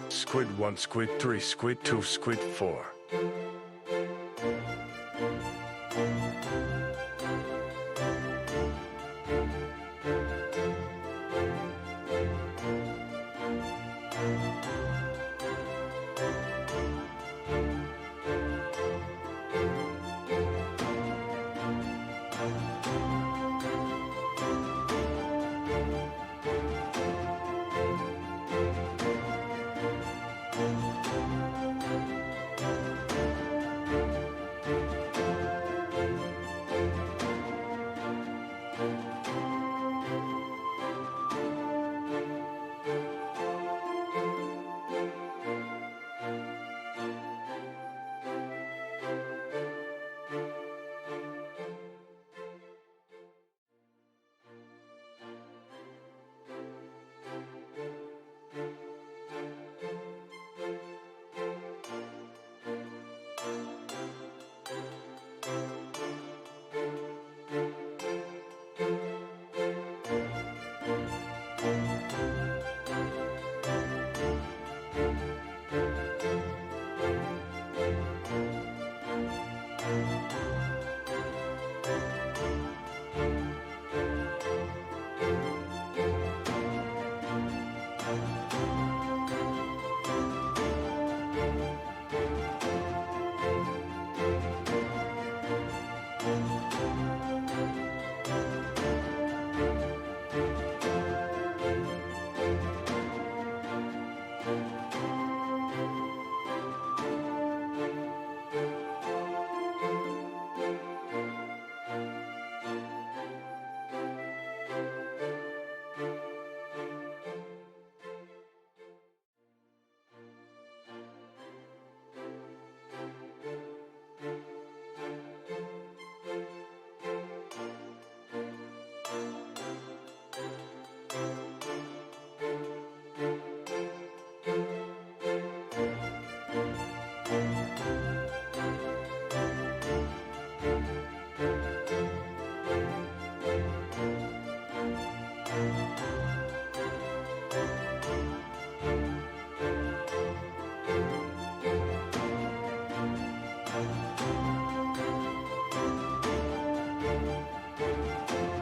Squid 1, Squid 3, Squid 2, Squid 4.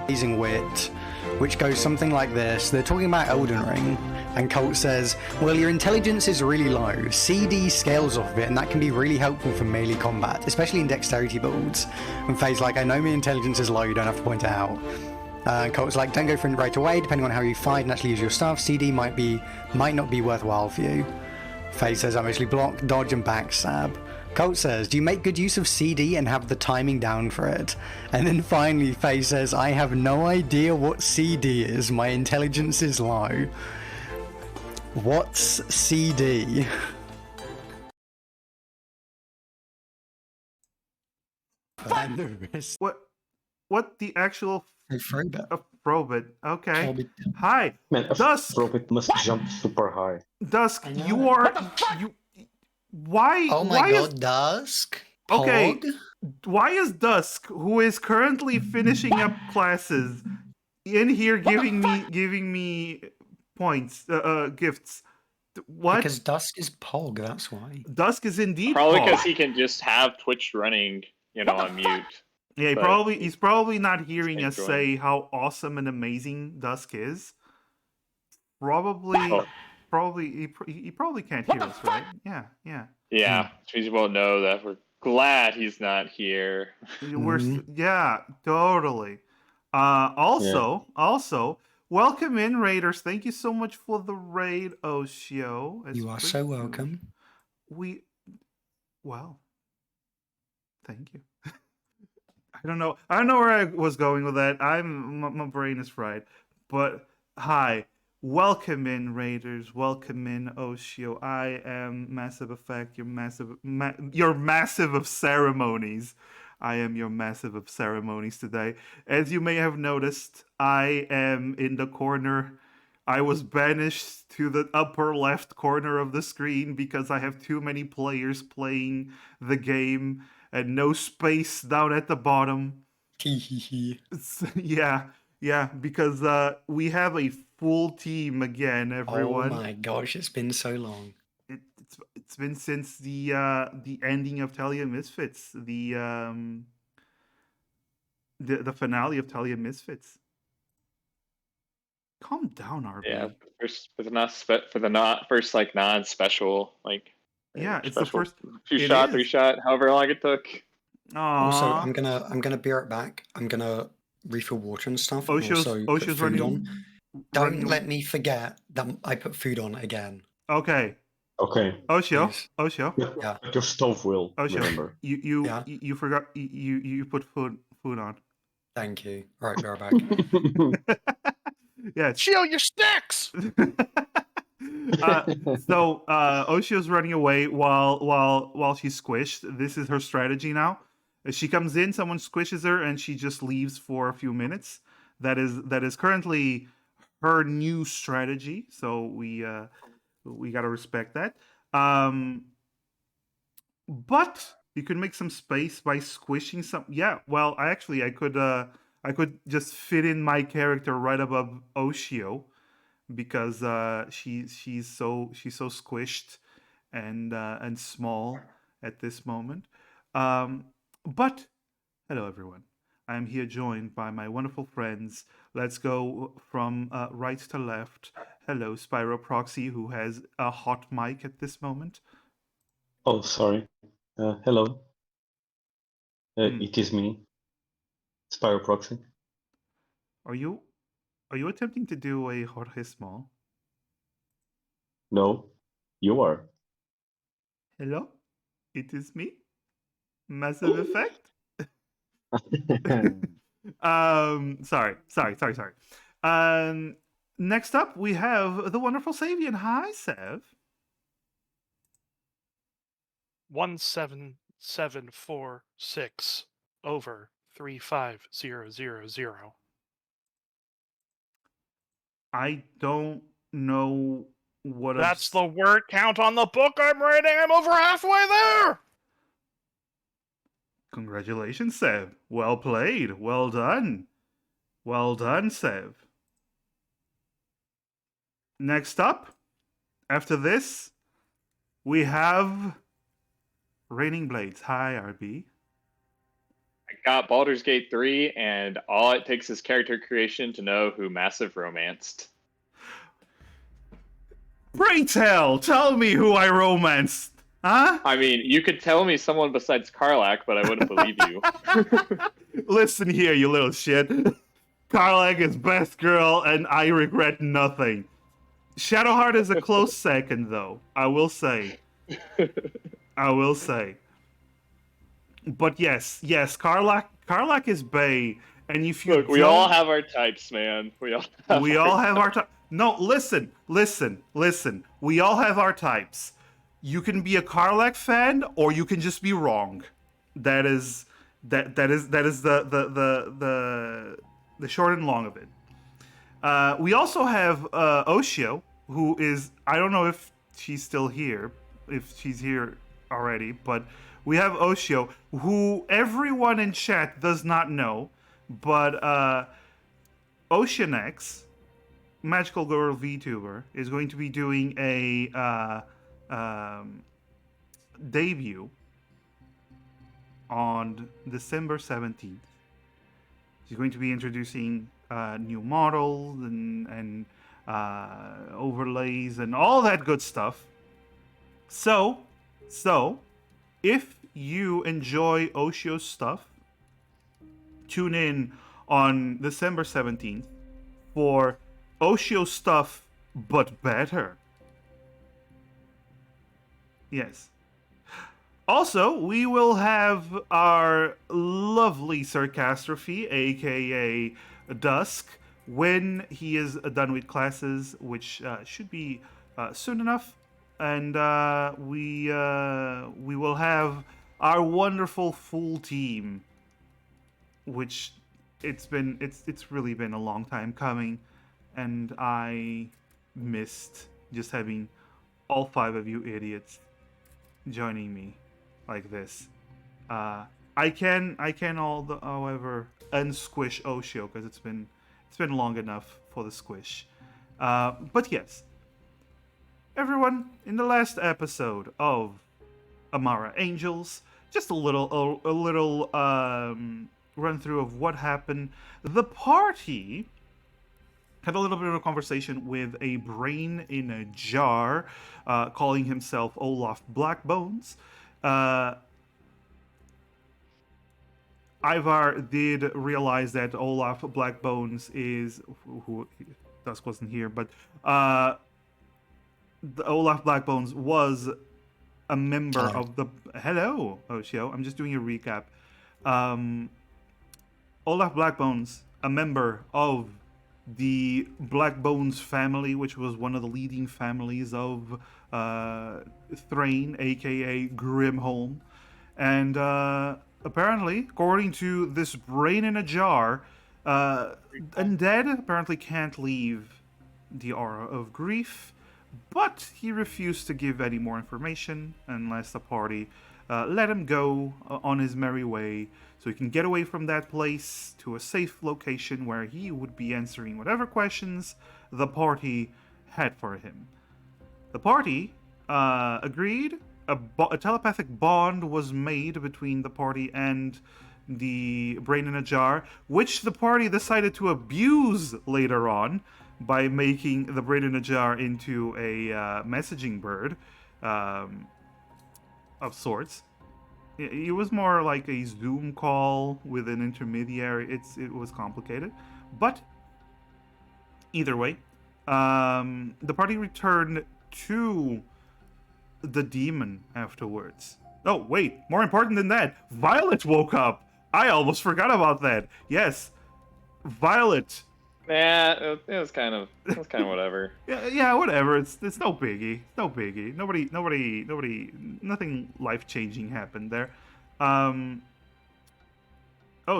Amazing wit, which goes something like this. They're talking about Elden Ring, and Colt says, well, your intelligence is really low. CD scales off of it, and that can be really helpful for melee combat, especially in dexterity builds. And Faye's like, I know my intelligence is low, you don't have to point it out. Colt's like, don't go for it right away, depending on how you fight and actually use your stuff, CD might not be worthwhile for you. Faye says, I mostly block, dodge, and backstab. Colt says, do you make good use of CD and have the timing down for it? And then finally Faye says, I have no idea what CD is, my intelligence is low. What's CD? What the actual Frobit? Okay. Frobit. Hi, Man, a Dusk. Frobit must jump super high. Dusk, you are you. Why? Oh my why god, is, Dusk? Okay. Pog? Why is Dusk, who is currently finishing up classes, in here giving me points, gifts? What? Because Dusk is Pog, that's why. Dusk is indeed Probably Pog. because he can just have Twitch running, on mute. Yeah, but he's probably not hearing us enjoying. say how awesome and amazing Dusk is. Probably he probably can't hear us, right? Yeah. Yeah, we won't know that. We're glad he's not here. Yeah, totally. Also, welcome in, Raiders. Thank you so much for the raid, Oshio. You are so welcome. Well, thank you. I don't know where I was going with that. My brain is fried. But hi. Welcome in, Raiders. Welcome in, Oshio. I am Massive Effect, your massive of ceremonies. I am your massive of ceremonies today. As you may have noticed, I am in the corner. I was banished to the upper left corner of the screen because I have too many players playing the game and no space down at the bottom. Yeah, because we have a full team again, everyone. Oh my gosh, it's been so long. It's been since the ending of Talia Misfits, the finale of Talia Misfits. Calm down, RB. Yeah, first for the not first like non-special like Yeah, it's the special first. two It shot, three is. shot, however long it took. Also, Aww. I'm gonna be right back. I'm gonna refill water and stuff, and also put Osho's food on. running. Don't let me forget that I put food on again, Okay. Okay. Osho. please. Osho. Yeah. But your stove will, Osho. remember. Yeah. You forgot you put food on. Thank you. All right, be right back. Yes. Chill your sticks. So Osho's running away while she's squished. This is her strategy now. As she comes in, someone squishes her, and she just leaves for a few minutes. That is currently her new strategy. So we gotta respect that. But you could make some space by squishing some. Yeah, well, I could just fit in my character right above Oshio because she's so squished and small at this moment. But hello everyone. I'm here joined by my wonderful friends. Let's go from right to left. Hello, Spyro Proxy, who has a hot mic at this moment. Oh, sorry. Hello. Hmm. It is me, Spyro Proxy. Are you attempting to do a Jorge Small? No, you are. Hello, it is me, Massive Effect. Sorry. Um, Next up we have the wonderful Savian. Hi, Sev. 17746 over 35000. I don't know what. That's the word count on the book I'm writing. I'm over halfway there. Congratulations, Sev. Well played. Well done, Sev. Next up, after this, we have Raining Blades. Hi, RB. I got Baldur's Gate 3, and all it takes is character creation to know who Massive romanced. Pray tell me who I romanced. Huh? I mean, you could tell me someone besides Karlak, but I wouldn't believe you. Listen here, you little shit. Karlak is best girl, and I regret nothing. Shadowheart is a close second, though. I will say. But yes, Karlak is bae, and if you Look, we all have our types, man. We all have our types. No, listen. We all have our types. You can be a Karlak fan, or you can just be wrong. That is the short and long of it. We also have Oshio, who is, I don't know if she's still here, if she's here already, but we have Oshio, who everyone in chat does not know, but Oceanex, Magical Girl VTuber, is going to be doing a debut on December 17th. She's going to be introducing new models and overlays and all that good stuff. So, if you enjoy Oshio's stuff, tune in on December 17th for Oshio stuff, but better. Yes. Also, we will have our lovely Sarcastrophe, aka Dusk, when he is done with classes, which should be soon enough. And we will have our wonderful full team, which it's really been a long time coming, and I missed just having all 5 of you idiots joining me like this. I can however unsquish Oshio because it's been long enough for the squish. But yes, everyone, in the last episode of Amara Angels, just a little run through of what happened. The party had a little bit of a conversation with a brain in a jar, calling himself Olaf Blackbones. Ivar did realize that Olaf Blackbones is who Dusk wasn't here, but the Olaf Blackbones was a member Hello. of the Oshio. I'm just doing a recap. Olaf Blackbones, a member of the Blackbones family, which was one of the leading families of Thrain, aka Grimholm. And apparently, according to this brain in a jar, Undead apparently can't leave the aura of grief, but he refused to give any more information unless the party let him go on his merry way so he can get away from that place to a safe location where he would be answering whatever questions the party had for him. The party agreed. A telepathic bond was made between the party and the brain in a jar, which the party decided to abuse later on by making the brain in a jar into a messaging bird of sorts. It was more like a Zoom call with an intermediary. It was complicated, but either way, the party returned to the demon afterwards. Oh, wait, more important than that, Violet woke up. I almost forgot about that. Yes, Violet. Yeah, it was kind of whatever. Yeah, whatever. It's no biggie. No biggie. Nothing life-changing happened there. Oh,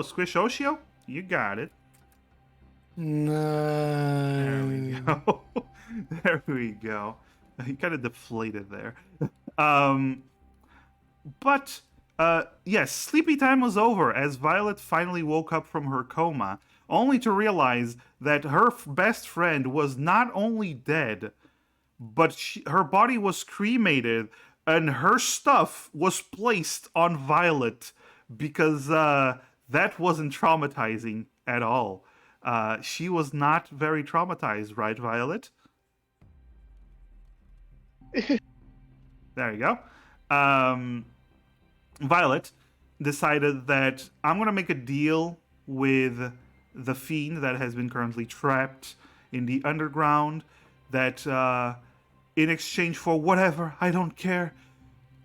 Squish Oshio? You got it. There we No. go. There we go. He kind of deflated there. But yes, sleepy time was over as Violet finally woke up from her coma, only to realize that her best friend was not only dead, but her body was cremated and her stuff was placed on Violet because that wasn't traumatizing at all. She was not very traumatized, right, Violet? There you go. Violet decided that I'm going to make a deal with the fiend that has been currently trapped in the underground, that in exchange for whatever, I don't care,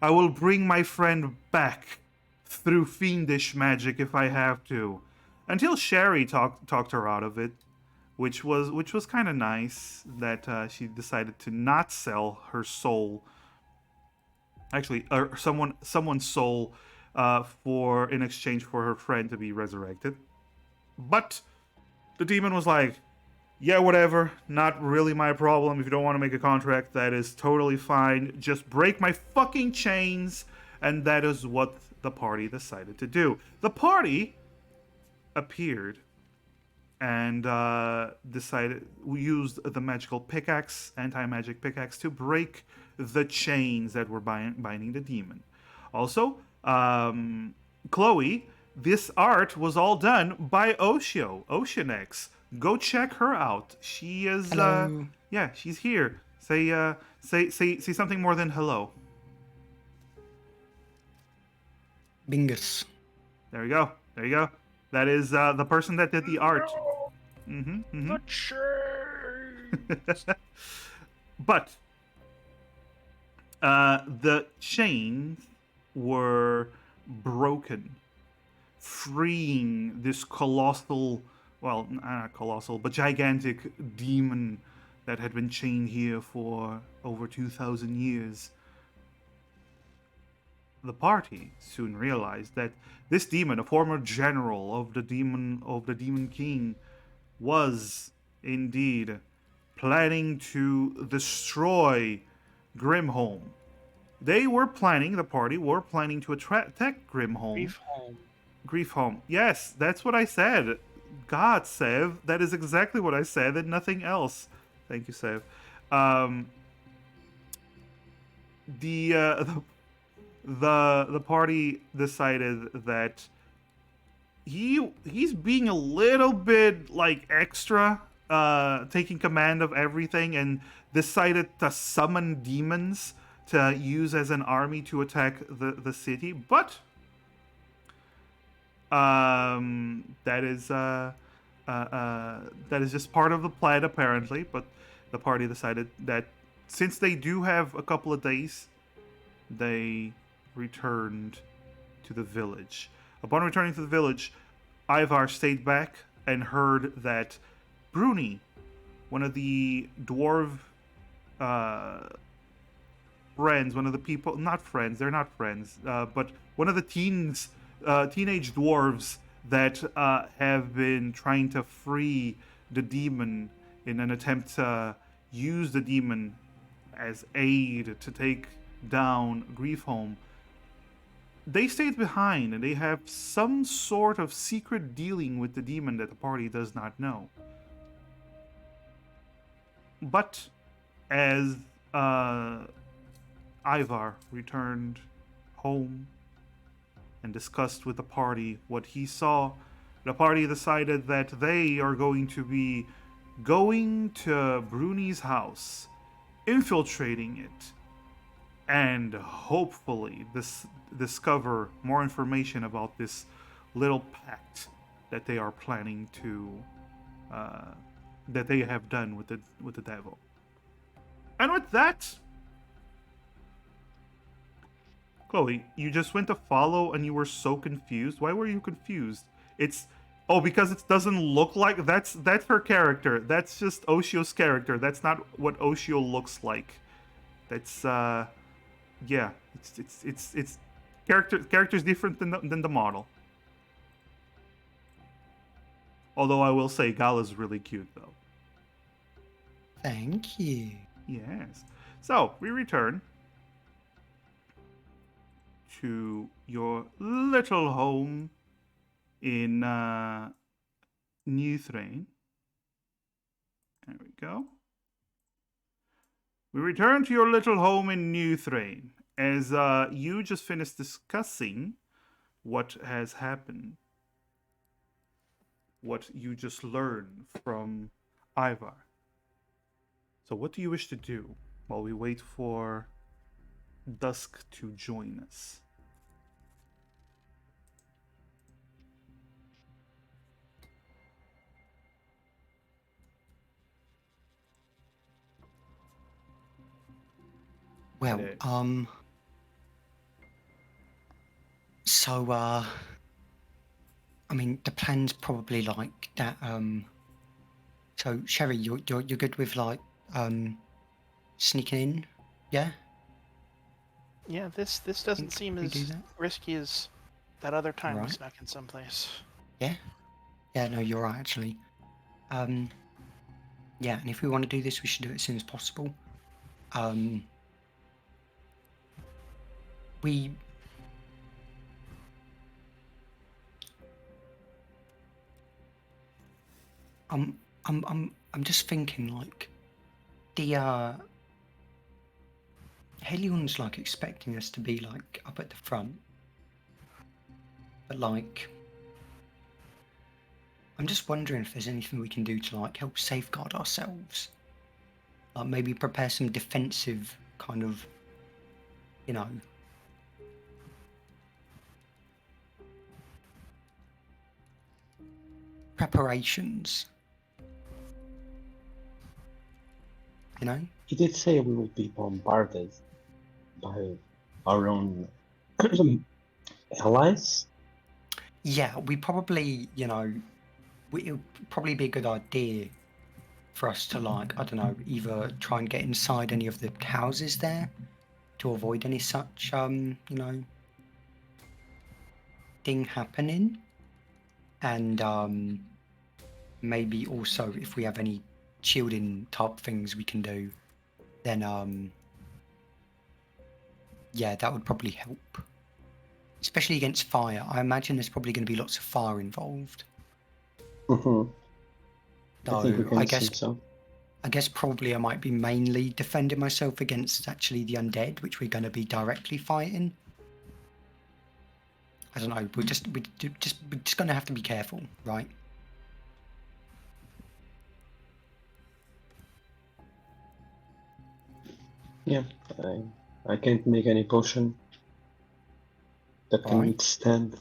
I will bring my friend back through fiendish magic if I have to. Until Sherry talked her out of it, which was kind of nice that she decided to not sell her soul. Actually, someone's soul for in exchange for her friend to be resurrected. But the demon was like, yeah, whatever, not really my problem. If you don't want to make a contract, that is totally fine. Just break my fucking chains. And that is what the party decided to do. The party appeared and we used the magical pickaxe, anti-magic pickaxe, to break the chains that were binding the demon. Also, Chloe, this art was all done by Oshio, Oceanex. Go check her out. She is Hello. yeah, she's here. Say something more than hello. Bingus. There you go. There you go. That is the person that did the art. The chains. But the chains were broken, freeing this colossal, well, not colossal, but gigantic demon that had been chained here for over 2,000 years. The party soon realized that this demon, a former general of the demon king, was indeed planning to destroy Grimholm. The party were planning to attack Grimholm. Beef home. Griefholm. Yes, that's what I said. God, Sev, that is exactly what I said and nothing else. Thank you, Sev. the party decided that he's being a little bit like extra, taking command of everything, and decided to summon demons to use as an army to attack the city. But that is just part of the plan apparently. But the party decided that since they do have a couple of days, they returned to the village. Upon returning to the village, Ivar stayed back and heard that Bruni, one of the dwarf friends, one of the people, not friends, they're not friends, but one of the teenage dwarves that have been trying to free the demon in an attempt to use the demon as aid to take down Griefholm. They stayed behind and they have some sort of secret dealing with the demon that the party does not know. But as Ivar returned home and discussed with the party what he saw, the party decided that they are going to be going to Bruni's house, infiltrating it, and hopefully discover more information about this little pact that they are planning to that they have done with the devil. And with that, Chloe, you just went to follow and you were so confused. Why were you confused? Because it doesn't look like that's her character. That's just Oshio's character. That's not what Oshio looks like. That's yeah, it's character's different than the model. Although I will say Gala's really cute though. Thank you. Yes. So we return to your little home in New Thrain. There we go. We return to your little home in New Thrain as you just finished discussing what has happened. What you just learned from Ivar. So what do you wish to do while we wait for Dusk to join us? Well, so, I mean, the plan's probably like that, so, Sherry, you're good with, like, sneaking in, yeah? Yeah, this doesn't seem we do as that? risky as that other time we Right. snuck in someplace. Yeah? Yeah, no, you're right, actually. Yeah, and if we want to do this, we should do it as soon as possible. I'm just thinking, like, the Helion's like expecting us to be like up at the front, but like, I'm just wondering if there's anything we can do to like help safeguard ourselves, like maybe prepare some defensive kind of, you know, preparations. You know? He did say we would be bombarded by our own allies. Yeah, we probably, you know, it would probably be a good idea for us to, like, I don't know, either try and get inside any of the houses there to avoid any such, you know, thing happening. And maybe also if we have any shielding type things we can do, then, yeah, that would probably help. Especially against fire. I imagine there's probably going to be lots of fire involved. Mm-hmm. I think we So can I guess assume so. I guess probably I might be mainly defending myself against actually the undead, which we're going to be directly fighting. I don't know. We're just going to have to be careful, right? Yeah, I can't make any potion that can Right. withstand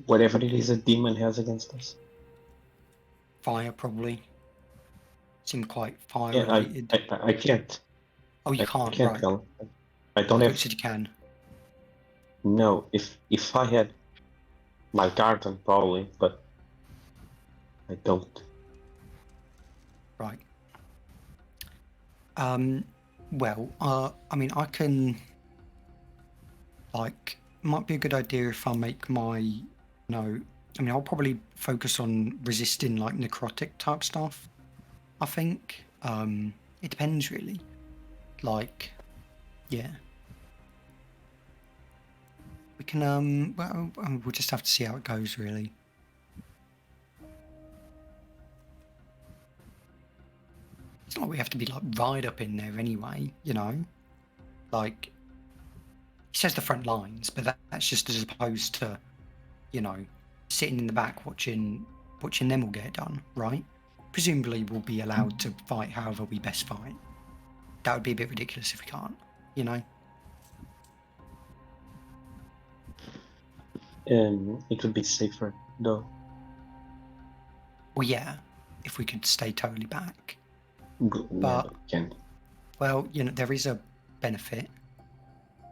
whatever it is a demon has against us. Fire probably. Seem quite fire Yeah, related. I can't. Oh, you I can't, can't right? tell. I don't I thought you have. said you can. No, if I had my garden probably, but I don't. Right. Well, I mean, I can, like, might be a good idea if I make my, I mean, I'll probably focus on resisting, like, necrotic type stuff, I think. It depends, really. Like, yeah. We can, well, we'll just have to see how it goes, really. It's not like we have to be, like, right up in there anyway, you know? Like, he says the front lines, but that's just as opposed to, sitting in the back watching them all get it done, right? Presumably we'll be allowed to fight however we best fight. That would be a bit ridiculous if we can't, you know? It would be safer though. Well, yeah, if we could stay totally back. Yeah, But, but can't. well, there is a benefit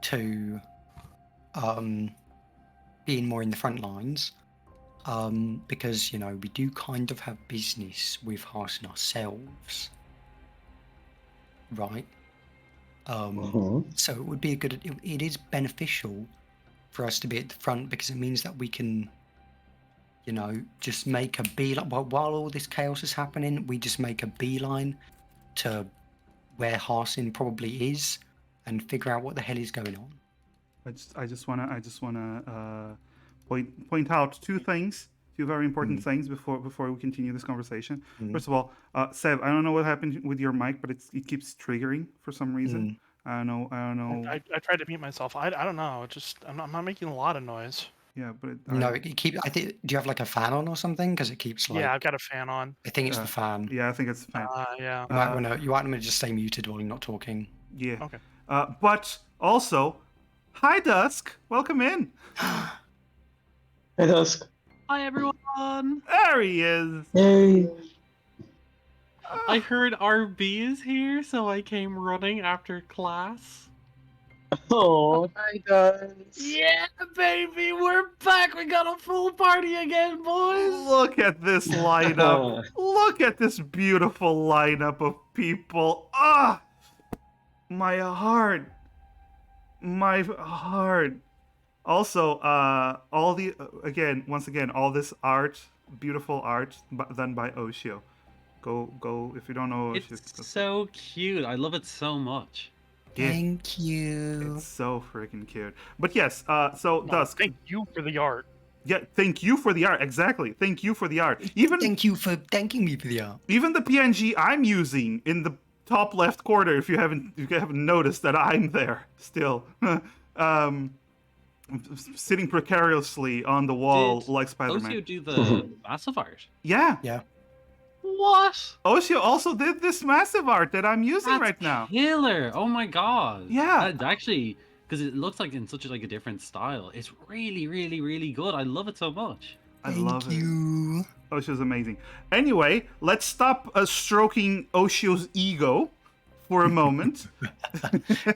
to being more in the front lines, because, we do kind of have business with Harson ourselves, right? So it would be it is beneficial for us to be at the front because it means that we can, just make a beeline. While all this chaos is happening, we just make a beeline to where Harsin probably is and figure out what the hell is going on. I just wanna point out two very important things before we continue this conversation. First of all, Seb, I don't know what happened with your mic, but it keeps triggering for some reason. I don't know. I tried to mute myself. I don't know. I'm not making a lot of noise. Yeah, but No, it keeps. I think. Do you have like a fan on or something? Because it keeps like. Yeah, I've got a fan on. I think it's the fan. yeah, I think it's fine. Yeah. You might want to just stay muted while you're not talking. Yeah. Okay. But also, hi Dusk, welcome in. Hey, Dusk. Hi everyone! There he is. Yay! I heard RB is here, so I came running after class. Oh, hi guys. Yeah, baby, we're back! We got a full party again, boys! Look at this lineup. Look at this beautiful lineup of people. Ah, my heart. My heart. Also, all the once again, all this art, beautiful art done by Oshio. Go if you don't know Oshio. It's so cute. I love it so much. Yeah, Thank you. it's so freaking cute. But yes, so No, Dusk. thank you for the art. Yeah, thank you for the art. Exactly. Thank you for the art. Even Thank you for thanking me for the art. even the PNG I'm using in the top left corner, if you haven't noticed that I'm there still. Sitting precariously on the wall Did like Spider-Man. Osio do the massive art? Yeah. Yeah. What? Oshio also did this massive art that I'm using That's right now. killer! Oh my god! Yeah. That actually, because it looks like in such a different style. It's really, really, really good. I love it so much. I love Thank it. you. Oshio's amazing. Anyway, let's stop stroking Oshio's ego for a moment.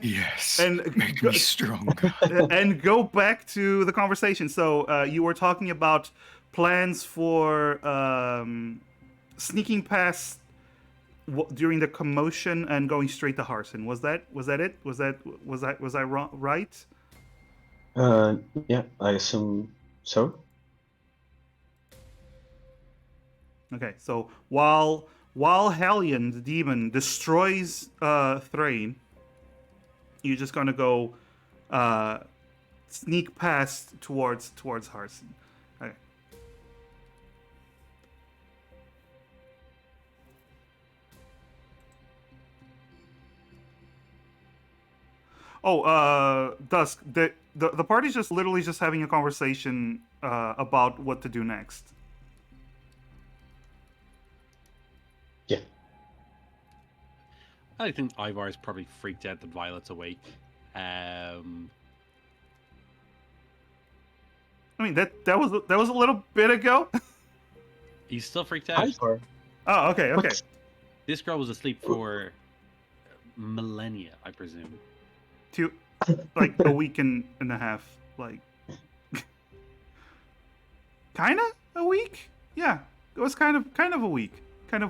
Yes. And Make me stronger. and go back to the conversation. So you were talking about plans for sneaking past during the commotion and going straight to Harson. Was that it? Was I wrong, right? Yeah, I assume so. Okay, so while Hellion, the demon, destroys Thrain, you're just gonna go sneak past towards Harson. Okay. Dusk. The party's just literally just having a conversation about what to do next. Yeah. I think Ivar's probably freaked out that Violet's awake. I mean that was a little bit ago. He's still freaked out. Ivor. Oh, okay. What? This girl was asleep for millennia, I presume. Like a week and a half, like kind of a week. Yeah, it was kind of a week, but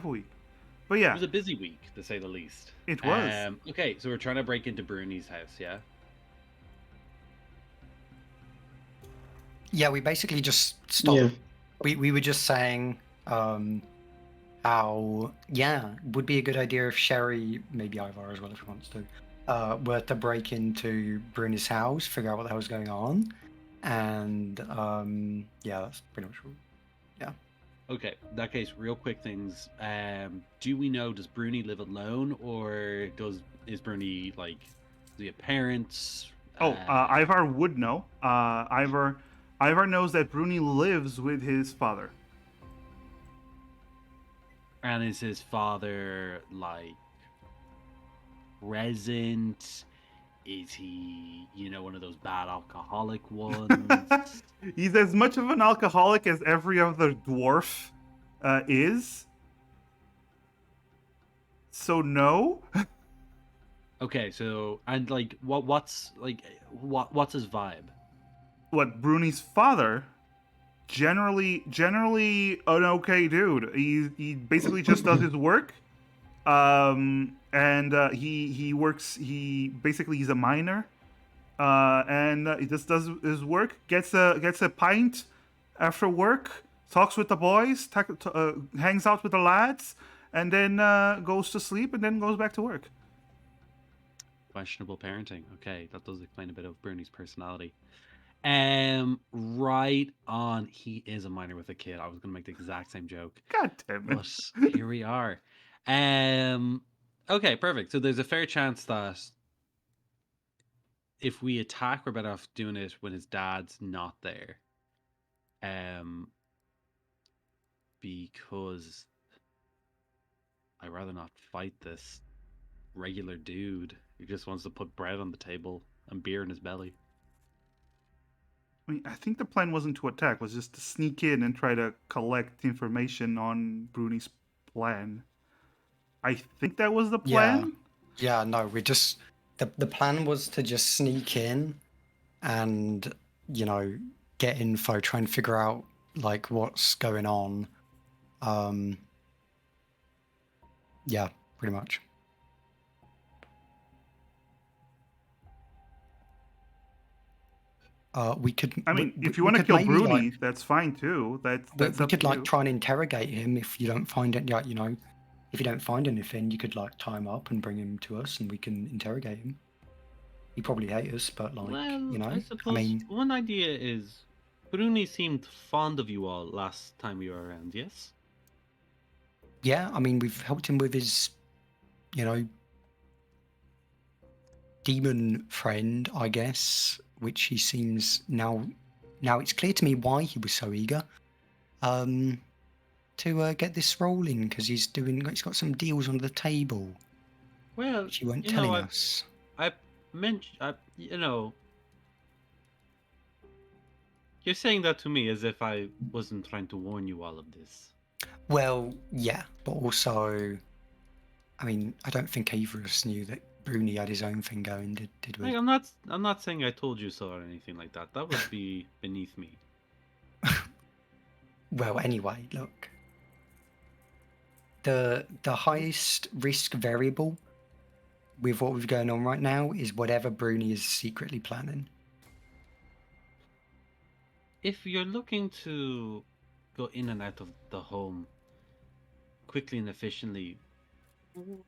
It yeah, was a busy week, to say the least. it was. Okay, so we're trying to break into Bruni's house, yeah? Yeah, we basically just stopped. Yeah. We were just saying how, yeah, would be a good idea if Sherry, maybe Ivar as well if he wants to, were to break into Bruni's house, figure out what the hell's going on. And yeah, that's pretty much yeah. Okay, in that case, real quick things. Do we know, does Bruni live alone, or is Bruni, like, does he have parents? Ivar would know. Ivar knows that Bruni lives with his father. And is his father, like, present? Is he, one of those bad alcoholic ones? He's as much of an alcoholic as every other dwarf is. So no. Okay, so, and, like, what's his vibe? What, Bruni's father? Generally an okay dude. He basically just does his work. And he works. He's a miner. And he just does his work. Gets a pint after work. Talks with the boys. Hangs out with the lads, and then goes to sleep, and then goes back to work. Questionable parenting. Okay, that does explain a bit of Bruni's personality. Right on. He is a minor with a kid. I was gonna make the exact same joke. God damn it. But here we are. Okay, perfect. So there's a fair chance that if we attack, we're better off doing it when his dad's not there. Because I'd rather not fight this regular dude who just wants to put bread on the table and beer in his belly. I mean, I think the plan wasn't to attack, was just to sneak in and try to collect information on Bruni's plan. I think that was the plan. Yeah, no, we just the plan was to just sneak in and, get info, try and figure out like what's going on. Yeah, pretty much. We could. I mean, we- if you we want to could kill maybe, Bruni, like, that's fine too. That's we up could to like you. try and interrogate him. If you don't find it, if you don't find anything, you could like tie him up and bring him to us, and we can interrogate him. He probably hate us, but like, I suppose one idea is Bruni seemed fond of you all last time we were around, yes? yeah, I mean, we've helped him with his, demon friend, I guess, which he seems now it's clear to me why he was so eager to get this rolling, because he's got some deals on the table Well, which he weren't telling us. I mentioned, you're saying that to me as if I wasn't trying to warn you all of this. Well, yeah, but also, I mean, I don't think either of us knew that Bruni had his own thing going, did we? Like, I'm not saying I told you so or anything like that. That would be beneath me. Well, anyway, look. The highest risk variable with what we've going on right now is whatever Bruni is secretly planning. If you're looking to go in and out of the home quickly and efficiently,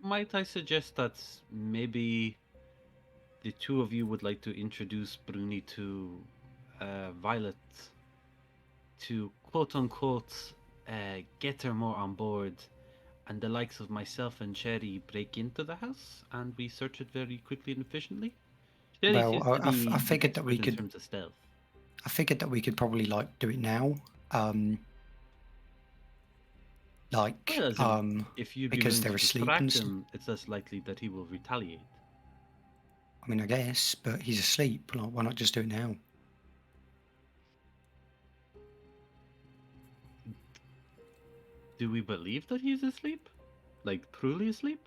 might I suggest that maybe the two of you would like to introduce Bruni to Violet to quote unquote get her more on board, and the likes of myself and Cherry break into the house and we search it very quickly and efficiently? Sherry Well, seems to be I figured that we expert in could. terms of stealth. I figured that we could probably like do it now. Like, Well, as in, if you'd be because willing they're to asleep and distract stuff. him, it's less likely that he will retaliate. I mean, I guess, but he's asleep. Like, why not just do it now? Do we believe that he's asleep? Like, truly asleep?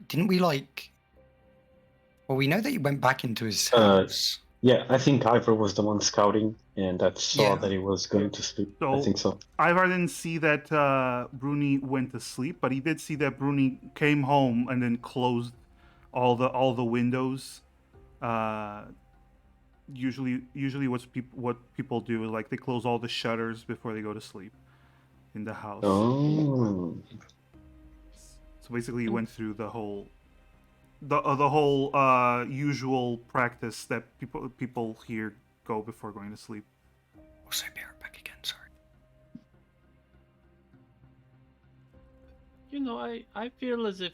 Didn't we like? Well, we know that he went back into his Uh, house. Yeah, I think Ivor was the one scouting, and that saw Yeah. that he was going to sleep. I So think so. Ivar didn't see that Bruni went to sleep, but he did see that Bruni came home and then closed all the windows. Usually what people do is like they close all the shutters before they go to sleep in the house. Oh. So basically, he went through the whole usual practice that people here go before going to sleep. Also, be right back again. Sorry. You know, I feel as if,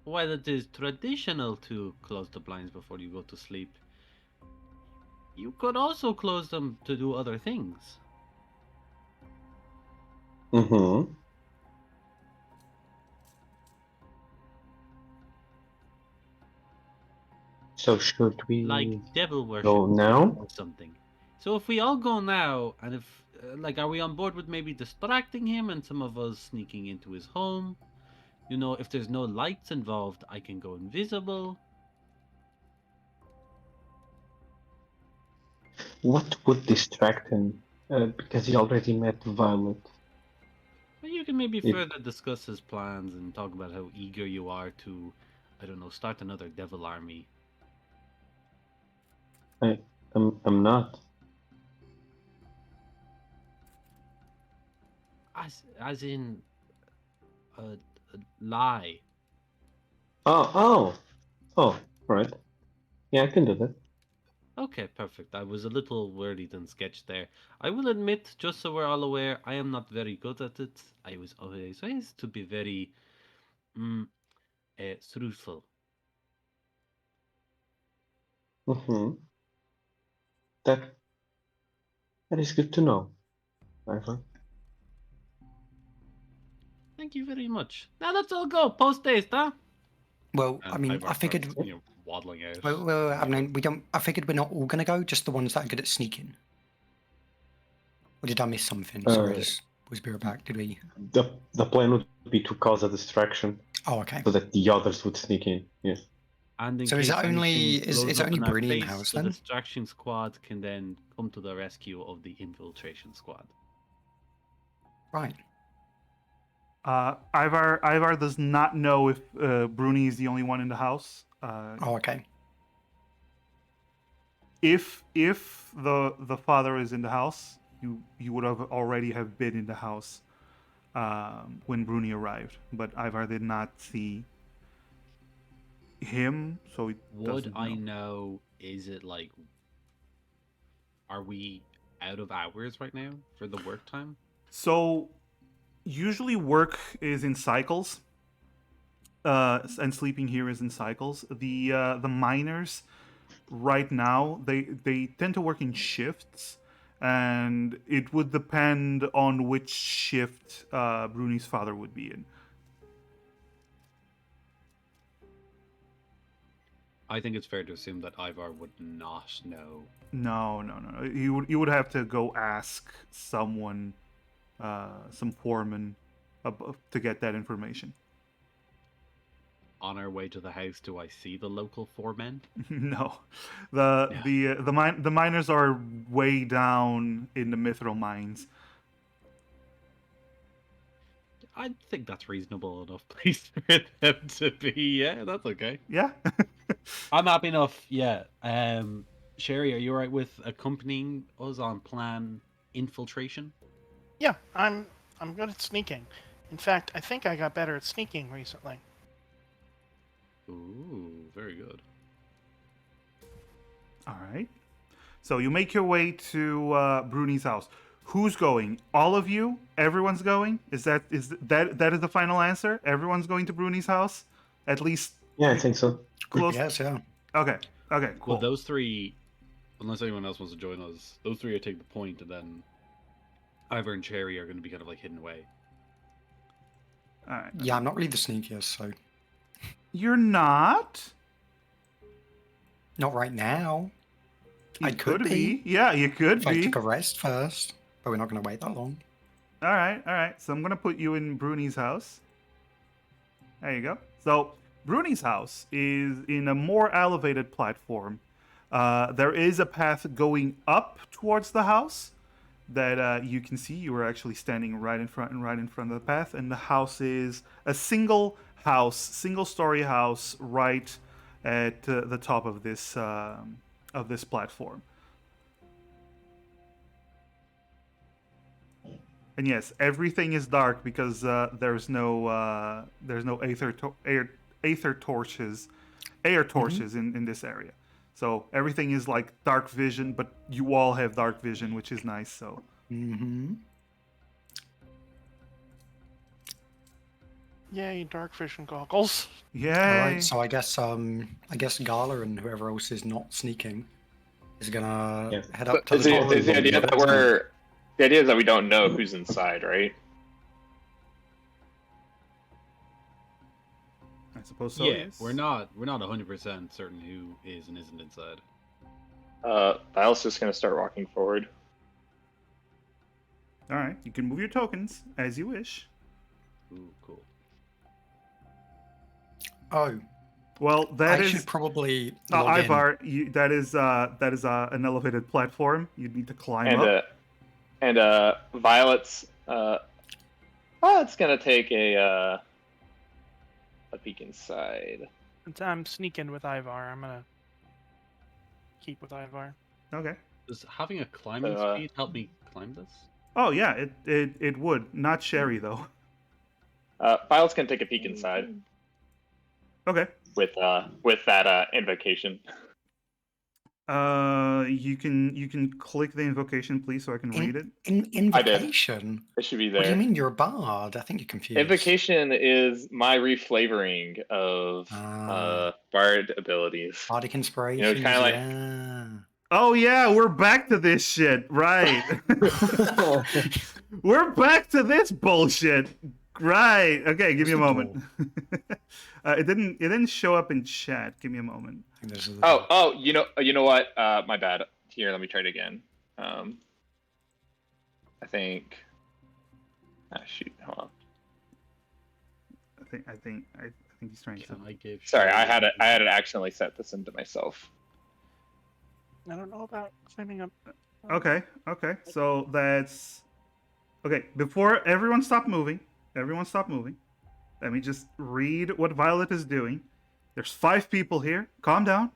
while it is traditional to close the blinds before you go to sleep, you could also close them to do other things. Mm-hmm. So should we Like devil worship go now? or something. So if we all go now, and if, are we on board with maybe distracting him and some of us sneaking into his home? You know, if there's no lights involved, I can go invisible. What would distract him? Because he already met Violet. But you can maybe If further discuss his plans and talk about how eager you are to, I don't know, start another devil army. I'm not. As in a lie. Oh, right. Yeah, I can do that. Okay, perfect. I was a little worried and sketched there. I will admit, just so we're all aware, I am not very good at it. I was always raised to be very mm, truthful. Mm-hmm. That that is good to know, Ivor. Thank you very much. Now let's all go. Post haste, huh? Well, I And mean, Ivar I figured. starts, waddling out. Well, I mean, we don't. I figured we're not all gonna go. Just the ones that are good at sneaking. Or did I miss something? Sorry, I just was be right back. Did we? The plan would be to cause a distraction Oh, okay. so that the others would sneak in. Yes. And in So is case it only anything blows is it up only in our Bruni in the face, house the then? distraction squad can then come to the rescue of the infiltration squad. Right. Ivar does not know if Bruni is the only one in the house. Oh, okay. If the father is in the house, you would have already have been in the house when Bruni arrived. But Ivar did not see him, so he Would doesn't I know. know? Is it like, are we out of hours right now for the work time? So usually work is in cycles, and sleeping here is in cycles. The miners right now they tend to work in shifts, and it would depend on which shift Bruni's father would be in. I think it's fair to assume that Ivar would not know. No. You would have to go ask someone, some foreman, to get that information. On our way to the house, do I see the local foremen? No, Yeah. the miners are way down in the mithril mines. I think that's reasonable enough place for them to be. Yeah, that's okay. Yeah. I'm happy enough. Yeah. Sherry, are you alright with accompanying us on plan infiltration? Yeah, I'm good at sneaking. In fact, I think I got better at sneaking recently. Ooh, very good. All right. So you make your way to Bruni's house. Who's going? All of you? Everyone's going? Is that the final answer? Everyone's going to Bruni's house? At least Yeah, I think so. close. Yes, yeah. Okay. Okay. Cool. Well, those three, unless anyone else wants to join us, those three are take the point, and then Ivor and Cherry are going to be kind of like hidden away. All right. Yeah, I'm not really the sneakiest, so You're not. not right now. You I could be. Yeah, you could If I be. took a rest first, but we're not going to wait that long. All right. All right. So I'm gonna put you in Bruni's house. There you go. So Bruni's house is in a more elevated platform. There is a path going up towards the house that you can see. You were actually standing right in front of the path, and the house is a single-story house, right at the top of this platform. And yes, everything is dark because there's no aether torches in this area. So everything is like dark vision, but you all have dark vision, which is nice. So Mm-hmm. Yay, dark vision goggles. yay! All right, so I guess Gala and whoever else is not sneaking is gonna Yeah. head up But to is the the, top. is the idea that we don't know who's inside, right? I suppose so. yeah, yes. we're not 100% certain who is and isn't inside. Vile's just gonna start walking forward. All right, you can move your tokens as you wish. Ooh, cool. Oh, Well, that I is should probably log in. Ivar. That is an elevated platform. You need to climb up. And Violet's it's gonna take a peek inside. Since I'm sneaking with Ivar, I'm gonna keep with Ivar. Okay. Does having a climbing speed help me climb this? Oh yeah, it would. Not Sherry though. Violet's gonna take a peek inside Okay. with that invocation. You can click the invocation, please, so I can read it. Invocation? It should be What do you there. mean you're a bard? I think you're confused. Invocation is my reflavoring of bard abilities. Bardic inspiration. kinda like- yeah. Oh yeah, we're back to this shit, right? We're back to this bullshit, right? Okay, give me a moment. It didn't show up in chat. Give me a moment. I think this is Oh, you know what? My bad. Here, let me try it again. I think. Ah, shoot. Hold on. I think he's trying to. Can I give? Sorry, I Sherry- had it accidentally set this into myself. I don't know about climbing up. Okay. So that's okay. Before everyone stop moving. Let me just read what Violet is doing. There's 5 people here. Calm down.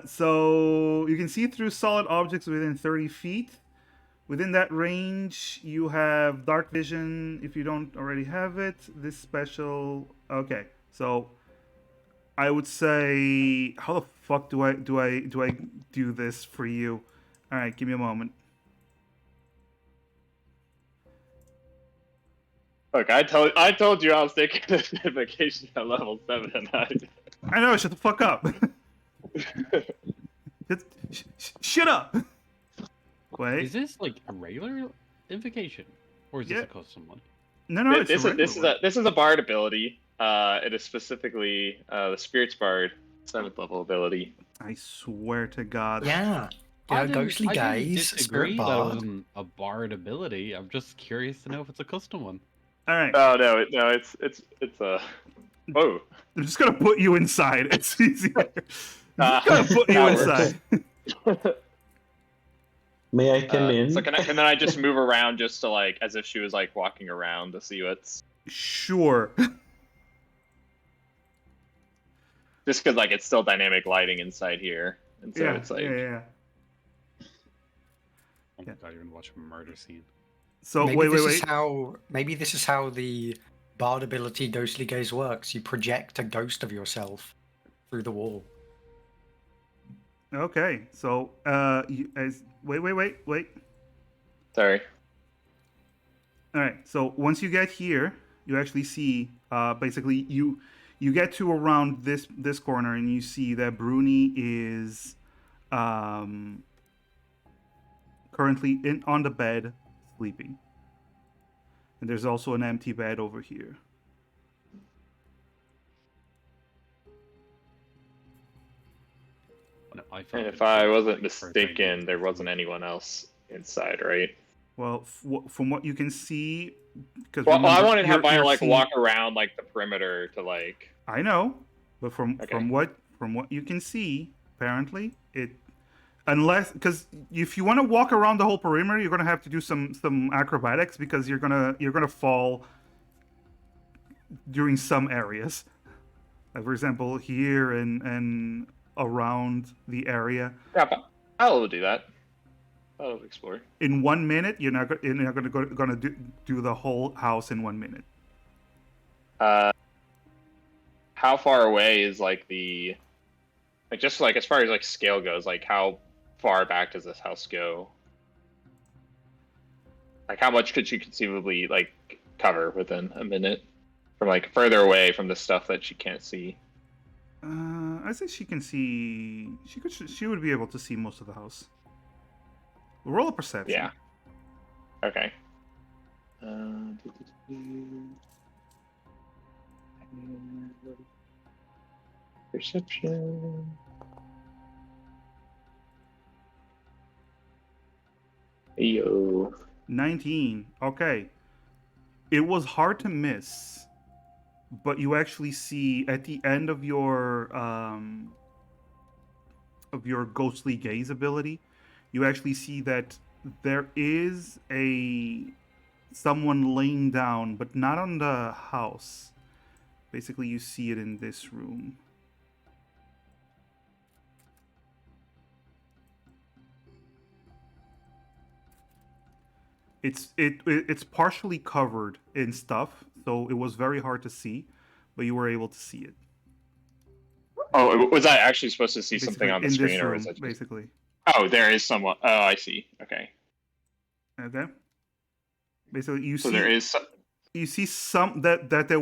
So you can see through solid objects within 30 feet. Within that range, you have dark vision. If you don't already have it, this special. Okay, so I would say, how the fuck do I do this for you? All right, give me a moment. Look, I told you I was taking this invocation at level 7 and 9. I know. Shut the fuck up. Shut up. Wait. Is this like a regular invocation, or is this Yeah. a custom one? No, it's this a regular is a bard ability. It is specifically the Spirits Bard 7th level ability. one. I swear to God. Yeah. I Yeah, didn't- ghostly I didn't gaze, disagree spirit that it bard. wasn't a bard ability. I'm just curious to know if it's a custom one. All right. Oh no, it's a. Oh. I'm just gonna put you inside. It's easier. I'm Uh, just gonna put you that works. inside. May I come in? So can I just move around just to like as if she was like walking around to see what's Sure. just because like it's still dynamic lighting inside here, and so it's like yeah. Oh my Yeah. god, you're gonna watch a murder scene. So maybe wait. Maybe this is how the bard ability ghostly gaze works. You project a ghost of yourself through the wall. Okay, so wait. Sorry. All right, so once you get here, you actually see basically you get to around this corner and you see that Bruni is um, currently on the bed sleeping, and there's also an empty bed over here. No, I And found if it I first, wasn't like, first I mistaken, there noticed wasn't it. anyone else inside, right? Well, from what you can see, because Well, I remember wanted to have Maya you're like seeing. walk around like the perimeter to like. I know, but Okay. from what you can see, apparently it unless because if you want to walk around the whole perimeter, you're gonna have to do some acrobatics because you're gonna fall during some areas. Like for example, here and around the area. Yeah, but I'll do that. I'll explore. In 1 minute, you're not gonna do the whole house in 1 minute. Uh, how far away is like the like just like as far as like scale goes? Like how far back does this house go? Like how much could she conceivably like cover within a minute from like further away from the stuff that she can't see? I think she can see. She would be able to see most of the house. Roll a perception. Yeah. Okay. Perception. Yo. 19. Okay. It was hard to miss, but you actually see at the end of your ghostly gaze ability, you actually see that there is someone laying down, but not on the house. Basically, you see it in this room. It's partially covered in stuff, so it was very hard to see, but you were able to see it. Oh, was I actually supposed to see something Basically, on the in screen, this or was room, that just... basically. Oh, there is someone. Oh, I see. Okay. Okay. Basically, you So see there is. you see some that there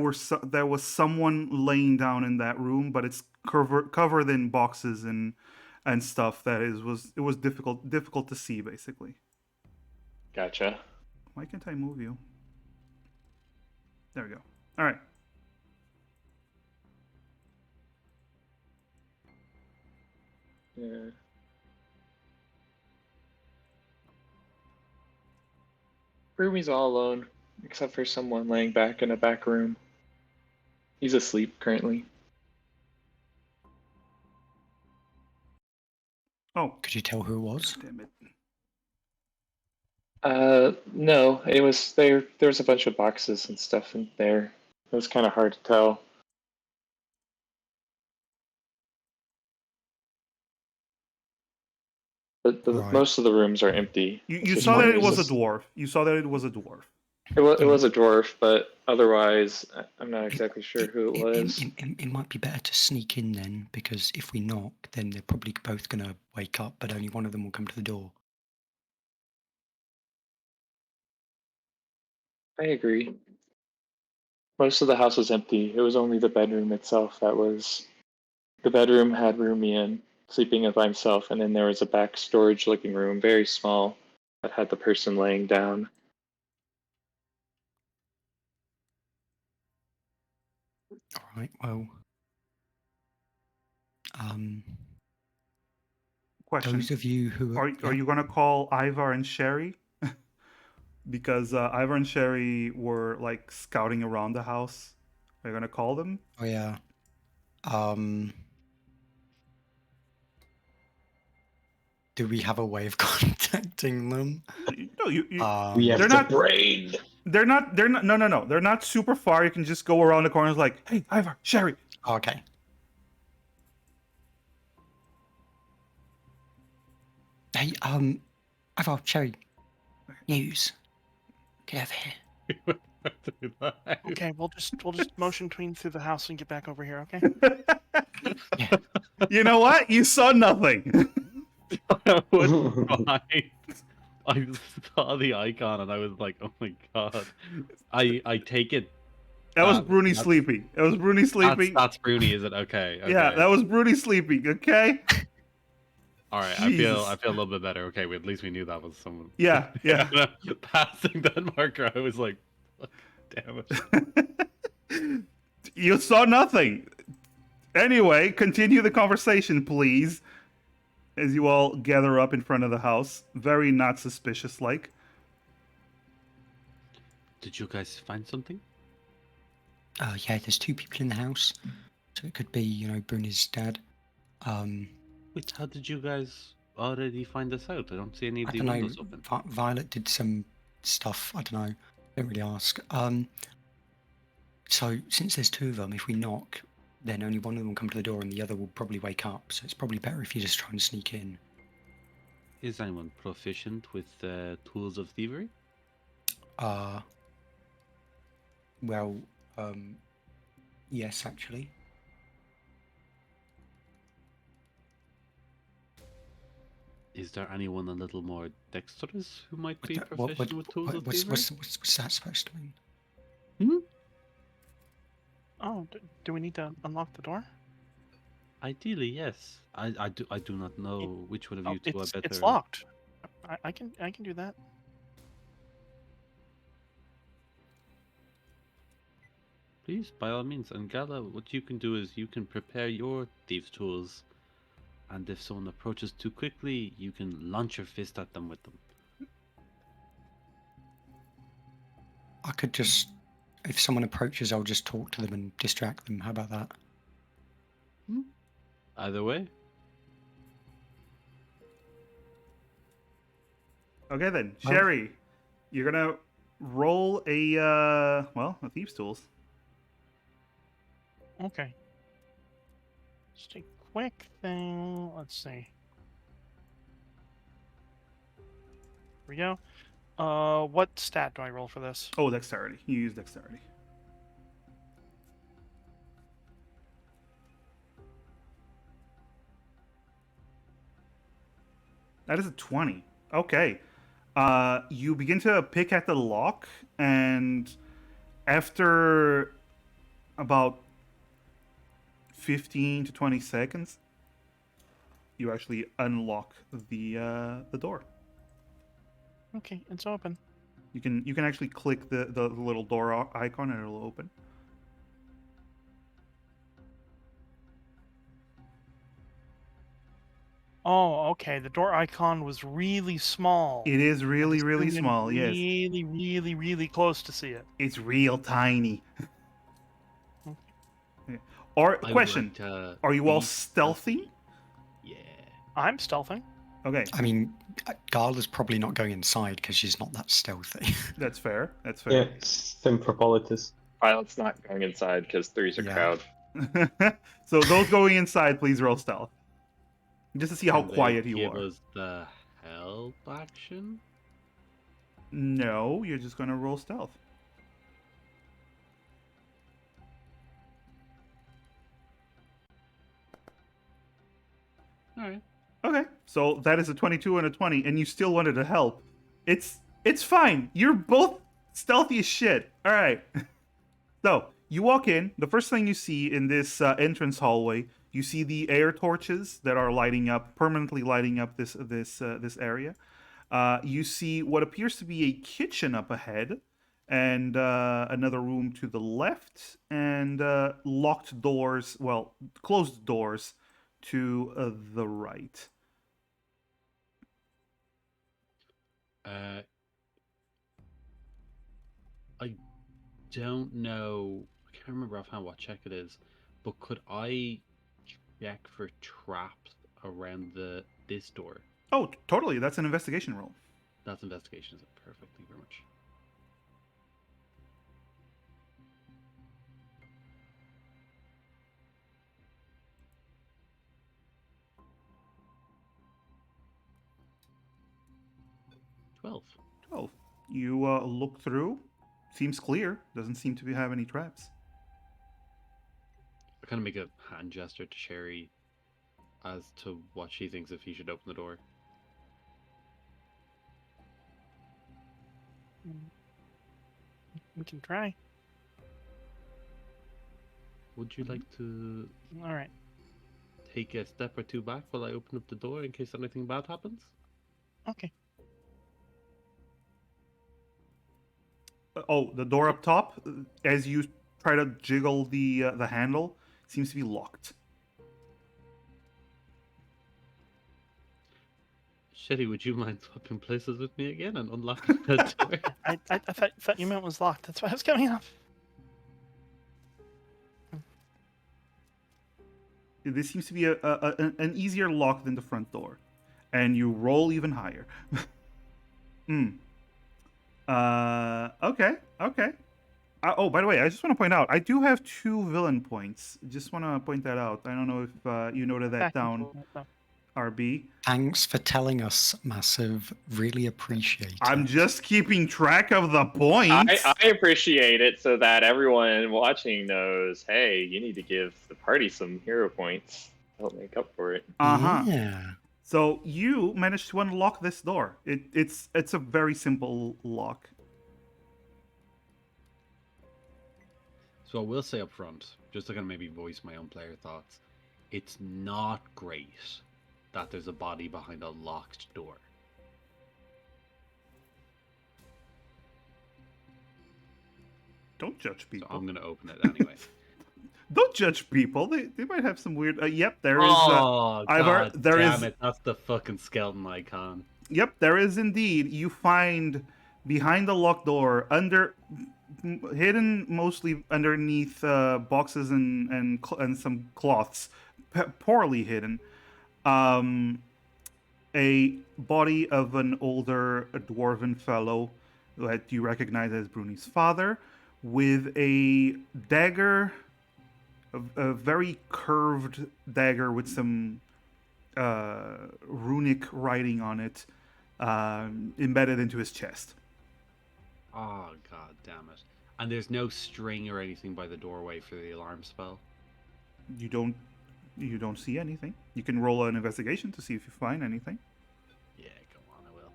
was someone laying down in that room, but it's covered in boxes and stuff that it was difficult to see basically. Gotcha. Why can't I move you? There we go. All right. Yeah. Rumi's all alone, except for someone laying back in a back room. He's asleep currently. Oh, Could you tell who it was? damn it. No, it was there. There was a bunch of boxes and stuff in there. It was kind of hard to tell. But Right. most of the rooms are empty. You It's just saw that one- it was a just- dwarf. You saw that it was a dwarf. It was a dwarf, but otherwise, I'm not exactly sure who it was. It might be better to sneak in then, because if we knock, then they're probably both going to wake up, but only one of them will come to the door. I agree. Most of the house was empty. It was only the bedroom itself that was. The bedroom had Rumi in, sleeping by himself, and then there was a back storage looking room, very small, that had the person laying down. All right, well, Question: those of you who Are you gonna call Ivar and Sherry? Because Ivar and Sherry were like scouting around the house. Are you gonna call them? Oh yeah. Do we have a way of contacting them? No, you We have They're the not- brain. they're not no. They're not super far. You can just go around the corners like, hey, Ivar, Sherry. Okay. Hey, I've Cherry. News. Get over here. Okay, we'll just motion tween through the house and get back over here. Okay. You know what? You saw nothing. I would find. I saw the icon and I was like, "Oh my god!" I take it. That was Bruni That's sleeping. That was Bruni sleeping. that's Bruni, is it? Okay, Yeah, okay. that was Bruni sleeping. Okay. All right, I feel Jesus. a little bit better. Okay, at least we knew that was someone. Yeah, yeah. Passing that marker, I was like, "Fuck, damn it." You saw nothing. Anyway, continue the conversation, please. As you all gather up in front of the house, very not suspicious like. Did you guys find something? Yeah, there's 2 people in the house, so it could be, Bruni's dad. Wait, how did you guys already find this out? I don't see any of I the don't know. windows open. Violet did some stuff. I don't know. Don't really ask. So since there's 2 of them, if we knock, then only one of them will come to the door, and the other will probably wake up. So it's probably better if you just try and sneak in. Is anyone proficient with tools of thievery? Well, yes, actually. Is there anyone a little more dexterous who might be What, proficient with tools of thievery? what's that supposed to mean? Oh, do we need to unlock the door? Ideally, yes. I do not know which one of you two are better. It's locked. I can do that. Please, by all means. And Gala, what you can do is you can prepare your thieves' tools, and if someone approaches too quickly, you can launch your fist at them with them. I could just, if someone approaches, I'll just talk to them and distract them. How about that? Either way. Okay then, Well- Sherry, you're gonna roll a thieves' tools. Okay. Just a quick thing. Let's see. Here we go. What stat do I roll for this? Oh, dexterity. You use dexterity. That is a 20. Okay. You begin to pick at the lock, and after about 15 to 20 seconds, you actually unlock the door. Okay, it's open. You can actually click the little door icon and it'll open. Oh, okay. The door icon was really small. It is really, really Zoom in small, yes. Really, really, really close to see it. It's real tiny. Yeah. Or, I would question, like to are you all be stealthy? Yeah. I'm stealthing. Okay, I mean, Gala's probably not going inside because she's not that stealthy. that's fair. That's Yeah, fair. same for Politis. Violet's not going inside because three's a Yeah. crowd. So those going inside, please roll stealth. Just to see how Can they quiet you give are. us the help action? No, you're just gonna roll stealth. Alright. Okay, so that is a 22 and a 20, and you still wanted to help. It's fine. You're both stealthy as shit. All right. So you walk in. The first thing you see in this entrance hallway, you see the air torches that are lighting up, permanently lighting up this area. You see what appears to be a kitchen up ahead, and another room to the left, and locked doors. Well, closed doors to the right. I don't know. I can't remember offhand what check it is, but could I check for traps around this door? Oh, totally. That's an investigation roll. That's investigation, is it? Perfect. Thank you very much. $12. 12. You look through. Seems clear. Doesn't seem to have any traps. I kind of make a hand gesture to Sherry. as to what she thinks if he should open the door. We can try. Would you like to All right. take a step or two back while I open up the door in case anything bad happens? Okay. Oh, the door up top, as you try to jiggle the handle, seems to be locked. Shetty, would you mind swapping places with me again and unlocking that door? I thought you meant it was locked. That's why I was coming up. This seems to be an easier lock than the front door, and you roll even higher. Okay, okay. Oh, by the way, I just want to point out, I do have 2 villain points. Just want to point that out. I don't know if you noted that Back down, into it, though. RB. Thanks for telling us, Massive. Really appreciate it. I'm just keeping track of the points. I appreciate it so that everyone watching knows, hey, you need to give the party some hero points to help make up for it. Uh-huh. Yeah. So you managed to unlock this door. It's a very simple lock. So I will say up front, just to kind of maybe voice my own player thoughts, it's not great that there's a body behind a locked door. Don't judge So people. I'm going to open it anyway. Don't judge people. They might have some weird. Yep, there is. Oh, God there damn is. it. That's the fucking skeleton icon. Yep, there is indeed. You find behind the locked door, hidden mostly underneath boxes and some cloths, poorly hidden, a body of an older dwarven fellow that you recognize as Bruni's father, with a dagger, a very curved dagger with some runic writing on it, embedded into his chest. Oh, God damn it. And there's no string or anything by the doorway for the alarm spell? You don't see anything. You can roll an investigation to see if you find anything. Yeah, come on, I will.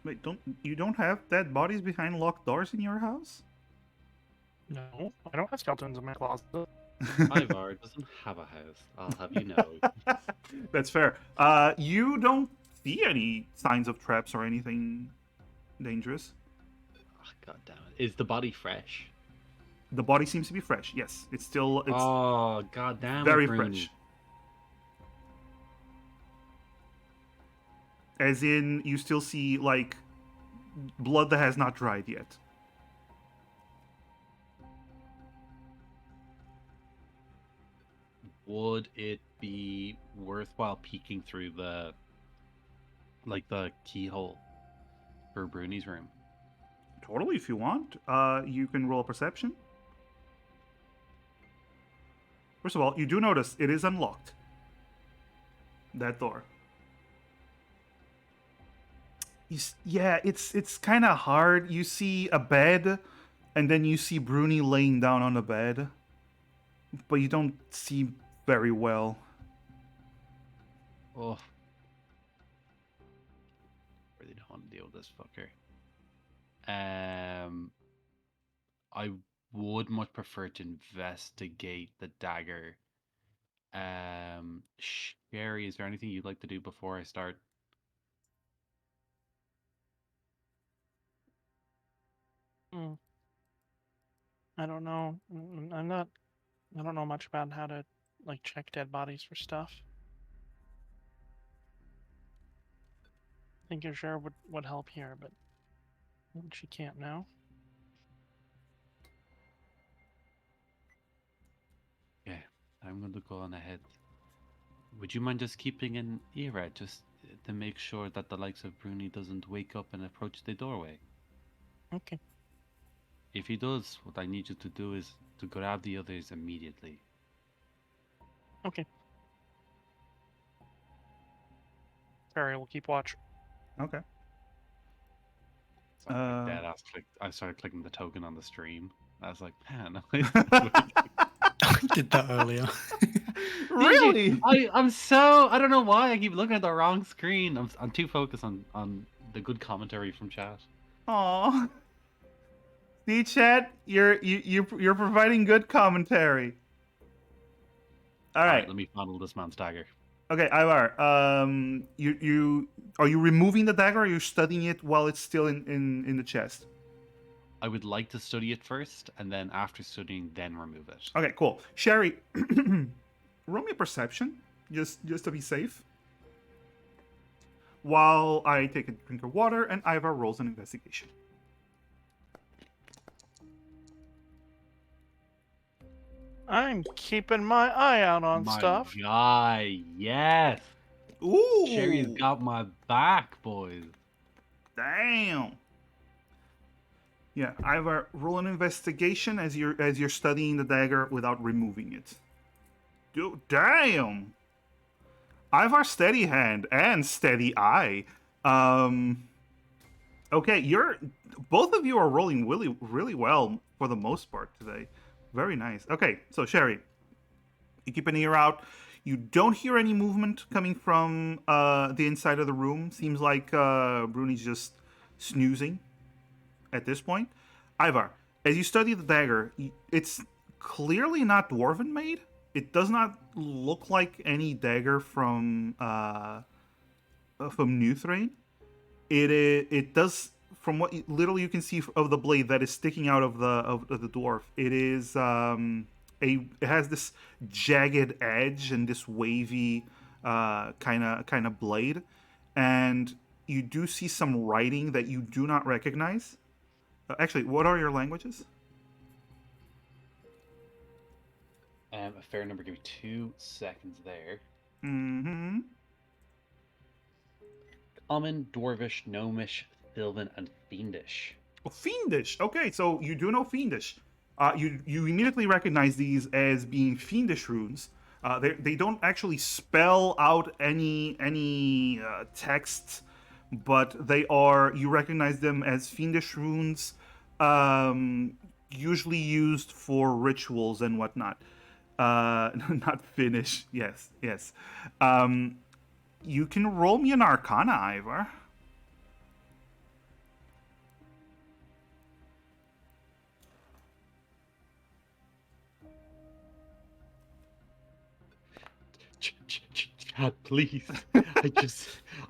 Wait, you don't have dead bodies behind locked doors in your house? No, I don't have skeletons in my closet. Ivar doesn't have a house, I'll have you know. That's fair. You don't see any signs of traps or anything dangerous. Oh, God damn it. Is the body fresh? The body seems to be fresh. Yes, it's Oh, God damn very it, Bruni. fresh. As in, you still see like blood that has not dried yet. Would it be worthwhile peeking through the keyhole for Bruni's room? Totally, if you want. You can roll a perception. First of all, you do notice it is unlocked. That door. Yeah, it's kind of hard. You see a bed, and then you see Bruni laying down on the bed, but you don't see very well. Oh. Really don't want to deal with this fucker. I would much prefer to investigate the dagger. Sherry, is there anything you'd like to do before I start? I don't know. I'm not. I don't know much about how to like check dead bodies for stuff. I think your share would help here, but she can't now. Yeah, I'm going to go on ahead. Would you mind just keeping an ear out, just to make sure that the likes of Bruni doesn't wake up and approach the doorway? Okay. If he does, what I need you to do is to grab the others immediately. Okay. Sorry, we'll keep watch. Okay. dead ass click. I started clicking the token on the stream. I was like, man, I did that earlier. Really? I'm so I don't know why I keep looking at the wrong screen. I'm too focused on the good commentary from chat. Aw. See, chat, you're providing good commentary. All All right. right, let me funnel this man's dagger. Okay, Ivar. You are you removing the dagger? Or are you studying it while it's still in the chest? I would like to study it first, and then after studying, then remove it. Okay, cool. Sherry, roll me a perception, just to be safe. While I take a drink of water and Ivar rolls an investigation. I'm keeping my eye out on My stuff. guy, yes. Ooh, Sherry's got my back, boys. damn. Yeah, Ivar, roll an investigation as you're studying the dagger without removing it. Dude, damn. Ivar, steady hand and steady eye. Okay, both of you are rolling really well for the most part today. Very nice. Okay, so Sherry, you keep an ear out. You don't hear any movement coming from the inside of the room. Seems like Bruni's just snoozing at this point. Ivar, as you study the dagger, it's clearly not dwarven made. It does not look like any dagger from New Thrain. It does, from what little you can see of the blade that is sticking out of the dwarf. It is it has this jagged edge and this wavy kind of blade, and you do see some writing that you do not recognize. Actually, what are your languages? A fair number. Give me 2 seconds there. Mm-hmm. Common, Dwarvish, Gnomish, Sylvan, and Fiendish. Oh, Fiendish. Okay, so you do know Fiendish. You immediately recognize these as being Fiendish runes. They don't actually spell out any text, but you recognize them as Fiendish runes, usually used for rituals and whatnot. Not Finnish. Yes. You can roll me an Arcana, Ivar. Chad, please.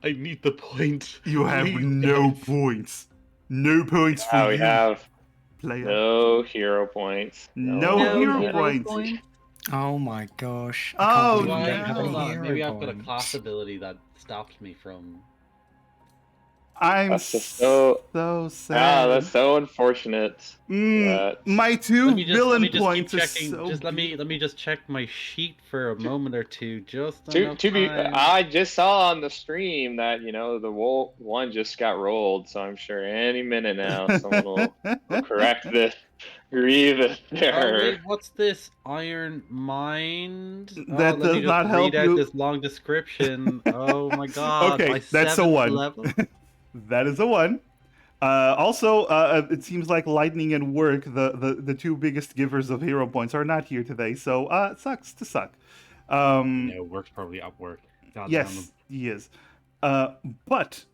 I need the point. You have Please, no guys. points. No points for Now we you, have player. no hero points. No No hero hero points. points. Oh my gosh. Oh, I can't believe no. we don't have any Hold on. hero Maybe I've got a points. class ability that stops me from. I'm That's just so Ah, sad. that's so unfortunate. That My two Let me villain just keep points is checking. so Let me just check my sheet for a moment or two. Just to enough to be, time. I just saw on the stream that the one just got rolled, so I'm sure any minute now someone will correct this grievous Oh error. wait, what's this? Iron Mind? Oh, That let me does not just help read out you. this long description. Oh my god, Okay, my that's a 7th one. level. That is a one. Also, it seems like Lightning and Work, the two biggest givers of hero points, are not here today. So, it sucks to suck. No, work's probably at work. God damn them. Yes, he is. But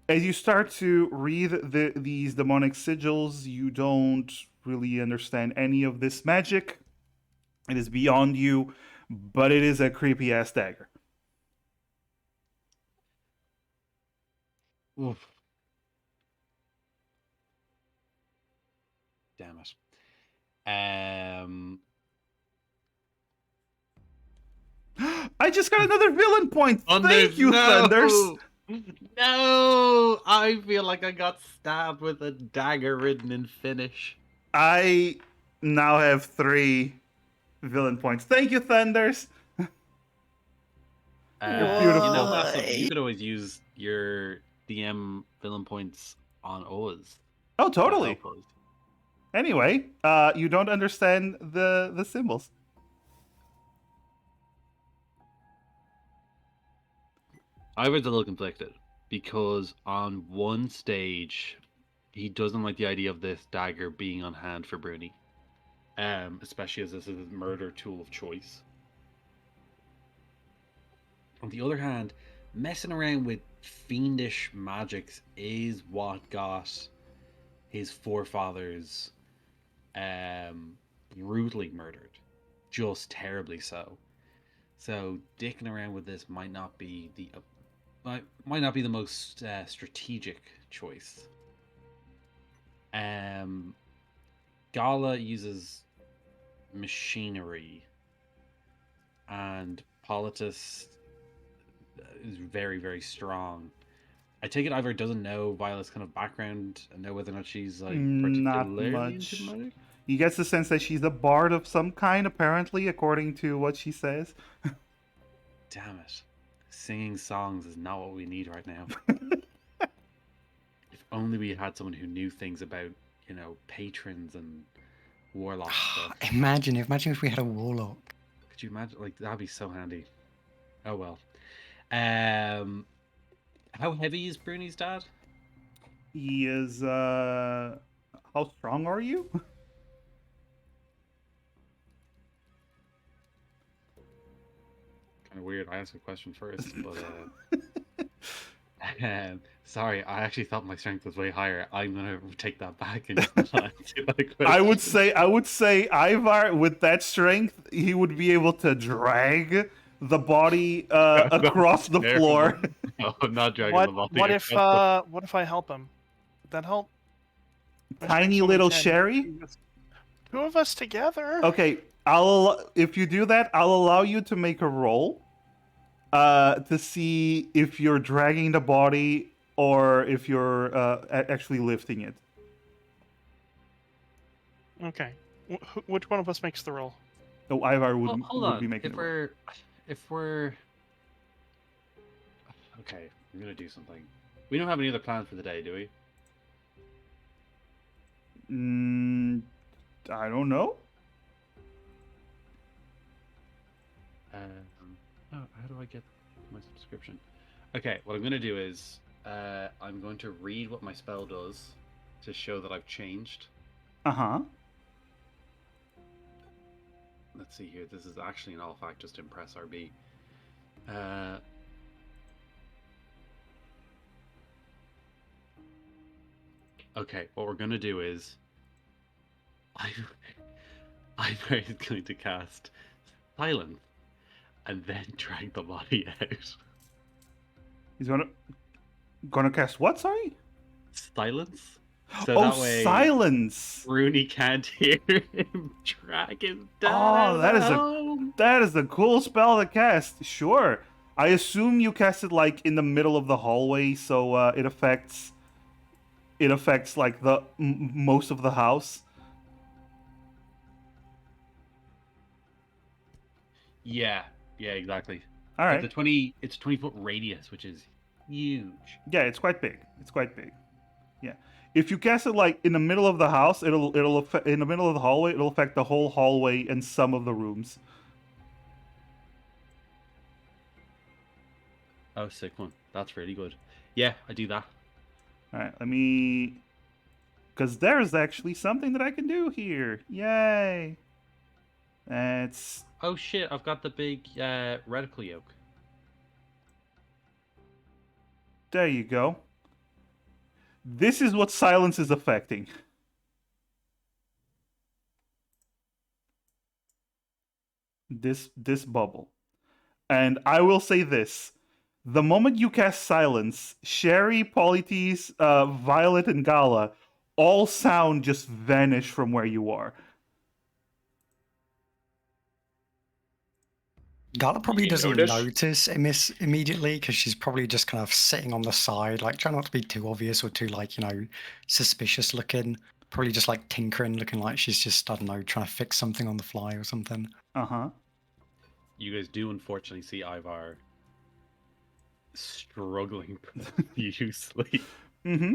as you start to read these demonic sigils, you don't really understand any of this magic. It is beyond you, but it is a creepy ass dagger. Oof. Damn it. I just got another villain point. Thank Thunders, you, no! Thunders. No! I feel like I got stabbed with a dagger written in Finnish. I now have 3 villain points. Thank you, Thunders. You're beautiful. You know, Massive, you could always use your DM villain points on Oz. Oh, to totally. help us. Anyway, you don't understand the symbols. I was a little conflicted. because on one stage, he doesn't like the idea of this dagger being on hand for Bruni, especially as this is his murder tool of choice. On the other hand, messing around with fiendish magics is what got his forefathers brutally murdered, just terribly so. So dicking around with this might not be the most strategic choice. Gala uses machinery, and Politis is very, very strong. I take it Ivor doesn't know Violet's kind of background and know whether or not she's like Not particularly into much. magic. He gets the sense that she's a bard of some kind, apparently, according to what she says. Damn it. Singing songs is not what we need right now. If only we had someone who knew things about, patrons and warlock stuff. Imagine if we had a warlock. Could you imagine? Like, that'd be so handy. Oh well. How heavy is Bruni's dad? He is, how strong are you? Kind of weird. I asked a question first, but sorry, I actually thought my strength was way higher. I'm gonna take that back and just not answer that question. I would say Ivar, with that strength, he would be able to drag the body across the floor. No, I'm not dragging the body. What if I help him? Would that help? My Tiny strength's only little 10. Sherry. Two of us together. Okay, if you do that, I'll allow you to make a roll to see if you're dragging the body or if you're actually lifting it. Okay. Which one of us makes the roll? Oh, Ivar Well, would, hold would on. be making If we're okay, I'm gonna do something. We don't have any other plans for the day, do we? I don't know. How do I get my subscription? Okay, what I'm going to do is I'm going to read what my spell does to show that I've changed. Uh-huh. Let's see here. This is actually an all fact just to impress RB. Okay, what we're going to do is I'm going to cast Silence and then drag the body out. He's gonna cast what? Sorry. Silence. So that way, silence. Bruni can't hear him drag his dad. Oh, out. that is a cool spell to cast. Sure. I assume you cast it like in the middle of the hallway, so it affects like the most of the house. Yeah, exactly. All right. It's a 20-foot radius, which is huge. Yeah, it's quite big. Yeah. If you cast it like in the middle of the house, it'll affect, in the middle of the hallway, it'll affect the whole hallway and some of the rooms. Oh, sick one. That's really good. Yeah, I do that. All right, let me, because there's actually something that I can do here. Yay! It's Oh shit! I've got the big reticle yoke. There you go. This is what silence is affecting. This bubble. And I will say this. The moment you cast silence, Sherry, Polites, Violet, and Gala, all sound just vanish from where you are. Gala probably You doesn't notice? notice immediately because she's probably just kind of sitting on the side, like trying not to be too obvious or too suspicious looking. Probably just like tinkering, looking like she's just, I don't know, trying to fix something on the fly or something. Uh-huh. You guys do unfortunately see Ivar struggling profusely with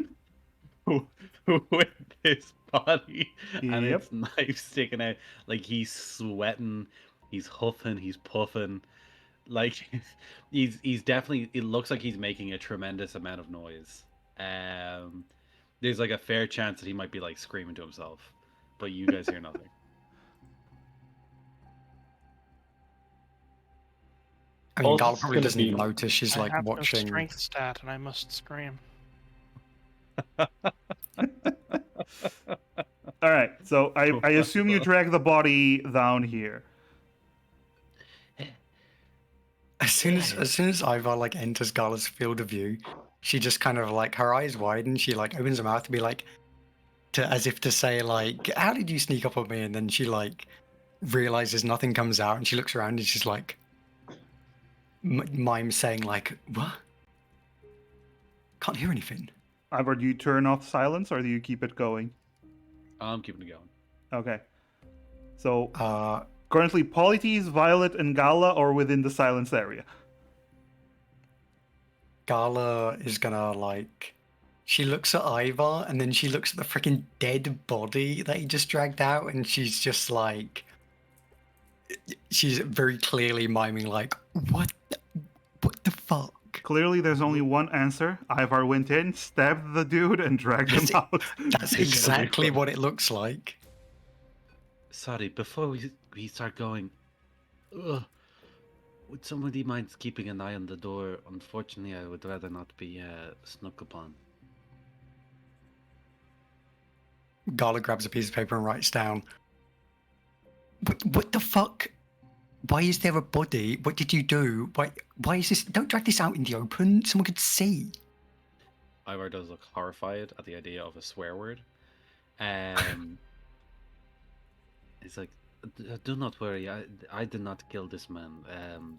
his body and its knife sticking out. Like he's sweating, he's huffing, he's puffing. like he's definitely. It looks like he's making a tremendous amount of noise. There's like a fair chance that he might be like screaming to himself, but you guys hear nothing. I mean, Also, Gala it's probably gonna doesn't be- even notice. She's I like have no watching. strength stat, and I must scream. All right, so I assume you drag the body down here. As soon as Ivar like enters Gala's field of view, she just kind of like her eyes widen. She like opens her mouth to be like, as if to say like, "How did you sneak up on me?" And then she like realizes nothing comes out, and she looks around and she's like, mime saying like, "What? Can't hear anything." Ivor, do you turn off silence or do you keep it going? I'm keeping it going. Okay. So Uh, currently, Polytes, Violet, and Gala are within the silence area. Gala is gonna like. She looks at Ivar and then she looks at the freaking dead body that he just dragged out, and she's just like, she's very clearly miming like, what the fuck? Clearly, there's only one answer. Ivar went in, stabbed the dude, and dragged him out. That's exactly what it looks like. Sorry, before we start going, ugh, would somebody mind keeping an eye on the door? Unfortunately, I would rather not be snuck upon. Gala grabs a piece of paper and writes down, what the fuck? Why is there a body? What did you do? Why is this? Don't drag this out in the open. Someone could see. Ivar does look horrified at the idea of a swear word. He's like, do not worry, I did not kill this man.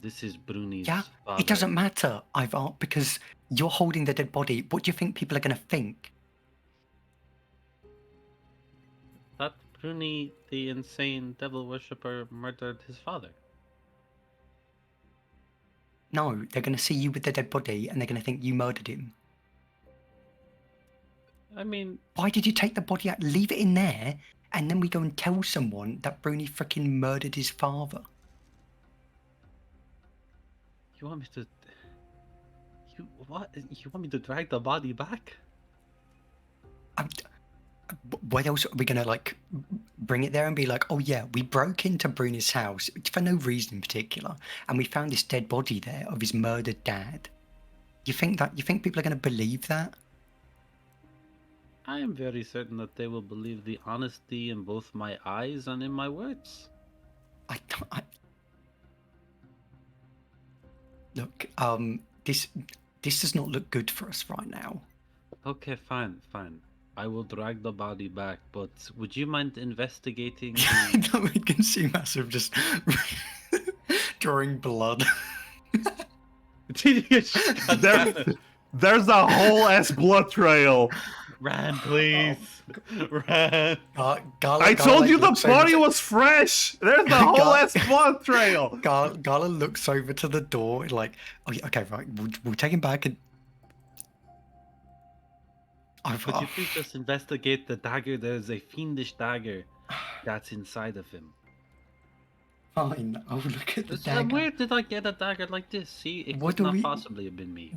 This is Bruni's Yeah, father. it doesn't matter, Ivar, because you're holding the dead body. What do you think people are going to think? That Bruni, the insane devil worshipper, murdered his father. No, they're going to see you with the dead body and they're going to think you murdered him. I mean, Why did you take the body out, leave it in there, and then we go and tell someone that Bruni freaking murdered his father? you want me to... What? You want me to drag the body back? What else are we gonna like bring it there and be like, oh yeah, we broke into Bruni's house for no reason in particular, and we found this dead body there of his murdered dad? You think people are gonna believe that? I am very certain that they will believe the honesty in both my eyes and in my words. Look, this does not look good for us right now. Okay, fine. I will drag the body back, but would you mind investigating No, we can see Massive just drawing blood. There's a whole ass blood trail. Ran, please. Ran. I told you the body was fresh. There's a whole ass blood trail. Gala looks over to the door like, oh, yeah, okay, right, we'll take him back and. Could you please just investigate the dagger? There's a fiendish dagger that's inside of him. Fine, I'll look at the dagger. Where did I get a dagger like this? See, it could not possibly have been me.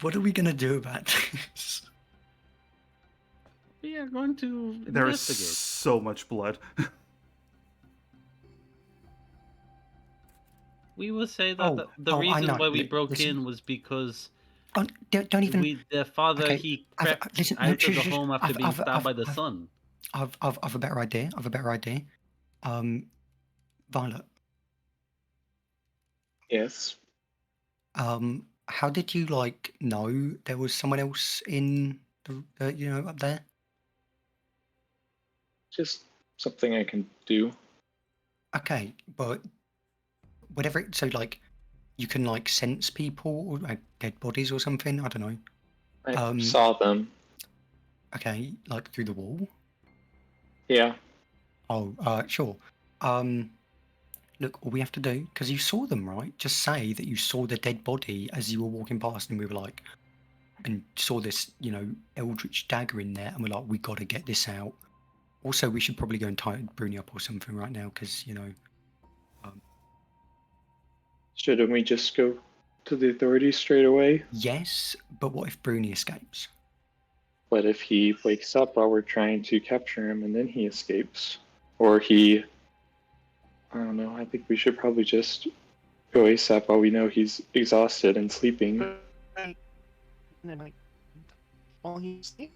What are we gonna do about this? We are going to There is investigate. so much blood. We will say that the reason why we broke in was because don't even. the father, okay, he crept out of the home after being stabbed by the son. I've a better idea. Violet. Yes. How did you like know there was someone else in the up there? Just something I can do. Okay, but whatever. So like, you can like sense people or like dead bodies or something. I don't know. I saw them. Okay, like through the wall. Yeah. Oh, sure. Look, all we have to do, because you saw them, right? Just say that you saw the dead body as you were walking past, and we were like, and saw this, eldritch dagger in there, and we're like, we got to get this out. Also, we should probably go and tie Bruni up or something right now, because Shouldn't we just go to the authorities straight away? Yes, but what if Bruni escapes? What if he wakes up while we're trying to capture him and then he escapes? Or he. I don't know. I think we should probably just go ASAP while we know he's exhausted and sleeping. And then, like, while he's asleep?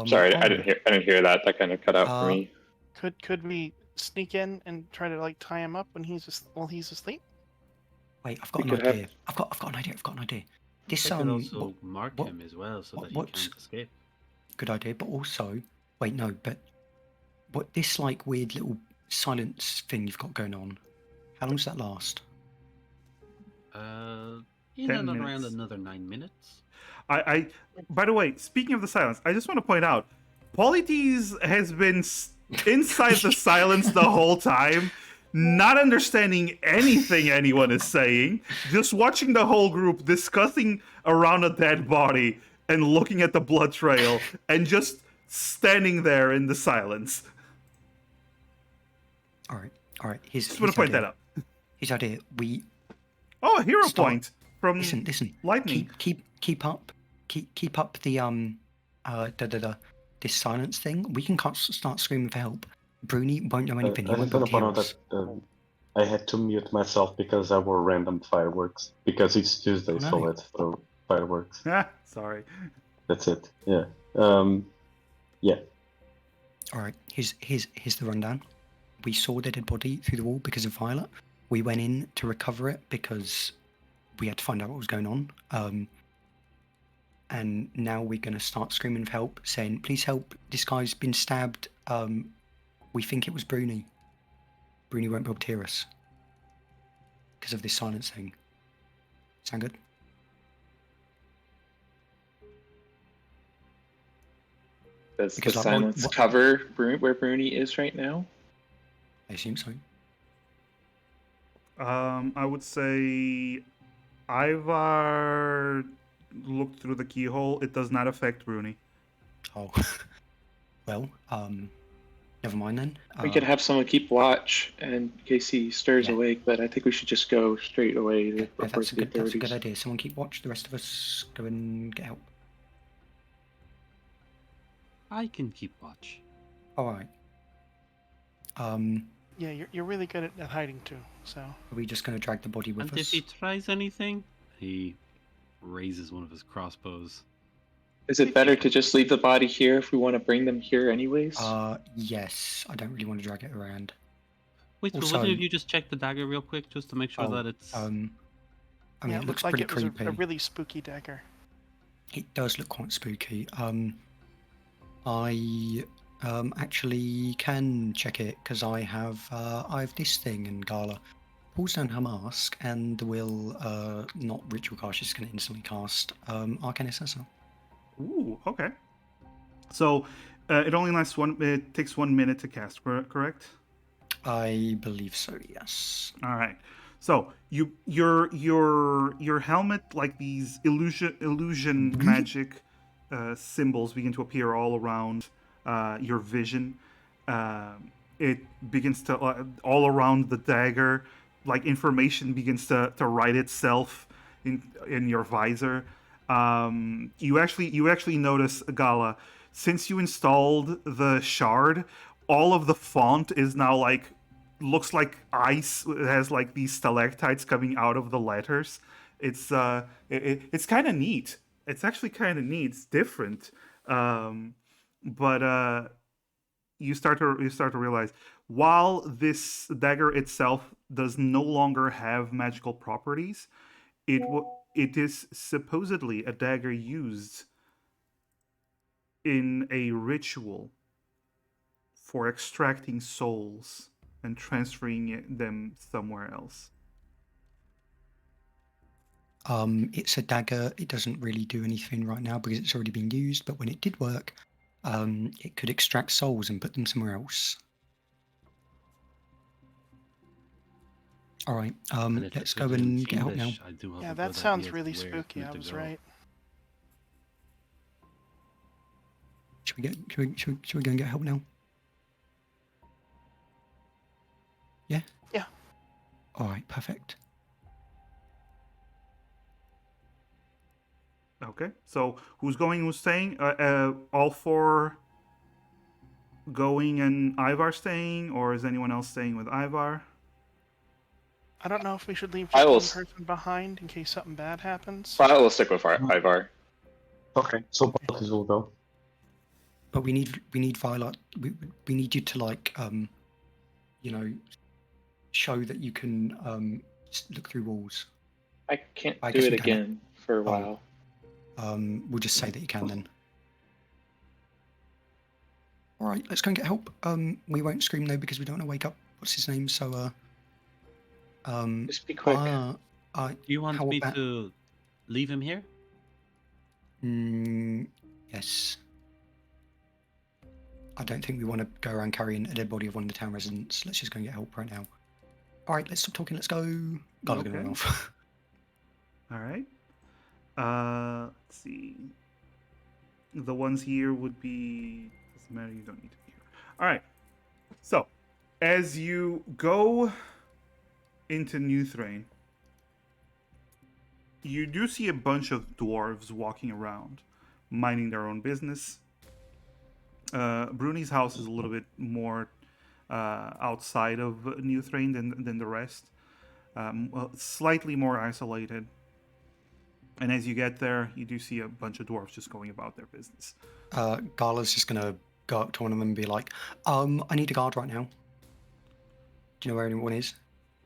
Sorry, I Alright. didn't hear that. That kind of cut out for me. Could we sneak in and try to like tie him up when while he's asleep? Wait, I've got We an could have- idea. I've got an idea. I've got an idea. This They could also what- mark what- him as well so that he what's- can't escape. good idea, but also, wait, no, but what this like weird little silence thing you've got going on? How long does that last? In 10 and around minutes. another 9 minutes. I by the way, speaking of the silence, I just want to point out, Polytes has been inside the silence the whole time, not understanding anything anyone is saying, just watching the whole group discussing around a dead body and looking at the blood trail and just standing there in the silence. All right. Just want to point that out. His idea. We Oh, a hero Stop. point from listen. Lightning. Keep up the this silence thing. We can start screaming for help. Bruni won't know anything. He I won't just be want able to to point hear out us. that I had to mute myself because I wore random fireworks. Because it's Tuesday, Oh, no. so let's throw fireworks. Sorry. That's it. Yeah. Yeah. All right. Here's the rundown. We saw the dead body through the wall because of Violet. We went in to recover it because we had to find out what was going on. And now we're going to start screaming for help, saying, please help, this guy's been stabbed. We think it was Bruni. Bruni won't be able to hear us because of this silence thing. Sound good? Does Because, the like, silence what- cover where Bruni is right now? I assume so. I would say Ivar looked through the keyhole. It does not affect Bruni. Oh, well, never mind then. We could have someone keep watch in case he stirs Yeah. awake, but I think we should just go straight away to Yeah, report that's to a the good authorities. idea. Someone keep watch. The rest of us go and get help. I can keep watch. All right. Yeah, you're really good at hiding too. So Are we just going to drag the body with And if us? he tries anything, he raises one of his crossbows. Is it better to just leave the body here if we want to bring them here anyways? Yes. I don't really want to drag it around. Wait, so Also- wouldn't you just check the dagger real quick just to make sure Oh, that it's... I mean, yeah, it looks like pretty it was creepy. a really spooky dagger. It does look quite spooky. I actually can check it because I have this thing, and Gala pulls down her mask and will not ritual cast. She's going to instantly cast Arcane Assessor. Ooh, okay. So it only lasts it takes 1 minute to cast, correct? I believe so. Yes. All right. So your helmet, like these illusion magic symbols, begin to appear all around your vision. It begins to all around the dagger, like information begins to write itself in your visor. You actually notice, Gala, since you installed the shard, all of the font is now like looks like ice. It has like these stalactites coming out of the letters. It's it's kind of neat. It's actually kind of neat. It's different. But you start to realize, while this dagger itself does no longer have magical properties, it is supposedly a dagger used in a ritual for extracting souls and transferring them somewhere else. It's a dagger. It doesn't really do anything right now because it's already been used. But when it did work, it could extract souls and put them somewhere else. All right. And if Let's it's go written in and get help now. Fiendish, I do have Yeah, a that good sounds idea really to where spooky. who I to was go. right. Should we go and get help now? Yeah. Perfect. Okay. So who's going? Who's staying? All four going and Ivar staying, or is anyone else staying with Ivar? I don't know if we should leave I just will one s- person behind in case something bad happens. I will stick with Ivar. Okay, so parties will go. But we need Violet. We need you to like you know, show that you can look through walls. I can't I do guess it we don't. again for a Oh. while. We'll just say that you can then. All right, let's go and get help. We won't scream though because we don't want to wake up. What's his name? So Just be quick. Do you want how me about- to leave him here? Yes. I don't think we want to go around carrying a dead body of one of the town residents. Let's just go and get help right now. All right, let's stop talking. Let's go. Guys are going to run Okay. off. All right. Let's see. The ones here would be. Doesn't matter. You don't need to be here. All right. So, as you go into New Thrain, you do see a bunch of dwarves walking around, minding their own business. Bruni's house is a little bit more outside of New Thrain than the rest. Well, slightly more isolated. And as you get there, you do see a bunch of dwarves just going about their business. Gala's just going to go up to one of them and be like, I need a guard right now. Do you know where anyone is?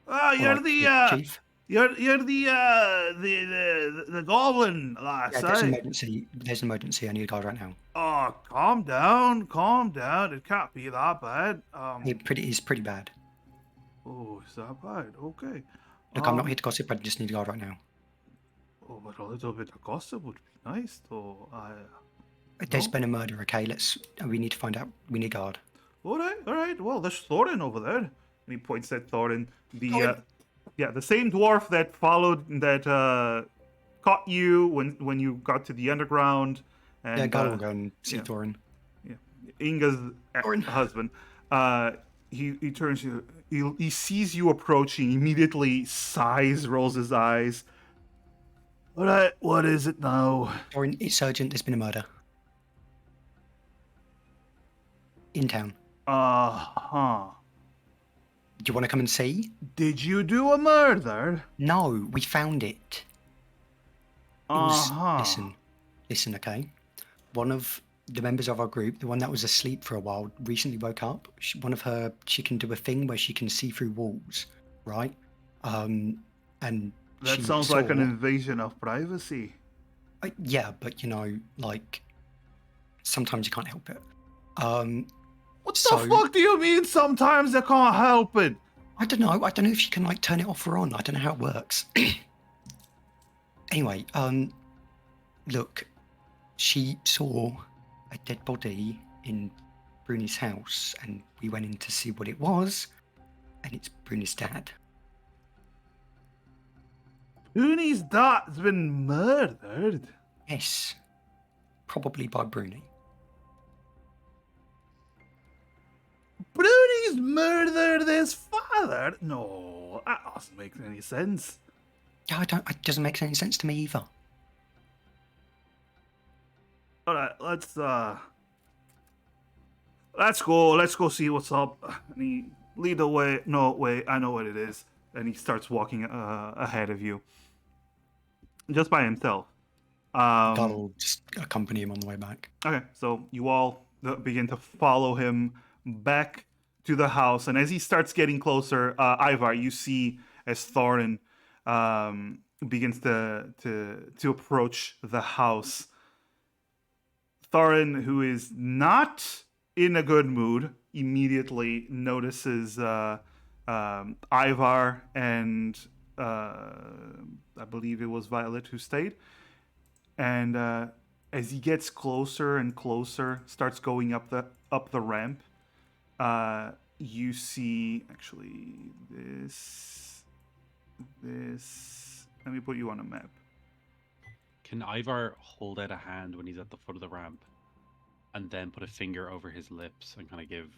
Oh, Or, you're like, the chief? you're the goblin lass, Yeah, there's an eh? emergency. There's an emergency. I need a guard right now. Oh, calm down, calm down. It can't be that bad. It's pretty bad. Oh, is that bad? Okay. Look, I'm not here to gossip. I just need a guard right now. Oh, but a little bit of gossip would be nice, though. There's No? been a murder. Okay, we need to find out. We need a guard. All right. Well, there's Thorin over there. And he points at Thorin. Thorin! The same dwarf that caught you when you got to the underground. And, Yeah, Gala will go and see yeah. Thorin. Yeah, Inga's Thorin. husband. He turns you. He sees you approaching. Immediately sighs, rolls his eyes. All right, what is it now? Thorin, it's urgent. There's been a murder in town. Uh-huh. Do you want to come and see? Did you do a murder? No, we found it. It was, Uh-huh. listen, okay? One of the members of our group, the one that was asleep for a while, recently woke up. She can do a thing where she can see through walls, right? And That she sounds like an saw- invasion of privacy. yeah, but like sometimes you can't help it. What So- the fuck do you mean sometimes I can't help it? I don't know. I don't know if you can like turn it off or on. I don't know how it works. Anyway, look, she saw a dead body in Bruni's house, and we went in to see what it was, and it's Bruni's dad. Bruni's dad's been murdered. Yes, probably by Bruni. Bruni's murdered his father? No, that doesn't make any sense. Yeah, it doesn't make any sense to me either. All right, let's go. Let's go see what's up. And he lead the way. No, wait, I know what it is. And he starts walking ahead of you, just by himself. God will just accompany him on the way back. Okay, so you all begin to follow him back to the house, and as he starts getting closer, Ivar, you see as Thorin begins to approach the house. Thorin, who is not in a good mood, immediately notices Ivar and I believe it was Violet who stayed. And as he gets closer and closer, starts going up the ramp, you see actually this. Let me put you on a map. Can Ivar hold out a hand when he's at the foot of the ramp, and then put a finger over his lips and kind of give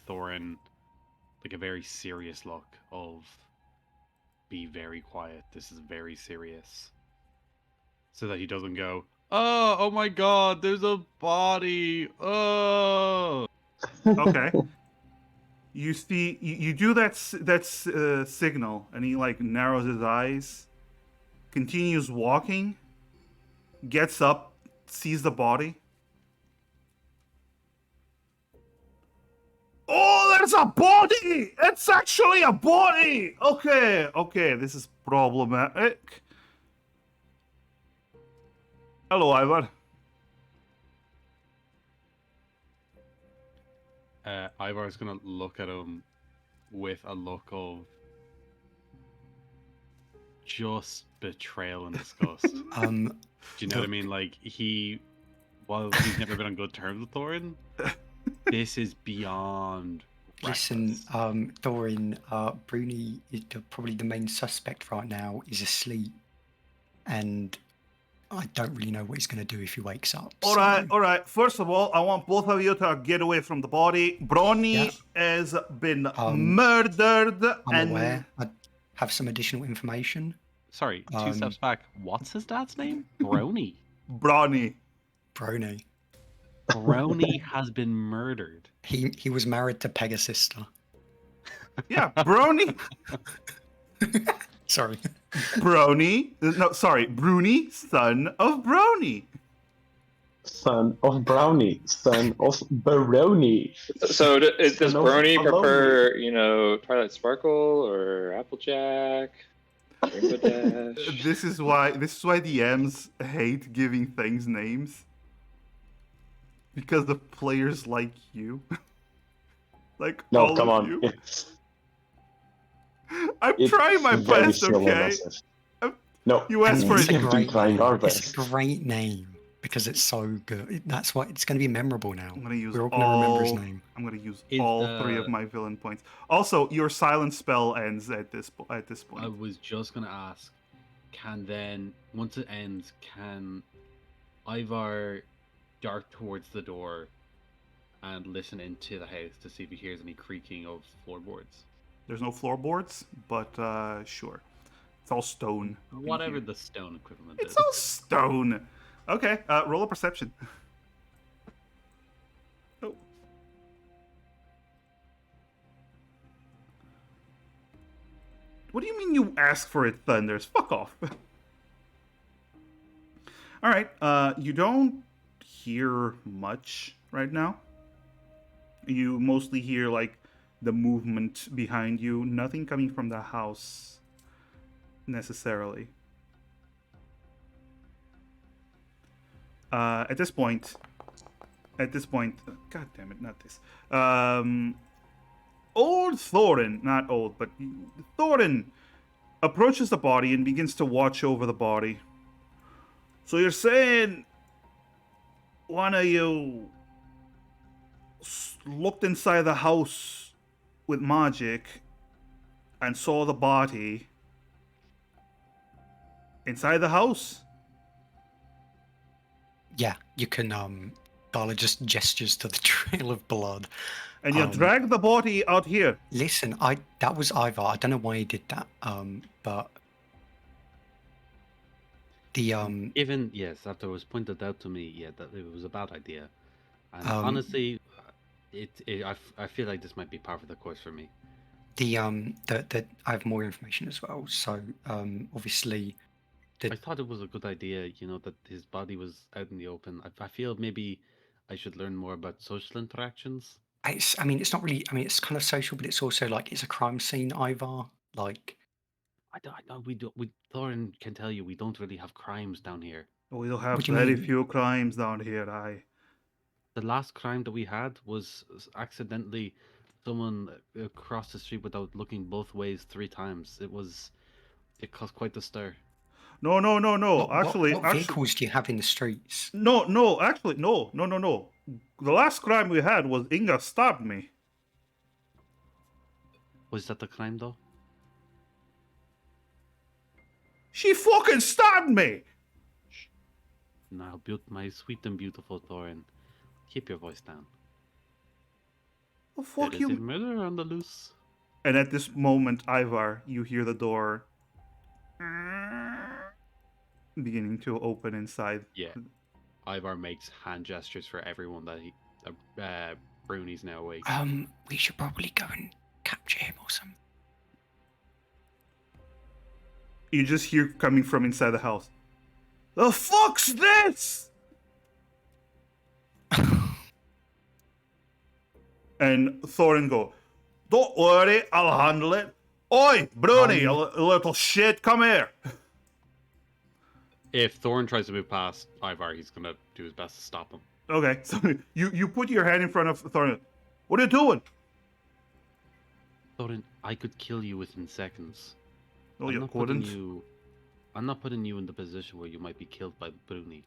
Thorin like a very serious look of be very quiet. This is very serious. So that he doesn't go, oh my god, there's a body. Oh. Okay. You see, you do that signal, and he like narrows his eyes, continues walking, gets up, sees the body. Oh, there's a body! It's actually a body! Okay, this is problematic. Hello, Ivar. Ivar's gonna look at him with a look of just betrayal and disgust. Do you know what I mean? Like, while he's never been on good terms with Thorin, this is beyond Listen, reckless. Thorin, Bruni is probably the main suspect right now, is asleep. And I don't really know what he's going to do if he wakes up. All right. First of all, I want both of you to get away from the body. Bruni Yeah. has been murdered. I'm aware. I have some additional information. Sorry, 2 steps back. What's his dad's name? Brony. Bruni. Bruni. Brony has been murdered. He was married to Pegasus. Yeah, Bruni. Sorry. Bruni. No, sorry. Bruni, son of Brony. Son of Brownie, son of Baroni. So does Son of Brony Maloney. prefer, Twilight Sparkle or Applejack? Rainbow Dash? This is why DMs hate giving things names. Because the players like you. Like No, all come of on. you. I'm It's trying my very best, still okay? massive. I'm- No, You asked for we it. have been trying our It's best. a great name because it's so good. That's why it's going to be memorable now. I'm gonna use We're all going to remember his all. name. I'm gonna use Is all 3 of the- my villain points. Also, your silent spell ends at this I point. was just gonna ask, once it ends, can Ivar dart towards the door and listen into the house to see if he hears any creaking of floorboards? There's no floorboards, but sure. It's all stone. in Whatever here. the stone equivalent It's is. all stone. Okay, roll a perception. Oh. What do you mean you ask for it thunders? Fuck off. All right, you don't hear much right now. You mostly hear like the movement behind you, nothing coming from the house necessarily. At this point, god damn it, not this. Old Thorin, not old, but Thorin approaches the body and begins to watch over the body. So you're saying one of you looked inside the house with magic and saw the body inside the house? Yeah, you can. Darla just gestures to the trail of blood. And you dragged the body out here. Listen, that was Ivar. I don't know why he did that. But the Even after it was pointed out to me, that it was a bad idea. And honestly, I feel like this might be par for the course for me. I have more information as well. So obviously, I thought it was a good idea, that his body was out in the open. I feel maybe I should learn more about social interactions. it's not really. It's kind of social, but it's also like it's a crime scene, Ivar. Like I don't. Thorin can tell you we don't really have crimes down here. We'll have What do you very mean? few crimes down here, aye. The last crime that we had was accidentally someone crossed the street without looking both ways 3 times. It caused quite the stir. No. Actually, what vehicles do you have in the streets? No. Actually, no. The last crime we had was Inga stabbed me. Was that the crime though? She fucking stabbed me! Now, my sweet and beautiful Thorin, keep your voice down. Oh, fuck There is a you. murder on the loose. And at this moment, Ivar, you hear the door beginning to open inside. Yeah. Ivar makes hand gestures for everyone that Bruni's now awake. We should probably go and capture him or something. You just hear coming from inside the house. The fuck's this? And Thorin go, don't worry, I'll handle it. Oi, Bruni, a little shit, come here. If Thorin tries to move past Ivar, he's gonna do his best to stop him. Okay, so you put your hand in front of Thorin. What are you doing? Thorin, I could kill you within seconds. No, you couldn't. I'm not putting you in the position where you might be killed by Bruni.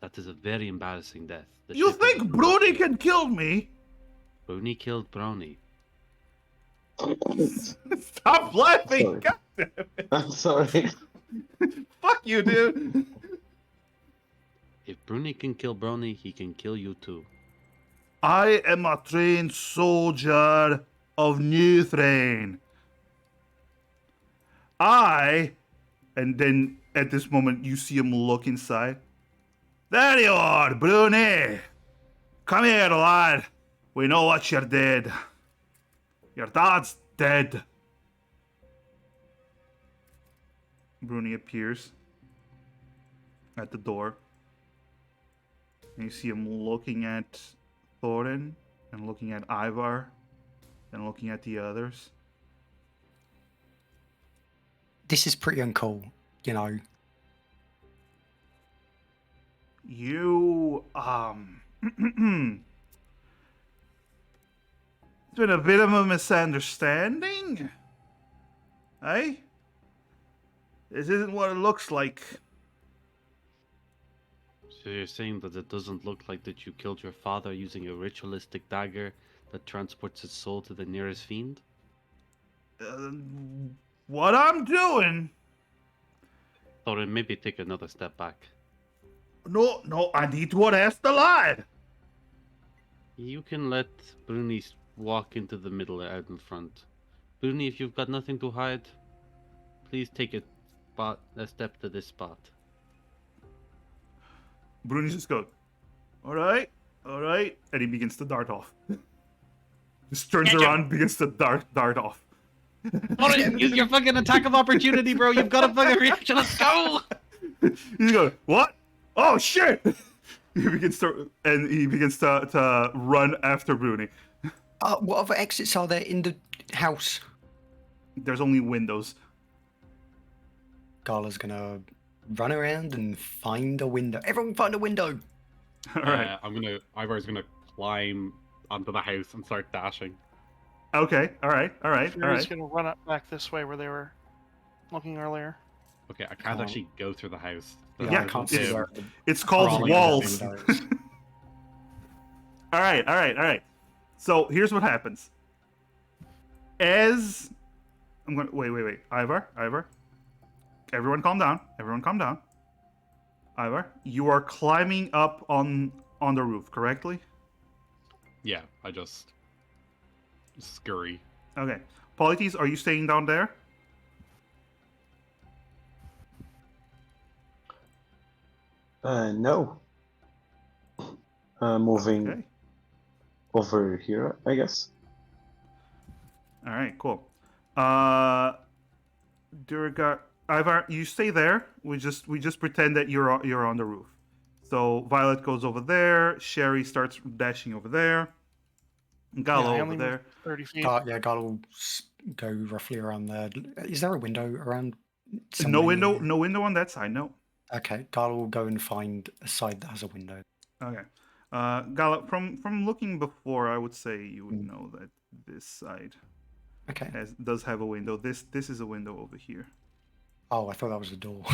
That is a very embarrassing death. You think Bruni can kill me? Bruni killed Bruni. Stop laughing! Sorry. God damn it. I'm sorry. Fuck you, dude. If Bruni can kill Bruni, he can kill you too. I am a trained soldier of New Thrain. And then at this moment you see him look inside. There you are, Bruni. Come here, lad. We know what you did. Your dad's dead. Bruni appears at the door. And you see him looking at Thorin and looking at Ivar and looking at the others. This is pretty uncool, you know. You, it's been a bit of a misunderstanding. Eh? This isn't what it looks like. So you're saying that it doesn't look like that you killed your father using a ritualistic dagger that transports his soul to the nearest fiend? What I'm doing? Thorin, maybe take another step back. No, I need to arrest the lad. You can let Bruni walk into the middle out in front. Bruni, if you've got nothing to hide, please take a step to this spot. Bruni just goes, all right, and he begins to dart off. Just turns around, begins to dart off. Thorin, use your fucking attack of opportunity, bro. You've got a fucking reaction. Let's go. He's going, what? Oh shit! He begins to run after Bruni. What other exits are there in the house? There's only windows. Gala's gonna run around and find a window. Everyone find a window! All right. Ivar's gonna climb onto the house and start dashing. Okay. All right. Fury's gonna run up back this way where they were looking earlier. Okay, I can't actually go through the house. Yeah, I can't see where It's called crawling walls. under windows. All right. So here's what happens. As I'm going, wait, Ivar. Everyone, calm down. Ivar, you are climbing up on the roof, correctly? Yeah, I just scurry. Okay. Polites, are you staying down there? No. Moving Okay. over here, I guess. All right, cool. Durga, Ivar, you stay there. We just pretend that you're on the roof. So Violet goes over there. Sherry starts dashing over there. Gallo I over only there. moved 30 feet. Gal will go roughly around there. Is there a window around? No somewhere? window on that side. No. Okay, Gal will go and find a side that has a window. Okay. Gallo, from looking before, I would say you would know that this side Okay. does have a window. This is a window over here. Oh, I thought that was a door.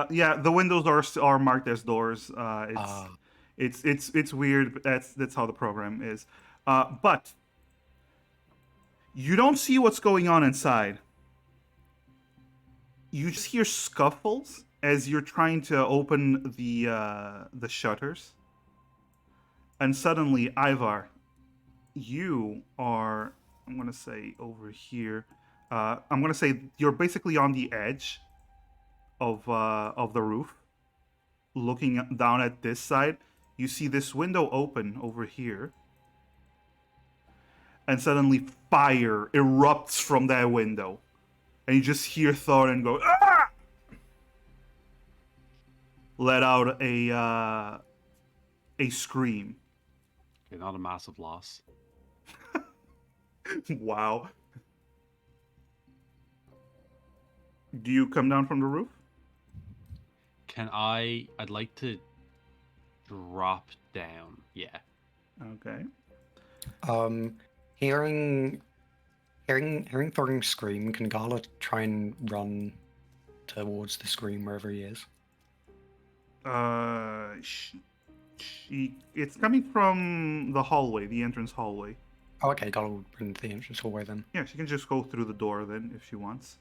Yeah, the windows are marked as doors. It's weird, but that's how the program is. But you don't see what's going on inside. You just hear scuffles as you're trying to open the shutters, and suddenly, Ivar, you are, I'm gonna say over here. I'm gonna say you're basically on the edge of the roof, looking down at this side, you see this window open over here, and suddenly fire erupts from that window, and you just hear Thorin go, "Ah!" Let out a scream. Okay, not a massive loss. Wow. Do you come down from the roof? I'd like to drop down. Yeah. Okay. Hearing Thorin scream, can Gala try and run towards the scream wherever he is? It's coming from the hallway, the entrance hallway. Oh, okay, Gala will run to the entrance hallway then. Yeah, she can just go through the door then if she wants.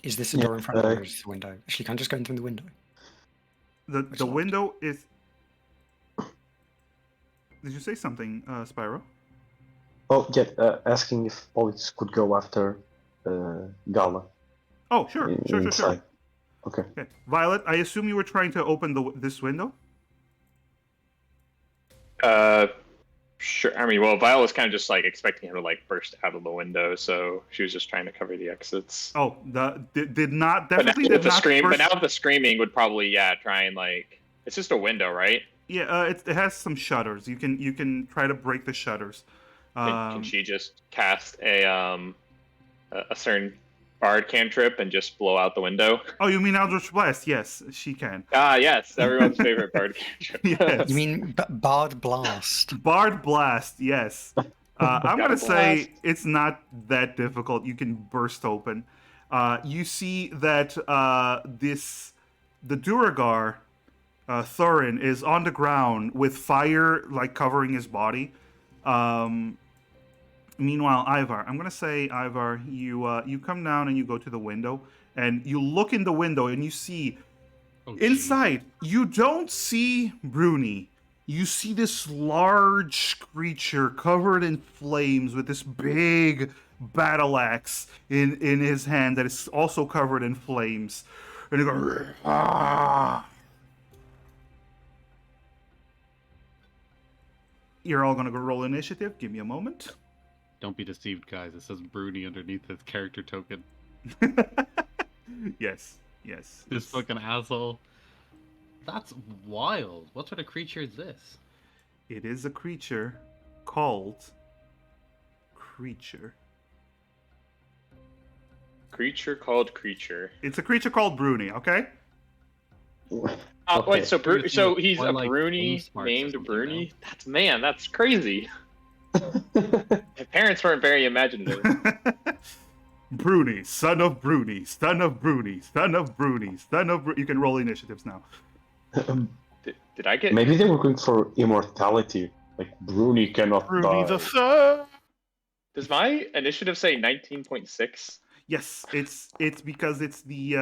Is this a door in front of her or is this a window? She can just go in through the window. The window is. Did you say something, Spyro? Oh, yeah, asking if Polis could go after Gala. Oh, sure. Inside. Okay. Okay. Violet, I assume you were trying to open this window? Sure. I mean, well, Violet's kind of just like expecting him to like burst out of the window, so she was just trying to cover the exits. Oh, did not But now definitely with did the not. scream, but now with the screaming would probably try and like it's just a window, right? Yeah, it has some shutters. You can try to break the shutters. Can she just cast a certain bard cantrip and just blow out the window? Oh, you mean Eldritch Blast? Yes, she can. Ah, yes, everyone's favorite bard cantrip. Yes. You mean Bard Blast? Bard Blast, yes. I'm Gotta gonna say blast. it's not that difficult. You can burst open. You see that the Duragar, Thorin, is on the ground with fire like covering his body. Meanwhile, Ivar, I'm gonna say, Ivar, you come down and you go to the window and you look in the window and you see inside. You don't see Bruni. You see this large creature covered in flames with this big battle axe in his hand that is also covered in flames. And you go, ah. You're all gonna go roll initiative. Give me a moment. Don't be deceived, guys. It says Bruni underneath his character token. Yes. This fucking asshole. That's wild. What sort of creature is this? It is a creature called Creature. Creature called Creature. It's a creature called Bruni, okay? Oh, Okay. wait, so he's Or a like Bruni Bone Smarts or named something, Bruni? That's crazy. My parents weren't very imaginative. Bruni, son of Bruni, son of Bruni, son of Bruni, son of You can roll initiatives now. Did I get... Maybe they were going for immortality. Like Bruni cannot Bruni die. the Third. Does my initiative say 19.6? Yes, it's because it's the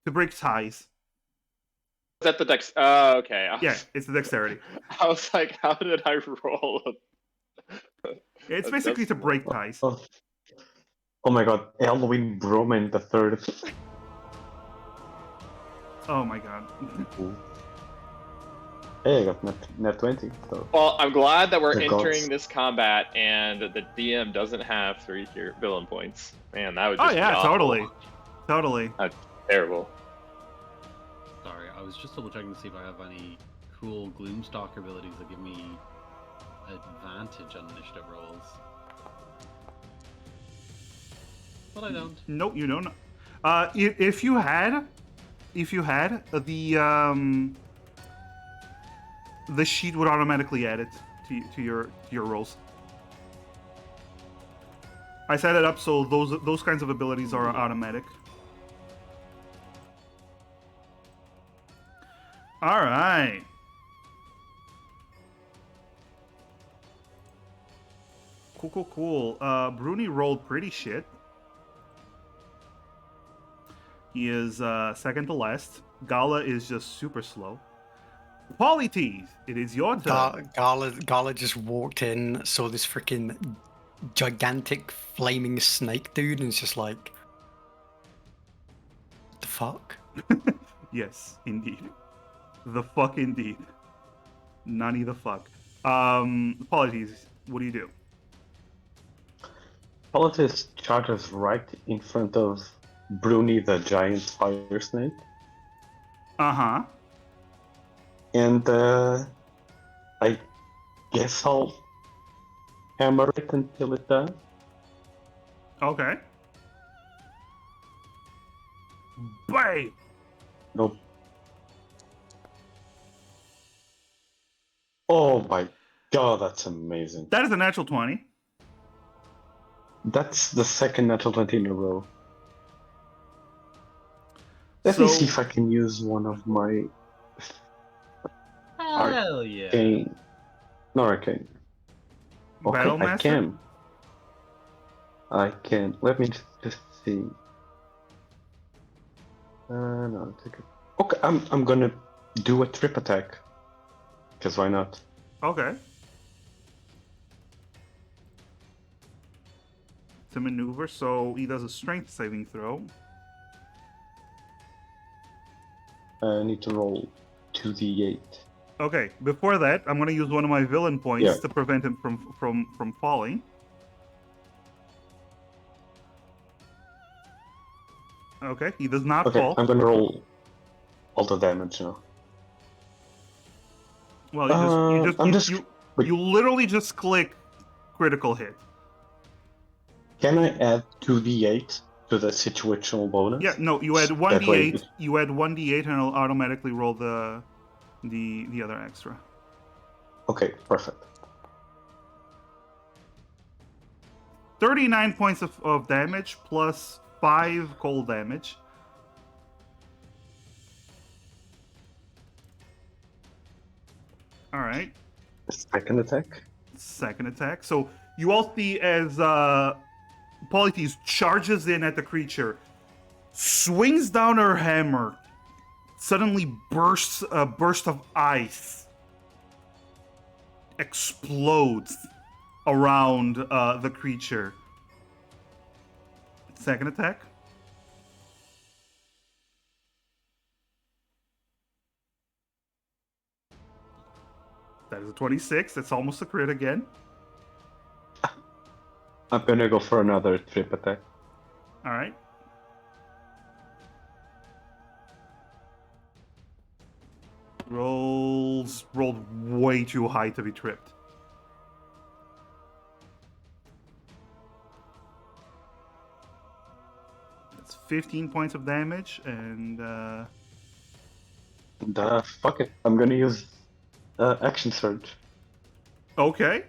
to break ties. Is that the dex? Oh, okay. Yeah, it's the dexterity. I was like, how did I roll? It's a basically to decimal? break ties. Oh my god, Elwin Broman the third. Oh my god. Hey, I got net 20. So. Well, I'm glad that we're The gods. entering this combat and the DM doesn't have 3 villain points. Man, that would Oh just be yeah, awful. totally. Terrible. Sorry, I was just double checking to see if I have any cool Gloomstalker abilities that give me advantage on initiative rolls. But I don't. Nope, you don't. If you had the sheet would automatically add it to your rolls. I set it up so those kinds of abilities are automatic. All right. Cool. Bruni rolled pretty shit. He is second to last. Gala is just super slow. Polyteeth, it is your turn. Gala just walked in, saw this freaking gigantic flaming snake dude, and it's just like, fuck? Yes, indeed. The fuck indeed. Nani the fuck. Apologies. What do you do? Politics charges right in front of Bruni, the giant fire snake, Uh-huh. and I guess I'll hammer it until it does. Okay. Bang! Nope. Oh my god, that's amazing. That is a natural 20. That's the second natural 20 in a row. Let me see if I can use one of my Hell yeah. arcane. No arcane. Okay, Battle I Master? can. I can. Let me just see. No, take it. Okay, I'm gonna do a trip attack. Because why not? Okay. To maneuver, so he does a strength saving throw. I need to roll 2d8. Okay, before that, I'm gonna use one of my villain points Yeah. to prevent him from falling. Okay, he does not Okay, fall. I'm gonna roll all the damage now. Well, wait. you literally just click critical hit. Can I add 2d8 to the situational bonus? Yeah, no, you add That way 1d8. You add 1d8 and it'll automatically roll the other extra. Okay, perfect. 39 points of damage plus 5 cold damage. All right. Second attack. Second attack. So you all see as Polytes charges in at the creature, swings down her hammer, suddenly bursts a burst of ice, explodes around the creature. Second attack. That is a 26. That's almost a crit again. I'm gonna go for another trip attack. All right. Rolled way too high to be tripped. That's 15 points of damage, and Fuck it. I'm gonna use action surge. okay.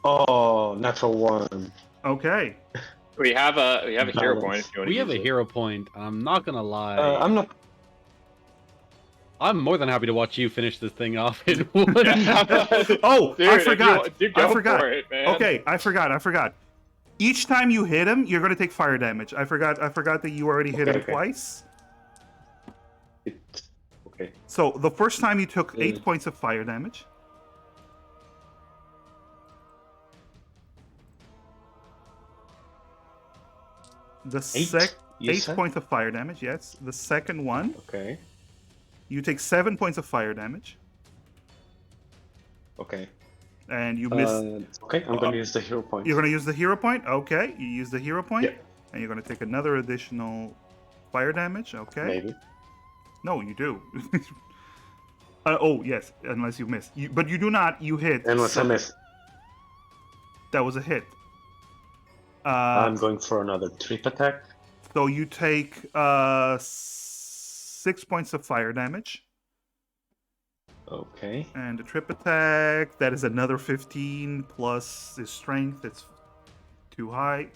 Oh, natural one. Okay. We have a hero Balance. point if you want to We have use a it. hero point. I'm not gonna lie. I'm not. I'm more than happy to watch you finish this thing off in one. Oh, Dude, I if you forgot. want- dude, I go forgot. for it, man. Okay, I forgot. Each time you hit him, you're gonna take fire damage. I forgot that you already hit him Okay. twice. Okay. So the first time you took 8 Mm. points of fire damage. The You 8 said? points of fire damage, yes. The second one, Okay. you take 7 points of fire damage, Okay. and you miss. Okay, I'm gonna use the hero point. You're gonna use the hero point. Okay, you use the hero point, Yeah. and you're gonna take another additional fire damage. Okay. Maybe. No, you do. Oh yes, unless you miss. But you do not. You hit. Unless I miss. That was a hit. I'm going for another trip attack. So you take 6 points of fire damage, Okay. and a trip attack. That is another 15 plus his strength. It's too high.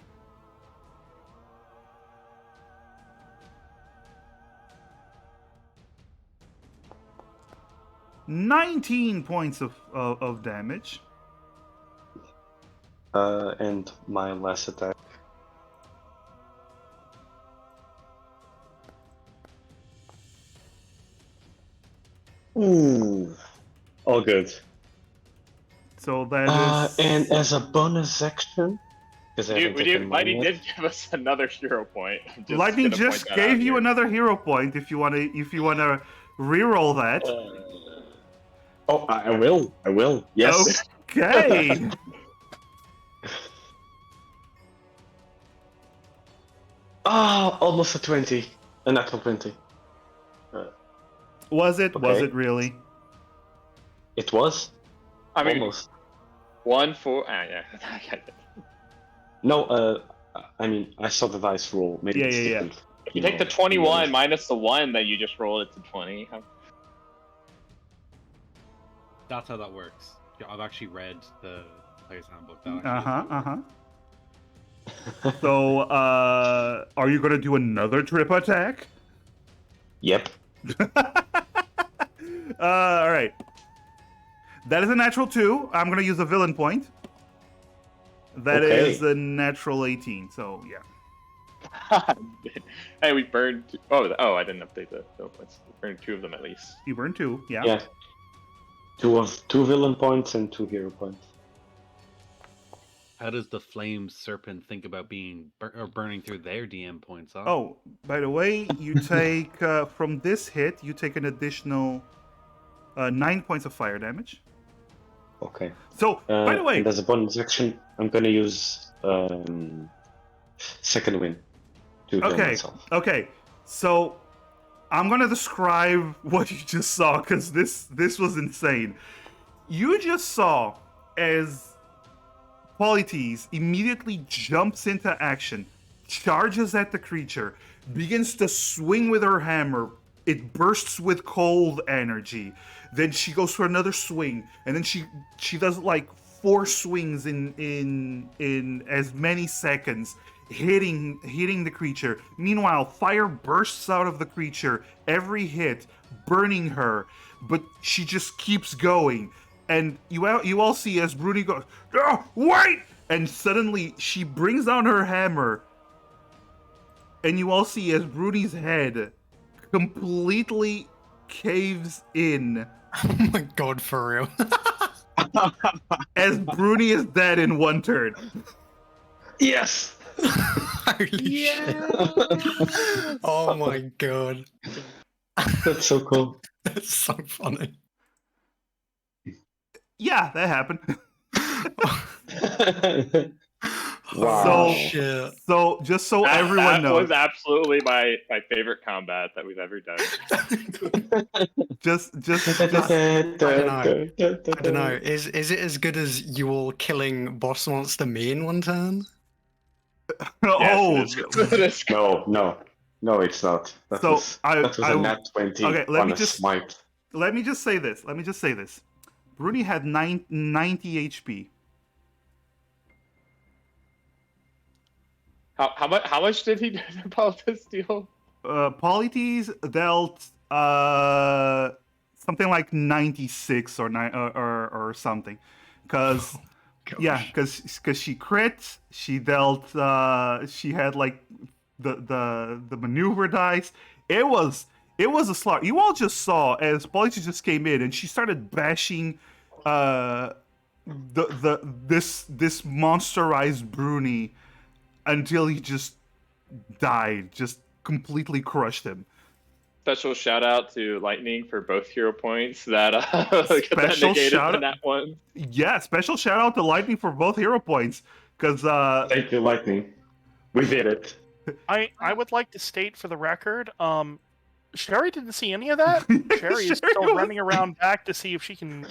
$19 points of damage. And my last attack. Ooh. Oh, all good. So that is. And as a bonus action, because I haven't taken mine Lightning yet. did give us another hero point. I'm just Lightning gonna point just that gave out you here. another hero point if you wanna reroll that. Oh, I will. I will. Yes. Okay. Almost a 20. A natural 20. Was it? Was Okay. it really? It was? I mean, Almost. 1 4. Yeah. No, I mean, I saw the dice roll. Maybe Yeah, it's yeah, yeah. different. You take the 21 minus the 1 that you just rolled, it's a 20. That's how that works. Yeah, I've actually read the player's handbook. That actually Uh is huh. how it Uh works. huh. So, are you gonna do another trip attack? Yep. All right. That is a natural 2. I'm gonna use a villain point. That is Okay. a natural 18. So yeah. Hey, we burned. Oh, I didn't update the villain points. We burned 2 of them at least. You burn 2. Yeah. Yeah. Two villain points and 2 hero points. How does the flame serpent think about being burning through their DM points? Huh? Oh, by the way, you take from this hit, you take an additional 9 points of fire damage. Okay. So, by the way, And as a bonus action, I'm gonna use second wind to heal okay, myself. okay. So, I'm gonna describe what you just saw because this was insane. You just saw as Polites immediately jumps into action, charges at the creature, begins to swing with her hammer. It bursts with cold energy. Then she goes for another swing, and then she does like 4 swings in as many seconds, hitting the creature. Meanwhile, fire bursts out of the creature every hit, burning her, but she just keeps going. And you all see as Bruni goes, "Oh, wait!" And suddenly she brings down her hammer, and you all see as Bruni's head completely caves in Oh my god, for real. as Bruni is dead in 1 turn. Yes! Holy shit. Oh my god. That's so cool. That's so funny. Yeah, that happened. Wow. Oh, So- shit. So just so everyone That was knows, absolutely my favorite combat that we've ever done. just I don't know. Is it as good as you all killing boss monster me in 1 turn? oh, Yes, it is. No, it's not. That So, was a nat 20 okay, let on me a just- smite. let me just say this. Bruni had 90 HP. How much did he about this deal? Polites dealt something like 96 or something, because yeah, because she crit. She dealt. She had like the maneuver dice. It was a slaughter. You all just saw as Polites just came in and she started bashing this monsterized Bruni until he just died, just completely crushed him. Special shout out to Lightning for both hero points that that Special negated shout the out- nat 1. Yeah, special shout out to Lightning for both hero points, because Thank you, Lightning. We did it. I would like to state for the record, Sherry didn't see any of that. Sherry is Sherry still was- running around back to see if she can,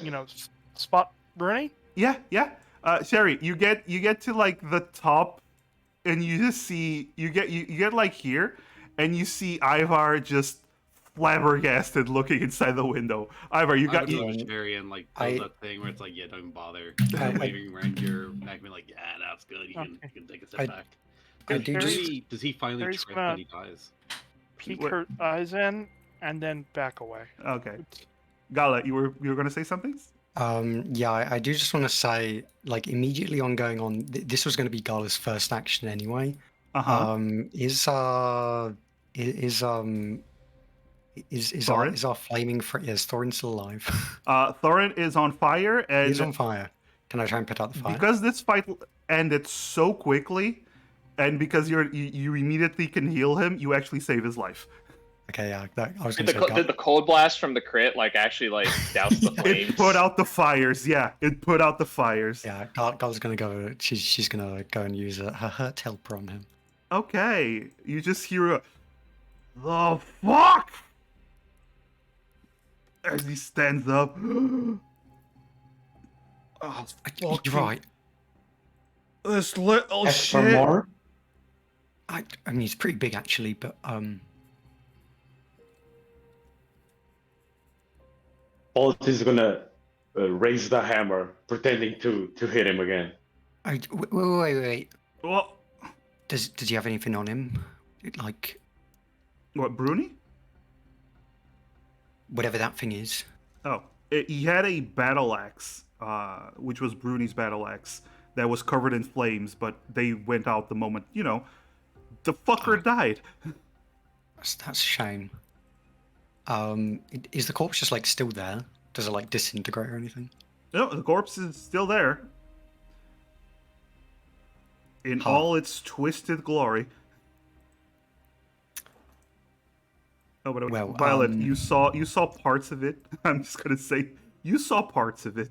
spot Bruni. yeah. Sherry, you get to like the top, and you just see you get like here, and you see Ivar just flabbergasted looking inside the window. Ivar, you I got would you. go to Sherry and like do that thing where it's like, yeah, don't bother. Waving around your neck, being like, yeah, that's good. You can take a step back. I do just... Does he finally Sherry's trip gonna- when he dies? Peek What- her eyes in and then back away. Okay, Gala, you were gonna say something? Yeah, I do just want to say, like, immediately on going on, this was going to be Gala's first action anyway. Uh huh. Is Is Thorin? our flaming is Thorin still alive? Thorin is on fire, and He's on fire. Can I try and put out the fire? because this fight ended so quickly, and because you immediately can heal him, you actually save his life. Okay, yeah, I was Did going to say. the cold blast from the crit actually douse the flames? It put out the fires. Yeah, it put out the fires. Yeah, Gar's going to go. She's going to go and use her hurt helper on him. Okay, you just hear a the fuck as he stands up. Oh, You're right. This little Ask for shit. more? I mean, he's pretty big actually, but Bolt is gonna raise the hammer, pretending to hit him again. Wait. Well, Does he have anything on him? Like what, Bruni? whatever that thing is. Oh, he had a battle axe, which was Bruni's battle axe, that was covered in flames, but they went out the moment, the fucker died. That's a shame. Is the corpse just still there? Does it disintegrate or anything? No, the corpse is still there. In all its twisted glory. Oh, but Well, Violet, you saw parts of it. I'm just gonna say you saw parts of it.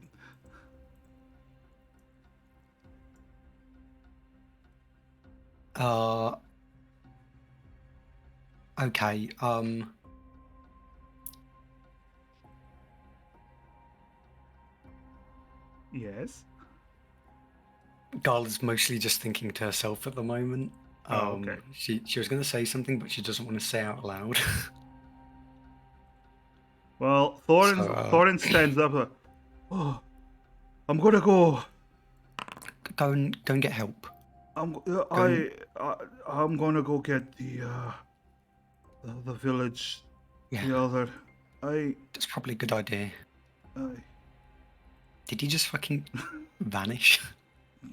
Okay. Yes. Garla's mostly just thinking to herself at the moment. Okay. She was going to say something, but she doesn't want to say out loud. Well, Thorin stands up. Oh, I'm gonna go. Go and get help. I'm gonna go get the village. Yeah. The other. That's probably a good idea. I Did he just fucking vanish?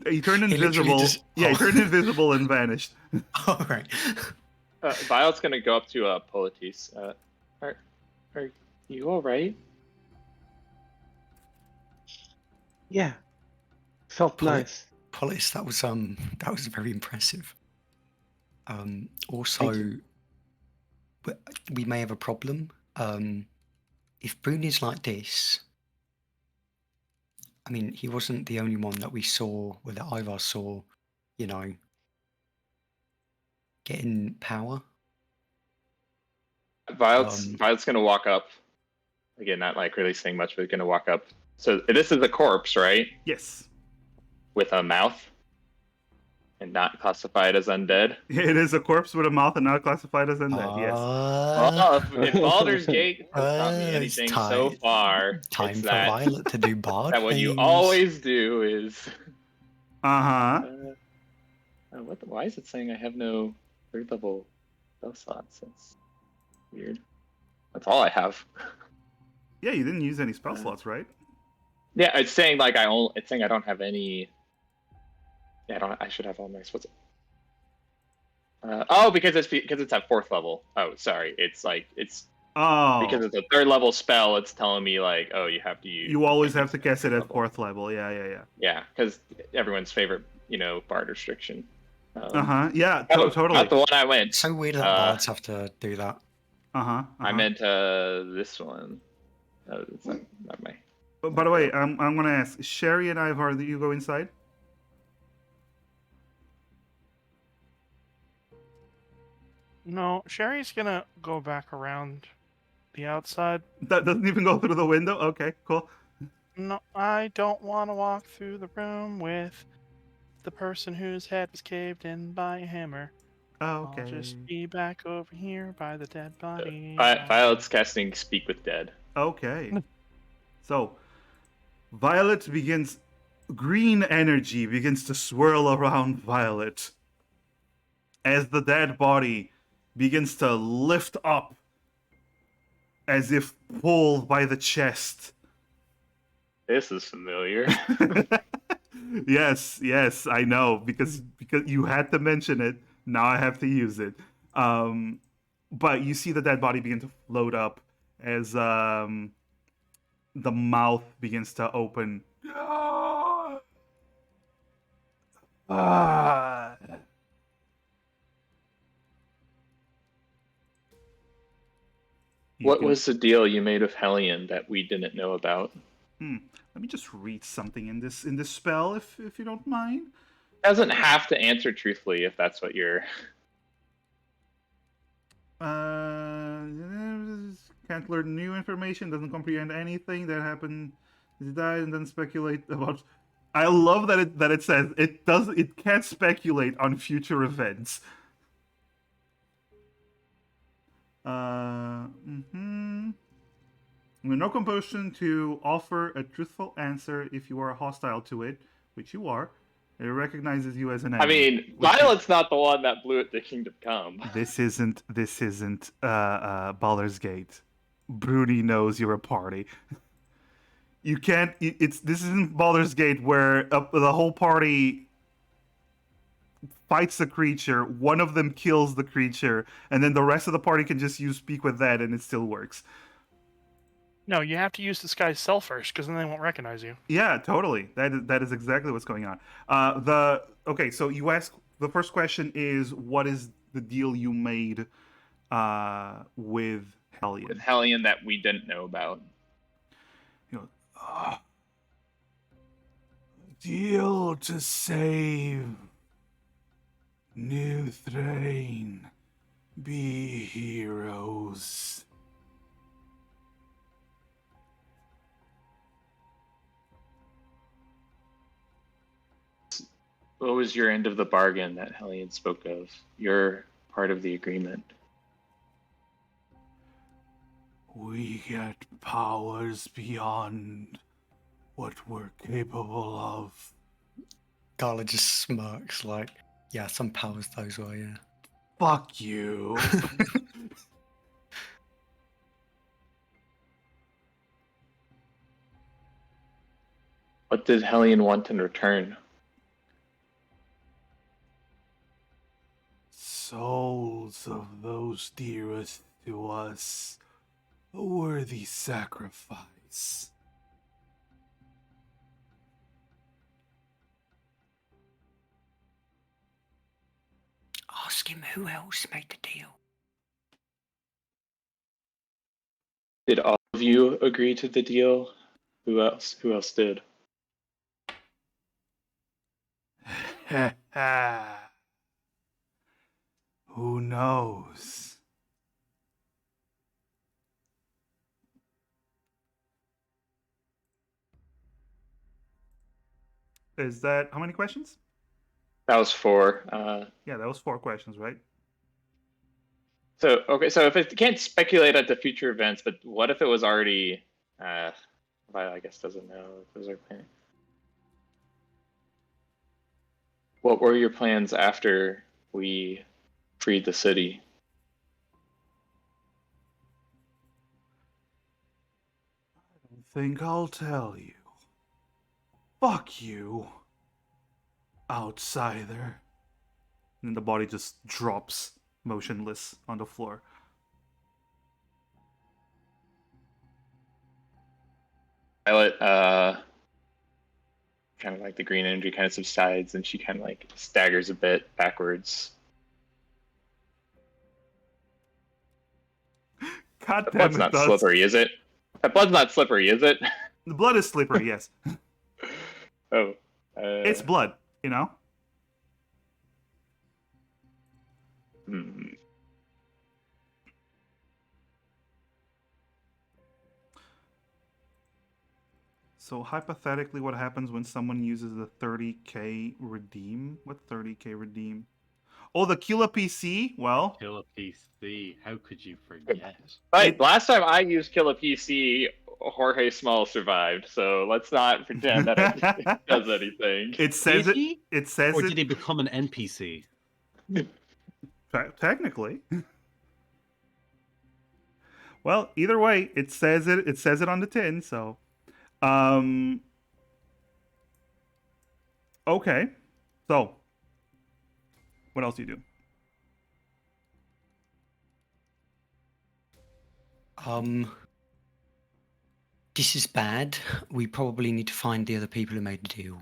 He turned He literally invisible. just- Yeah, he oh. turned invisible and vanished. All right. Violet's gonna go up to Politis. Are you all right? Yeah, felt nice. Polis, that was very impressive. Also, we may have a problem. If Bruni's like this, I mean, he wasn't the only one that we saw, or that Ivar saw, getting power. Violet's gonna walk up. Again, not really saying much, but gonna walk up. So this is a corpse, right? Yes. With a mouth, and not classified as undead. It is a corpse with a mouth and not classified as undead. Yes. Well, if Baldur's Gate has taught me it's anything so far, Time it's for that, Violet to do bard that what you things. always do is. Why is it saying I have no third level spell slots? That's weird. That's all I have. Yeah, you didn't use any spell slots, right? Yeah, it's saying it's saying I don't have any. Yeah, I should have all my spells. Because it's at 4th level. Oh, sorry. It's because it's a 3rd level spell. It's telling me you have to use. You always have to cast it at 4th level. Yeah. Yeah, because everyone's favorite, bard restriction. Yeah, totally. Not the one I went. It's so weird that bards have to do that. I meant this one. Oh, it's not my. By the way, I'm gonna ask Sherry and Ivar. Do you go inside? No, Sherry's gonna go back around the outside. That doesn't even go through the window. Okay, cool. No, I don't want to walk through the room with the person whose head was caved in by a hammer. Oh, okay. I'll just be back over here by the dead body. Violet's casting Speak with Dead. Okay. So, Violet begins. Green energy begins to swirl around Violet as the dead body begins to lift up as if pulled by the chest. This is familiar. Yes, I know, because you had to mention it. Now I have to use it. but you see the dead body begin to float up as the mouth begins to open. Ah. You What can- was the deal you made with Hellion that we didn't know about? Let me just read something in this spell, if you don't mind. Doesn't have to answer truthfully if that's what you're. Can't learn new information. Doesn't comprehend anything that happened. He died and then speculate about. I love that it says it does. It can't speculate on future events. No compulsion to offer a truthful answer if you are hostile to it, which you are. It recognizes you as an I enemy. mean, Violet's not the one that blew it to Kingdom Come. This isn't Baldur's Gate. Bruni knows you're a party. You can't. This isn't Baldur's Gate where the whole party fights the creature. One of them kills the creature, and then the rest of the party can just speak with that, and it still works. No, you have to use this guy's cell first, because then they won't recognize you. Yeah, totally. That is exactly what's going on. Okay, so you ask the first question is what is the deal you made with Hellion? With Hellion that we didn't know about. You know, deal to save New Thrain. Be heroes. What was your end of the bargain that Hellion spoke of? Your part of the agreement. We get powers beyond what we're capable of. Carla just smirks like, yeah, some powers those were, yeah. Fuck you. What did Hellion want in return? Souls of those dearest to us, a worthy sacrifice. Ask him who else made the deal. Did all of you agree to the deal? Who else? Who else did? Who knows? Is that how many questions? That was 4. Yeah, that was 4 questions, right? So if it can't speculate at the future events, but what if it was already? I guess doesn't know if those are planned. What were your plans after we freed the city? I don't think I'll tell you. Fuck you, outsider. And then the body just drops motionless on the floor. Violet, kind of like the green energy kind of subsides, and she kind of like staggers a bit backwards. God The damn blood's it, not does. slippery, is it? That blood's not slippery, is it? The blood is slippery, yes. Oh. It's blood, you know? Hmm. So hypothetically, what happens when someone uses the 30k redeem? What 30k redeem? Oh, the Killa PC? Well, Kill a PC. How could you forget? But last time I used Kill a PC, Jorge Small survived, so let's not pretend that it does anything. it says Did it. he? It says Or it. did he become an NPC? Technically. Well, either way, it says it. It says it on the tin. So, okay. So, what else do you do? This is bad. We probably need to find the other people who made the deal.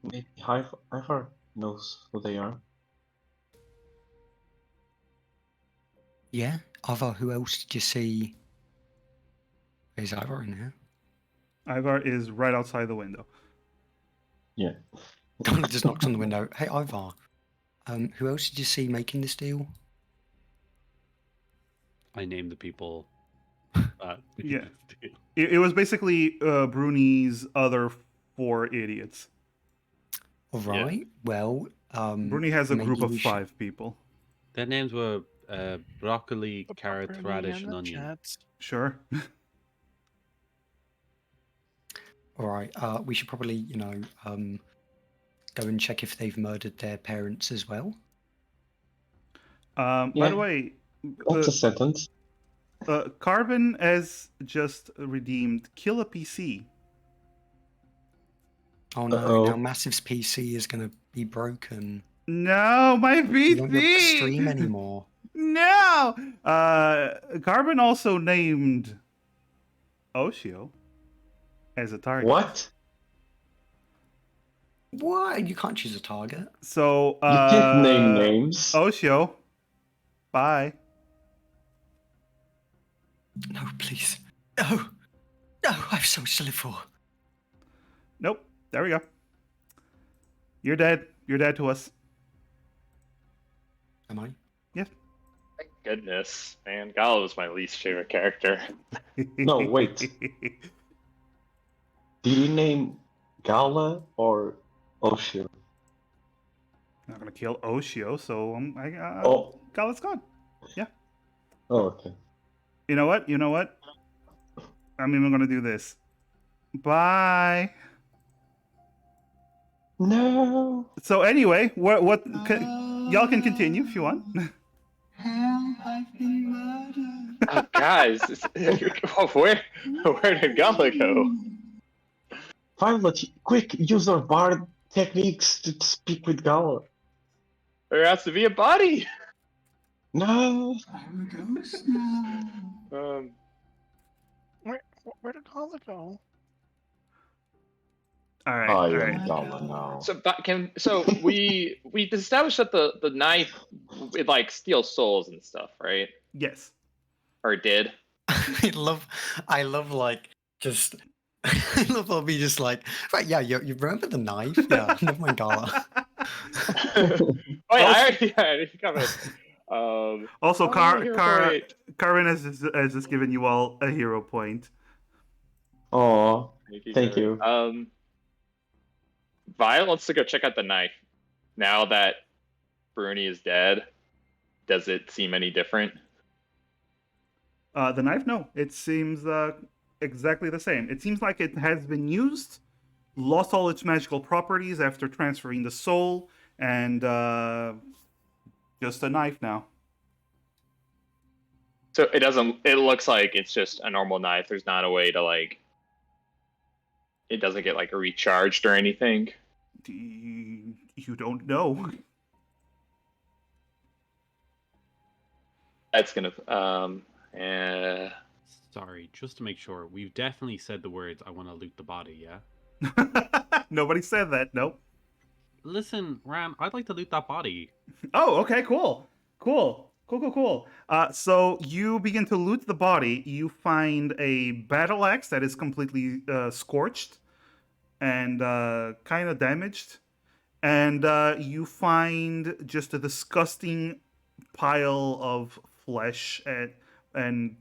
Maybe Ivar knows who they are. Yeah? Ivar, who else did you see? Is Ivar in here? Ivar is right outside the window. Yeah. Donna just knocks on the window. Hey, Ivar. Who else did you see making this deal? I named the people. Yeah. It was basically Bruni's other 4 idiots. All right. Well, Bruni has a group maybe of we should- 5 people. Their names were broccoli, The carrot, Bruni radish, and and the onion. Jets. Sure. All right. We should probably, go and check if they've murdered their parents as well. By Yeah. the way, That's a sentence. Carbon has just redeemed Kill a PC. Oh no! Uh-oh. Now Massive's PC is going to be broken. No, my You won't be able to PC! stream anymore. No! Carbon also named Oshio as a target. What? What? You can't choose a target. So, You can't name names. Oshio, bye. No, please. No! No, I have so much to live for. Nope. There we go. You're dead. You're dead to us. Am I? Yes. Thank goodness, man. Gala was my least favorite character. No, wait. Did you name Gala or Oshio? I'm not gonna kill Oshio, so Oh. Gala's gone. Yeah. Oh, okay. You know what? You know what? I'm even gonna do this. Bye. No. So anyway, y'all can continue if you want. Oh, guys, where did Gala go? Violet, quick, use our bard techniques to speak with Gala. There has to be a body. No. I'm a ghost now. Where did Gala go? All right. I All am right. Gala now. So we established that the knife it like steals souls and stuff, right? Yes. Or it did. I love like just. I love how be just like, right, yeah, you remember the knife? Yeah, never mind Gala. Oh yeah, I already covered. Also, hero point. Karin has just given you all a hero point. Oh, thank you. Violet wants to go check out the knife. Now that Bruni is dead, does it seem any different? The knife? No, it seems exactly the same. It seems like it has been used, lost all its magical properties after transferring the soul, and just a knife now. So it doesn't. It looks like it's just a normal knife. There's not a way to like. It doesn't get like recharged or anything. You don't know. That's gonna. Sorry, just to make sure, we've definitely said the words, I want to loot the body, yeah? Nobody said that. Nope. Listen, Ram, I'd like to loot that body. Oh, okay, cool. So you begin to loot the body. You find a battle axe that is completely scorched and kind of damaged. And you find just a disgusting pile of flesh and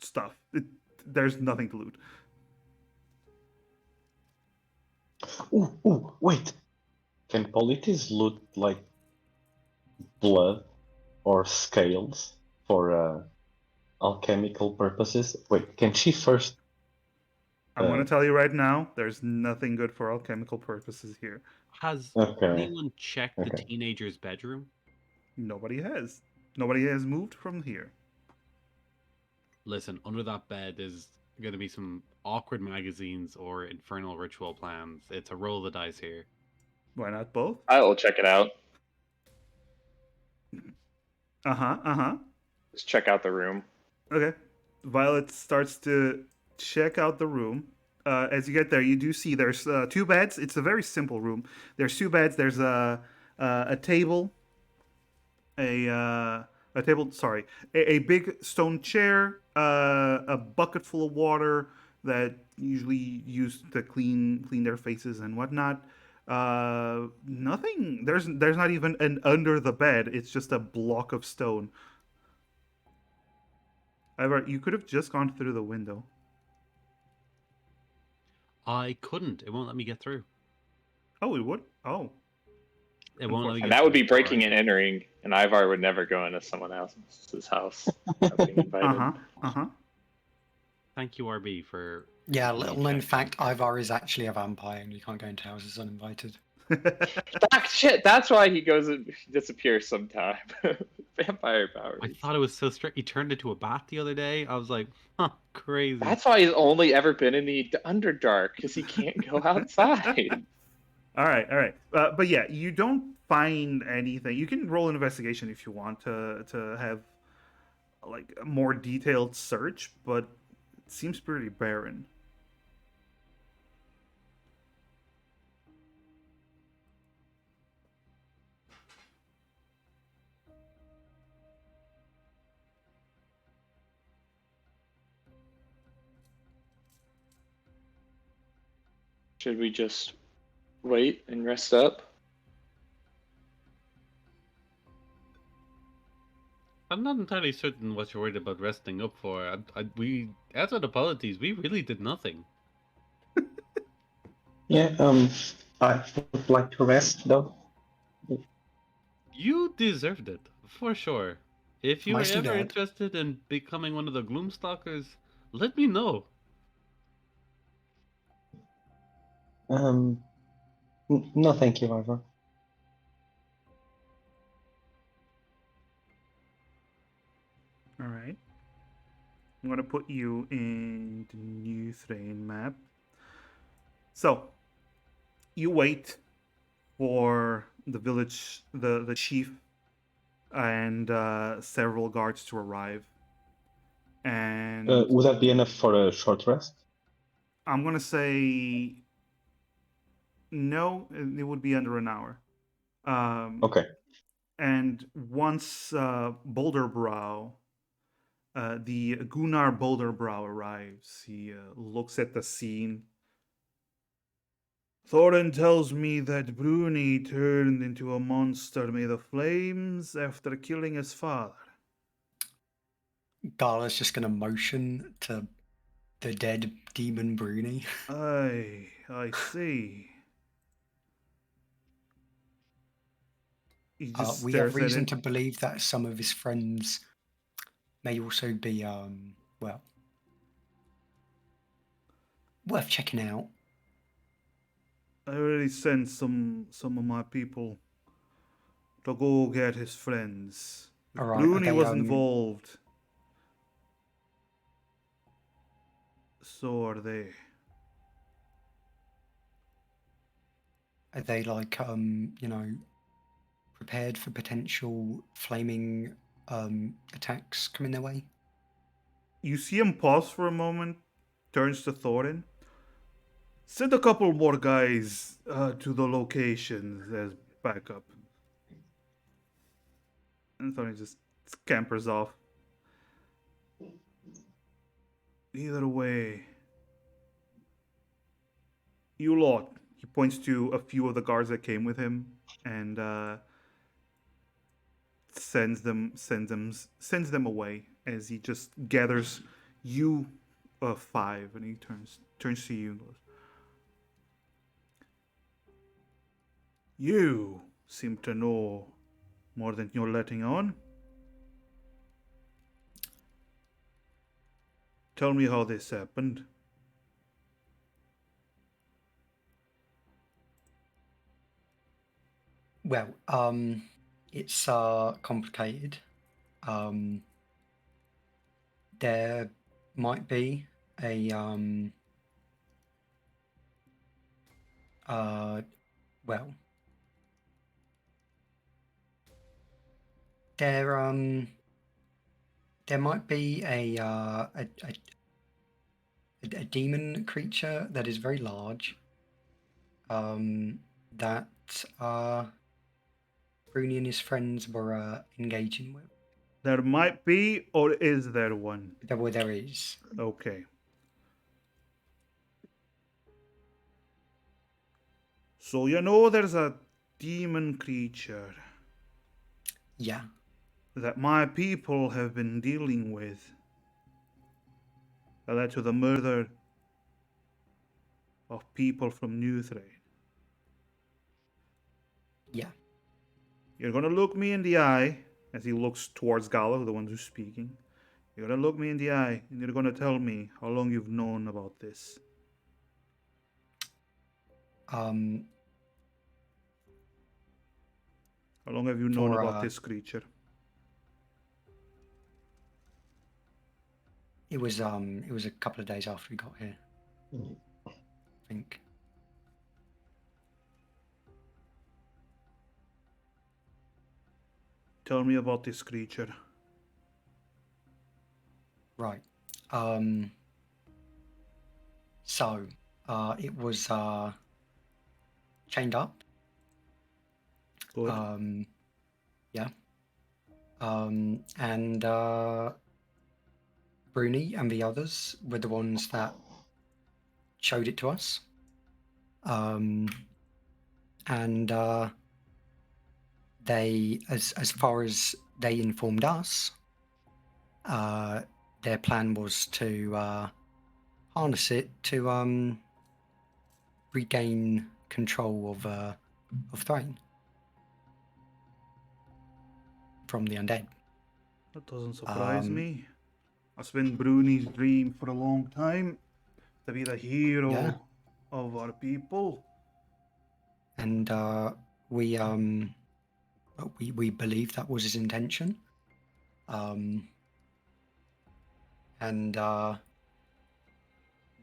stuff. There's nothing to loot. Ooh, wait. Can Politis loot like blood or scales for alchemical purposes? Wait, can she first? I'm going to tell you right now, there's nothing good for alchemical purposes here. Has Okay. anyone checked the teenager's bedroom? Nobody has. Nobody has moved from here. Listen, under that bed is going to be some awkward magazines or infernal ritual plans. It's a roll of the dice here. Why not both? I will check it out. Uh-huh. Just check out the room. Okay. Violet starts to check out the room. As you get there, you do see there's two beds. It's a very simple room. There's two beds. There's a table, a table. Sorry, a big stone chair, a bucket full of water that usually used to clean their faces and whatnot. Nothing. There's not even an under the bed. It's just a block of stone. However, you could have just gone through the window. I couldn't. It won't let me get through. Oh, it would. Oh, It won't let me get And that would through. be breaking Sorry. and entering, and Ivar would never go into someone else's house without being invited. Thank you, RB, for. Yeah, keeping me little in known check. fact, Ivar is actually a vampire and you can't go into houses uninvited. Shit, that's why he goes and disappears sometime. Vampire powers. I thought it was so strict. He turned into a bat the other day. I was like, huh, crazy. That's why he's only ever been in the Underdark, because he can't go outside. All right. But yeah, you don't find anything. You can roll an investigation if you want to have like a more detailed search, but it seems pretty barren. Should we just wait and rest up? I'm not entirely certain what you're worried about resting up for. We, outside the polities, we really did nothing. Yeah, I would like to rest though. You deserved it, for sure. If you were Mostly ever dead. interested in becoming one of the Gloomstalkers, let me know. No, thank you, Ivar. All right. I'm gonna put you in the new Thrain map. So you wait for the village, the chief, and several guards to arrive. And Would that be enough for a short rest? I'm gonna say no. It would be under an hour. Okay. And once Boulderbrow, the Gunnar Boulderbrow arrives, he looks at the scene. Thorin tells me that Bruni turned into a monster made of flames after killing his father. Gala's just going to motion to the dead demon Bruni. I see. He just We have stares at reason it. to believe that some of his friends may also be, well, worth checking out. I already sent some of my people to go get his friends. If All right, Bruni are they, was involved, so are they. Are they like, prepared for potential flaming attacks coming their way? You see him pause for a moment, turns to Thorin. Send a couple more guys to the locations as backup. And Thorin just scampers off. Either way, you lot. He points to a few of the guards that came with him and sends them away as he just gathers you five, and he turns to you and goes, "You seem to know more than you're letting on. Tell me how this happened." Well, it's complicated. There might be a well, There might be a demon creature that is very large. That Bruni and his friends were engaging with. There might be, or is there one? There is. Okay. So you know there's a demon creature Yeah. that my people have been dealing with that led to the murder of people from New Thread. Yeah. You're gonna look me in the eye as he looks towards Gallo, the one who's speaking. You're gonna look me in the eye and you're gonna tell me how long you've known about this. How long have you known about this creature? It was a couple of days after we got here. I think. Tell me about this creature. Right. So, it was chained up. Good. Yeah. And Bruni and the others were the ones that showed it to us. And they, as far as they informed us, their plan was to harness it to regain control of Thrain from the undead. That doesn't surprise me. It's been Bruni's dream for a long time to be the hero of our people. And we believe that was his intention. And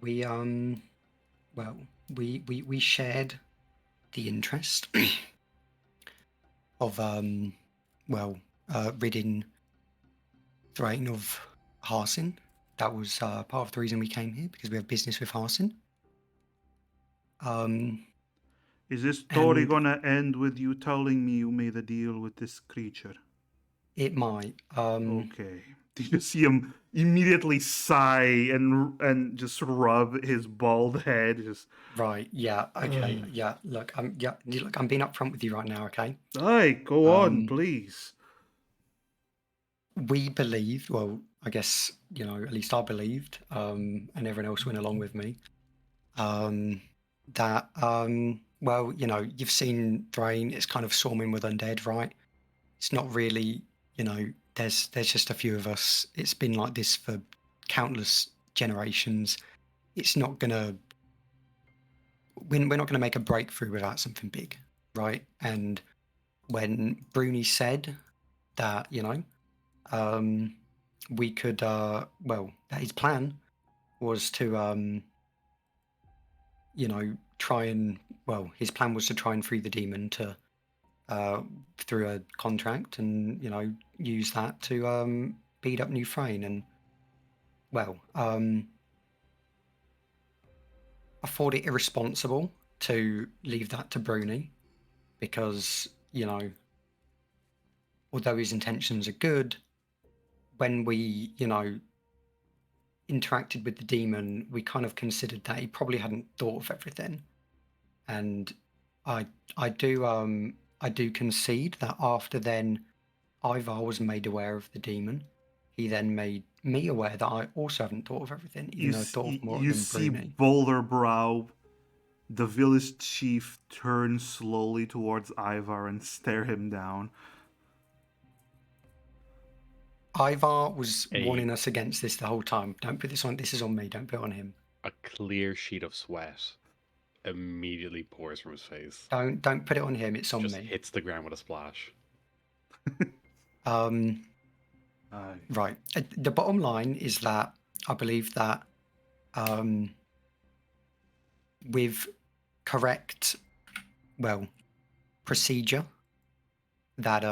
we shared the interest of ridding Thrain of Harsin. That was part of the reason we came here, because we have business with Harsin. Is this story gonna end with you telling me you made a deal with this creature? It might. Okay. Do you see him immediately sigh and just rub his bald head? Just right. Yeah. Okay. Yeah. Look, I'm being upfront with you right now. Okay. Aye, go on, please. We believe. Well, I guess at least I believed, and everyone else went along with me. That you've seen Thrain. It's kind of swarming with undead, right? It's not really. There's just a few of us. It's been like this for countless generations. It's not gonna. We're not gonna make a breakthrough without something big, right? And when Bruni said that, we could. That his plan was to, try and. Well, his plan was to try and free the demon to. Through a contract, and use that to beat up New Thrain. And I thought it irresponsible to leave that to Bruni, because although his intentions are good, when we interacted with the demon, we kind of considered that he probably hadn't thought of everything. And I do concede that after then Ivar was made aware of the demon, he then made me aware that I also haven't thought of everything, even though I thought of more you than see Bruni. Boulder Brow, the village chief, turn slowly towards Ivar and stare him down. Ivar was warning us against this the whole time. Don't put this on. This is on me. Don't put it on him. A clear sheet of sweat immediately pours from his face. Don't put it on him. It's on Just me. hits the ground with a splash. Right. The bottom line is that I believe that with correct, procedure, that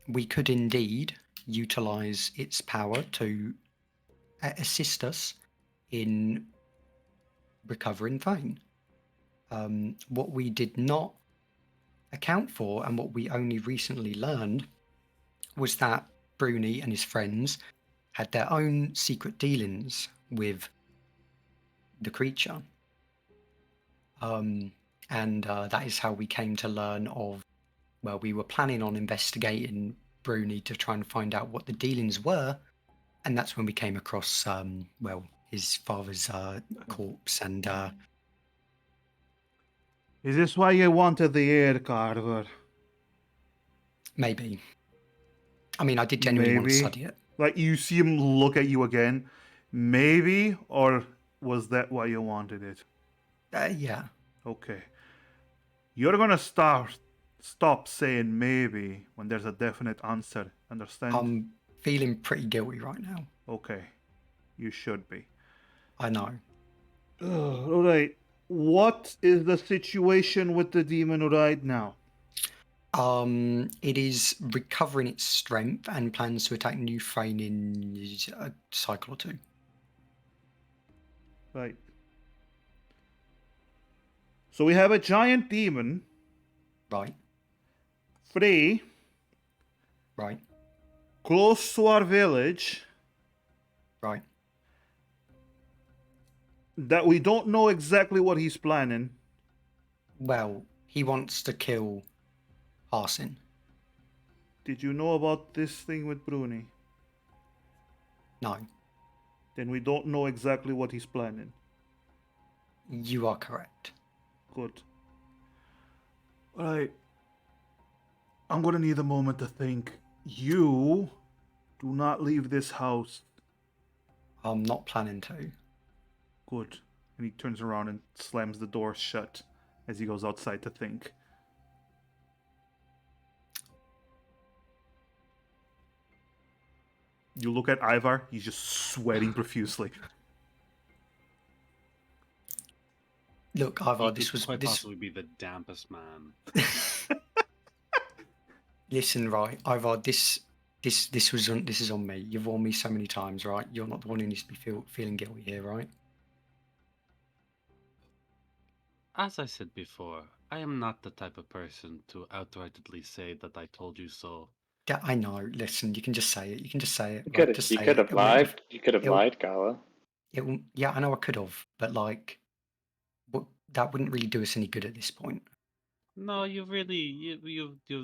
we could indeed utilize its power to assist us in recovering Thane. What we did not account for, and what we only recently learned, was that Bruni and his friends had their own secret dealings with the creature. And that is how we came to learn of, well, we were planning on investigating Bruni to try and find out what the dealings were, and that's when we came across, well, his father's corpse, and Is this why you wanted the air, Carver? maybe. I mean, I did genuinely want to Maybe. study it. Like, you see him look at you again. Maybe? Or was that why you wanted it? Yeah. Okay. You're gonna stop saying maybe when there's a definite answer. Understand? I'm feeling pretty guilty right now. Okay. You should be. I know. Alright. What is the situation with the demon right now? It is recovering its strength and plans to attack New Frame in a cycle or two. Right. So we have a giant demon, Right, free, right, close to our village, right. that we don't know exactly what he's planning. Well, he wants to kill Arson. Did you know about this thing with Bruni? No, Then we don't know exactly what he's planning. you are correct. Good. Alright. I'm gonna need a moment to think. You do not leave this house. I'm not planning to. Good. And he turns around and slams the door shut as he goes outside to think. You look at Ivar, he's just sweating profusely. Look, He Ivar, could this was quite this. possibly be the dampest man. Listen, right, Ivar, this is on me. You've warned me so many times, right? You're not the one who needs to be feeling guilty here, right? As I said before, I am not the type of person to outrightly say that I told you so. Yeah, I know. Listen, you can just say it. You can just say it. You Like, could just you say could it. have lied. You could have it'll- lied, Gala. Yeah, I know I could have, but like, that wouldn't really do us any good at this point. No, you've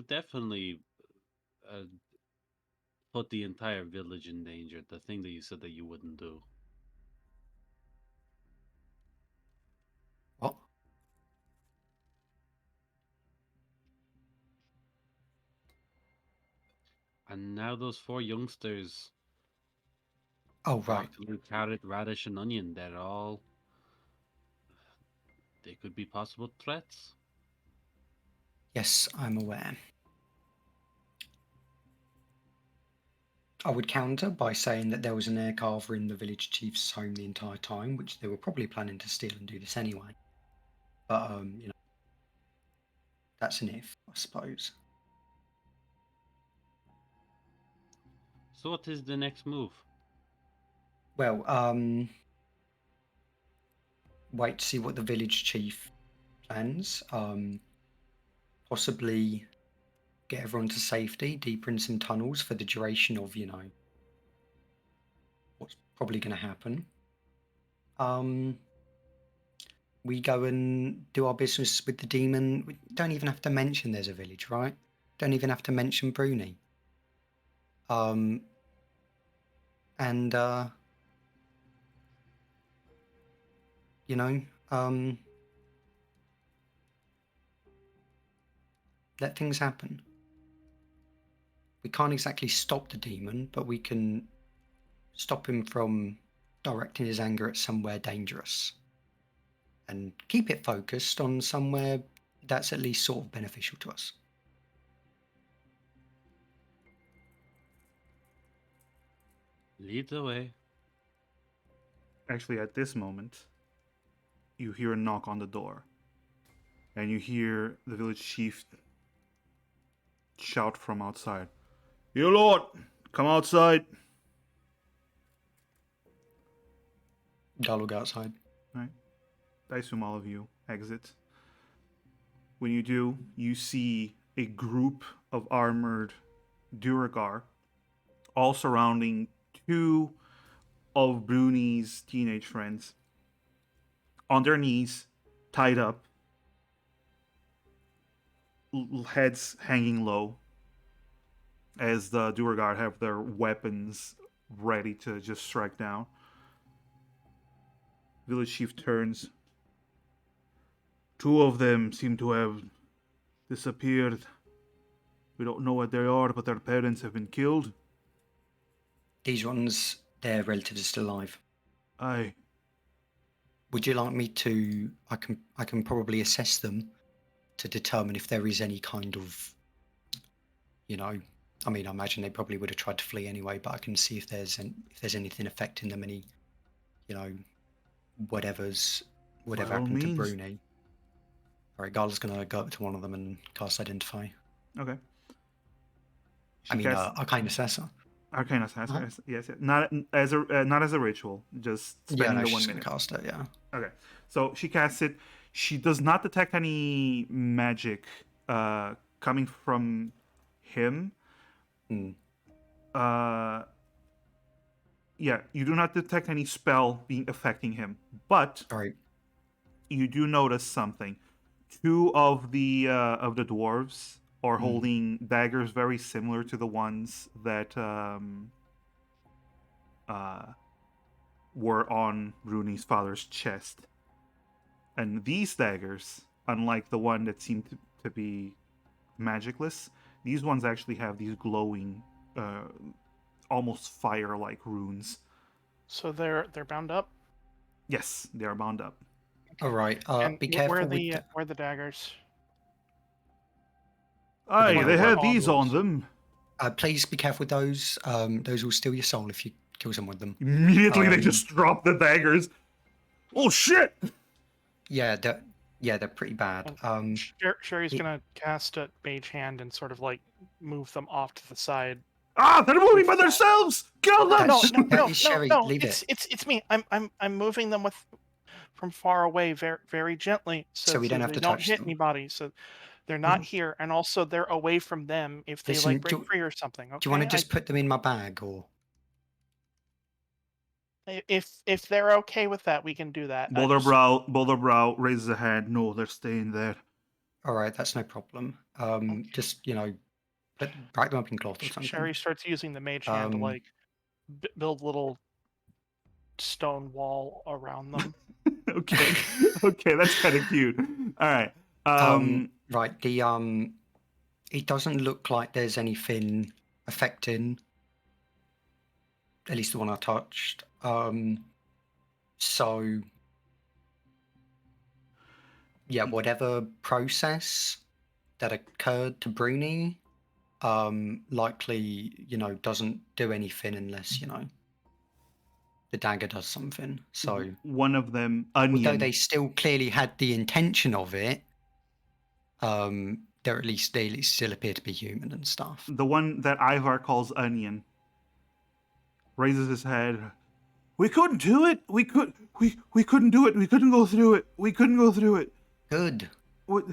definitely uh, put the entire village in danger. The thing that you said that you wouldn't do. What? And now those four youngsters, Oh, right. broccoli, carrot, radish, and onion, they could be possible threats. Yes, I'm aware. I would counter by saying that there was an air carver in the village chief's home the entire time, which they were probably planning to steal and do this anyway. But you know, that's an if, I suppose. So what is the next move? Well, wait to see what the village chief plans. Possibly get everyone to safety, deeper in some tunnels for the duration of, you know, what's probably going to happen. We go and do our business with the demon. We don't even have to mention there's a village, right? Don't even have to mention Bruni. And you know, let things happen. We can't exactly stop the demon, but we can stop him from directing his anger at somewhere dangerous and keep it focused on somewhere that's at least sort of beneficial to us. Lead the way. Actually, at this moment, you hear a knock on the door. And you hear the village chief shout from outside. You lot, come outside. Gull will go outside. Right. I assume all of you exit. When you do, you see a group of armored Duragar all surrounding two of Bruni's teenage friends on their knees, tied up, heads hanging low, as the Duragar have their weapons ready to just strike down. Village chief turns. Two of them seem to have disappeared. We don't know what they are, but their parents have been killed. These ones, their relatives are still alive. Aye. Would you like me to? I can probably assess them to determine if there is any kind of, you know, I mean, I imagine they probably would have tried to flee anyway, but I can see if there's anything affecting them, any, you know, whatever By all happened to means. Bruni. All right, Gala's gonna go up to one of them and cast Identify. Okay. I mean, Arcane Assessor. Arcane Assessor. Yes, not as a ritual. Just spending the 1 she's minute. gonna cast it. Yeah. Okay. So she casts it. She does not detect any magic coming from him. Yeah, you do not detect any spell being affecting him, but you do notice something. Two of the dwarves are holding daggers very similar to the ones that were on Bruni's father's chest. And these daggers, unlike the one that seemed to be magicless, these ones actually have these glowing, almost fire-like runes. So they're bound up? Yes, they are bound up. All right. Be Where careful are with where are the daggers? Aye, they had on these on those. them. Please be careful with those. Those will steal your soul if you kill someone with them. Immediately, they just drop the daggers. Oh shit! Yeah, they're pretty bad. Sherry's gonna cast a mage hand and sort of like move them off to the side. Ah, they're moving by themselves. Kill them! No, Sherry, no. leave It's me. I'm moving them from far away, very very gently, So we don't have they to don't touch hit them. anybody. So they're not here, and also they're away from them if they Listen, like break free or something. Okay? Do you want to just put them in my bag, or if they're okay with that, we can do that. Boulder Brow raises a hand. No, they're staying there. all right, that's no problem. Just wrap them up in cloth or something. Sherry starts using the mage hand to like build little stone wall around them. Okay, that's kind of cute. All right. Right. It doesn't look like there's anything affecting. At least the one I touched. So yeah, whatever process that occurred to Bruni, likely, doesn't do anything unless, the dagger does something. So one of them, Onion. Although they still clearly had the intention of it, they at least still appear to be human and stuff. The one that Ivar calls Onion raises his head. We couldn't do it. We couldn't do it. We couldn't go through it. We couldn't go through it. Good. What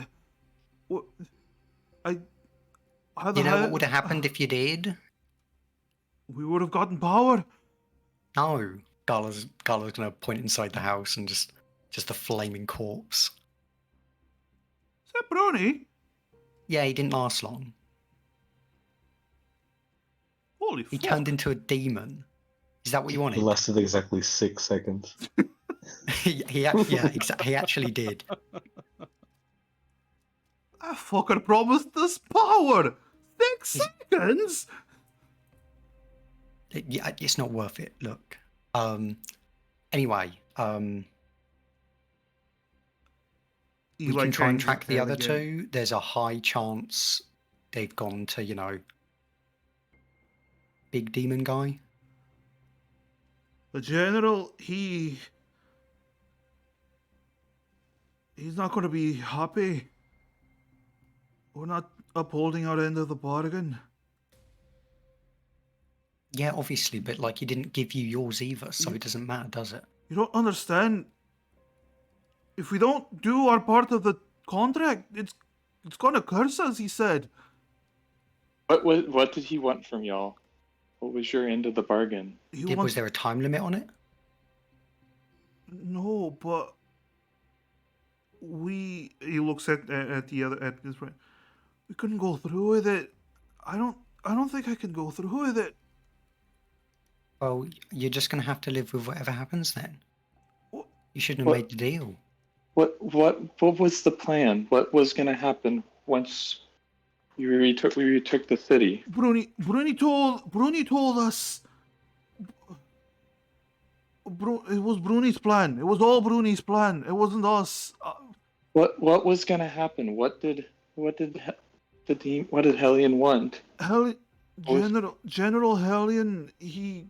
you know what would have happened if you did? We would have gotten power. No. Gala's gonna point inside the house and just a flaming corpse. Is that Bruni? Yeah, he didn't last long. Holy He fuck. turned into a demon. Is that what you wanted? It lasted exactly 6 seconds. he actually did. I fucking promised us power. 6 seconds? Yeah, it's not worth it. Look. Anyway, we can try and track the other two. There's a high chance they've gone to, big demon guy. The general, he's not going to be happy. We're not upholding our end of the bargain. Yeah, obviously, but like he didn't give you yours either, so it doesn't matter, does it? You don't understand. If we don't do our part of the contract, it's gonna curse us, he said. What did he want from y'all? What was your end of the bargain? He Was wants there a time limit on it? no, but he looks at the other at his friend. We couldn't go through with it. I don't think I can go through with it. Well, you're just gonna have to live with whatever happens then. What? You shouldn't have What- made the deal. What was the plan? What was gonna happen once we retook the city? Bruni told us. It was Bruni's plan. It was all Bruni's plan. It wasn't us. What was gonna happen? What did Hellion want? General Hellion, he's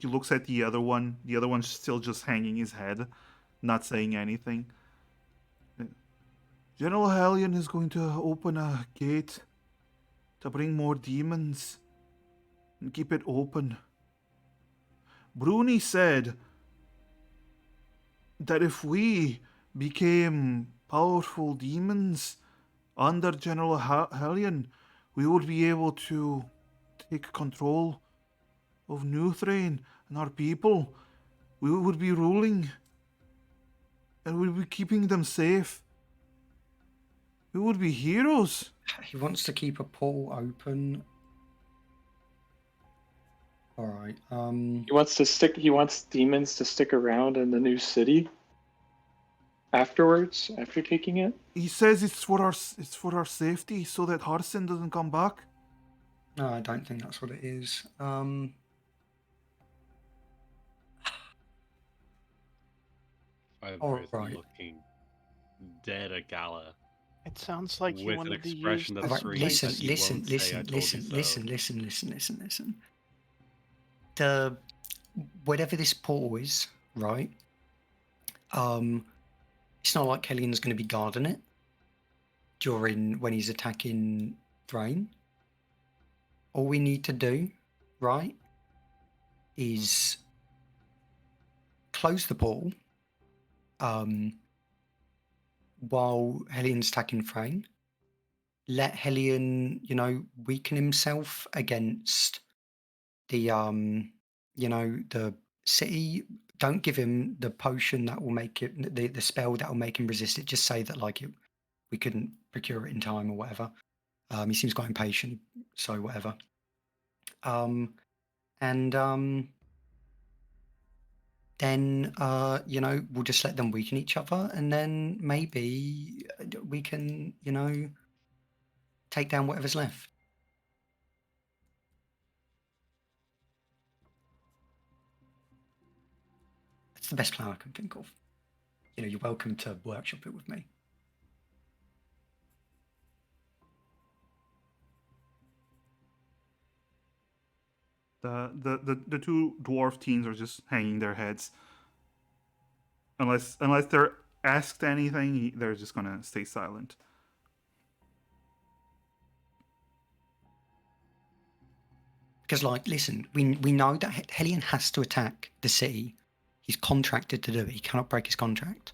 he looks at the other one. The other one's still just hanging his head, not saying anything. General Hellion is going to open a gate to bring more demons and keep it open. Bruni said that if we became powerful demons under General Hellion, we would be able to take control of New Thrain and our people. We would be ruling, and we would be keeping them safe. We would be heroes. He wants to keep a portal open. All right. He wants demons to stick around in the new city. Afterwards, after taking it. He says it's for our safety, so that Harson doesn't come back. No, I don't think that's what it is. Fiber is Alright. looking dead at Gala. It sounds like he With an wanted to use expression that the Alright, screams space. listen. that you won't say, "I told you so." The whatever this portal is, right? It's not like Kellyan's going to be guarding it when he's attacking Thrain. All we need to do, right, is close the portal while Hellian's attacking Thrain. Let Hellion, weaken himself against the the city. Don't give him the potion that will make it the spell that will make him resist it. Just say that we couldn't procure it in time or whatever. He seems quite impatient, so whatever. Then we'll just let them weaken each other, and then maybe we can take down whatever's left. That's the best plan I can think of. You're welcome to workshop it with me. The two dwarf teens are just hanging their heads. Unless they're asked anything, they're just gonna stay silent. Because, listen, we know that Hellion has to attack the city. He's contracted to do it. He cannot break his contract.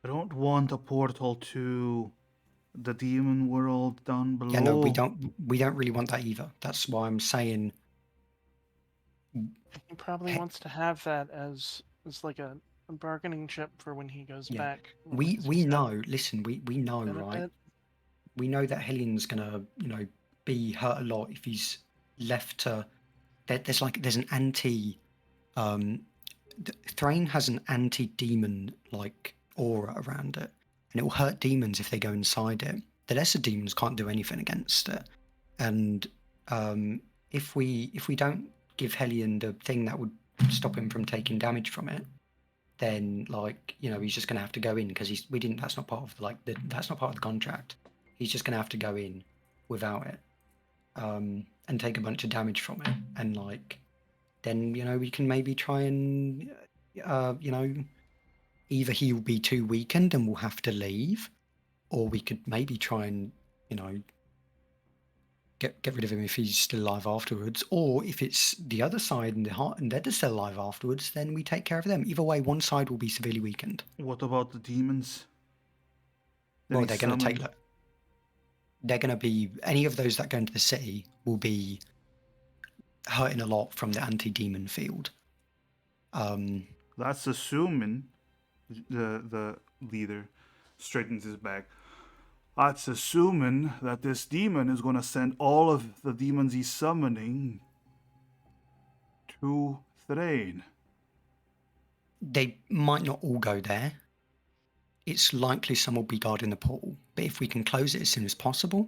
I don't want a portal to the demon world down below. Yeah, no, we don't really want that either. That's why I'm saying. He probably wants to have that as like a bargaining chip for when he goes back. We know. Listen, we know, right? We know that Hellion's gonna, be hurt a lot if he's left to. There's an anti. Thrain has an anti-demon aura around it, and it will hurt demons if they go inside it. The lesser demons can't do anything against it, and if we don't give Hellion the thing that would stop him from taking damage from it, then he's just gonna have to go in because that's not part of that's not part of the contract. He's just gonna have to go in without it, and take a bunch of damage from it, and then we can maybe try and either he'll be too weakened and we'll have to leave, or we could maybe try and get rid of him if he's still alive afterwards, or if it's the other side and the heart and dead are still alive afterwards, then we take care of them. Either way, one side will be severely weakened. What about the demons? that Well, he they're going to take. summoned? They're going to be any of those that go into the city will be hurting a lot from the anti-demon field. That's assuming the leader straightens his back. That's assuming that this demon is going to send all of the demons he's summoning to Thrain. They might not all go there. It's likely some will be guarding the portal, but if we can close it as soon as possible,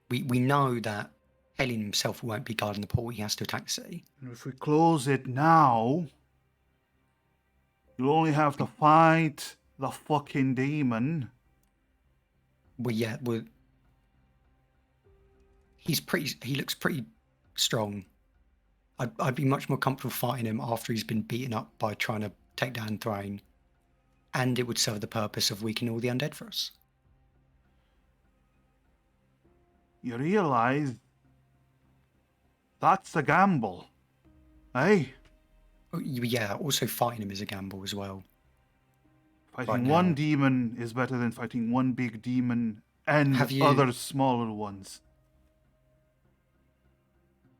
we know that Helion himself won't be guarding the portal. He has to attack the city. And if we close it now, you'll only have to fight the fucking demon. Well, yeah, he looks pretty strong. I'd be much more comfortable fighting him after he's been beaten up by trying to take down Thrain. And it would serve the purpose of weakening all the undead for us. You realize that's a gamble, eh? Yeah, also fighting him is a gamble as well. Fighting Right one now. demon is better than fighting one big demon and other smaller ones.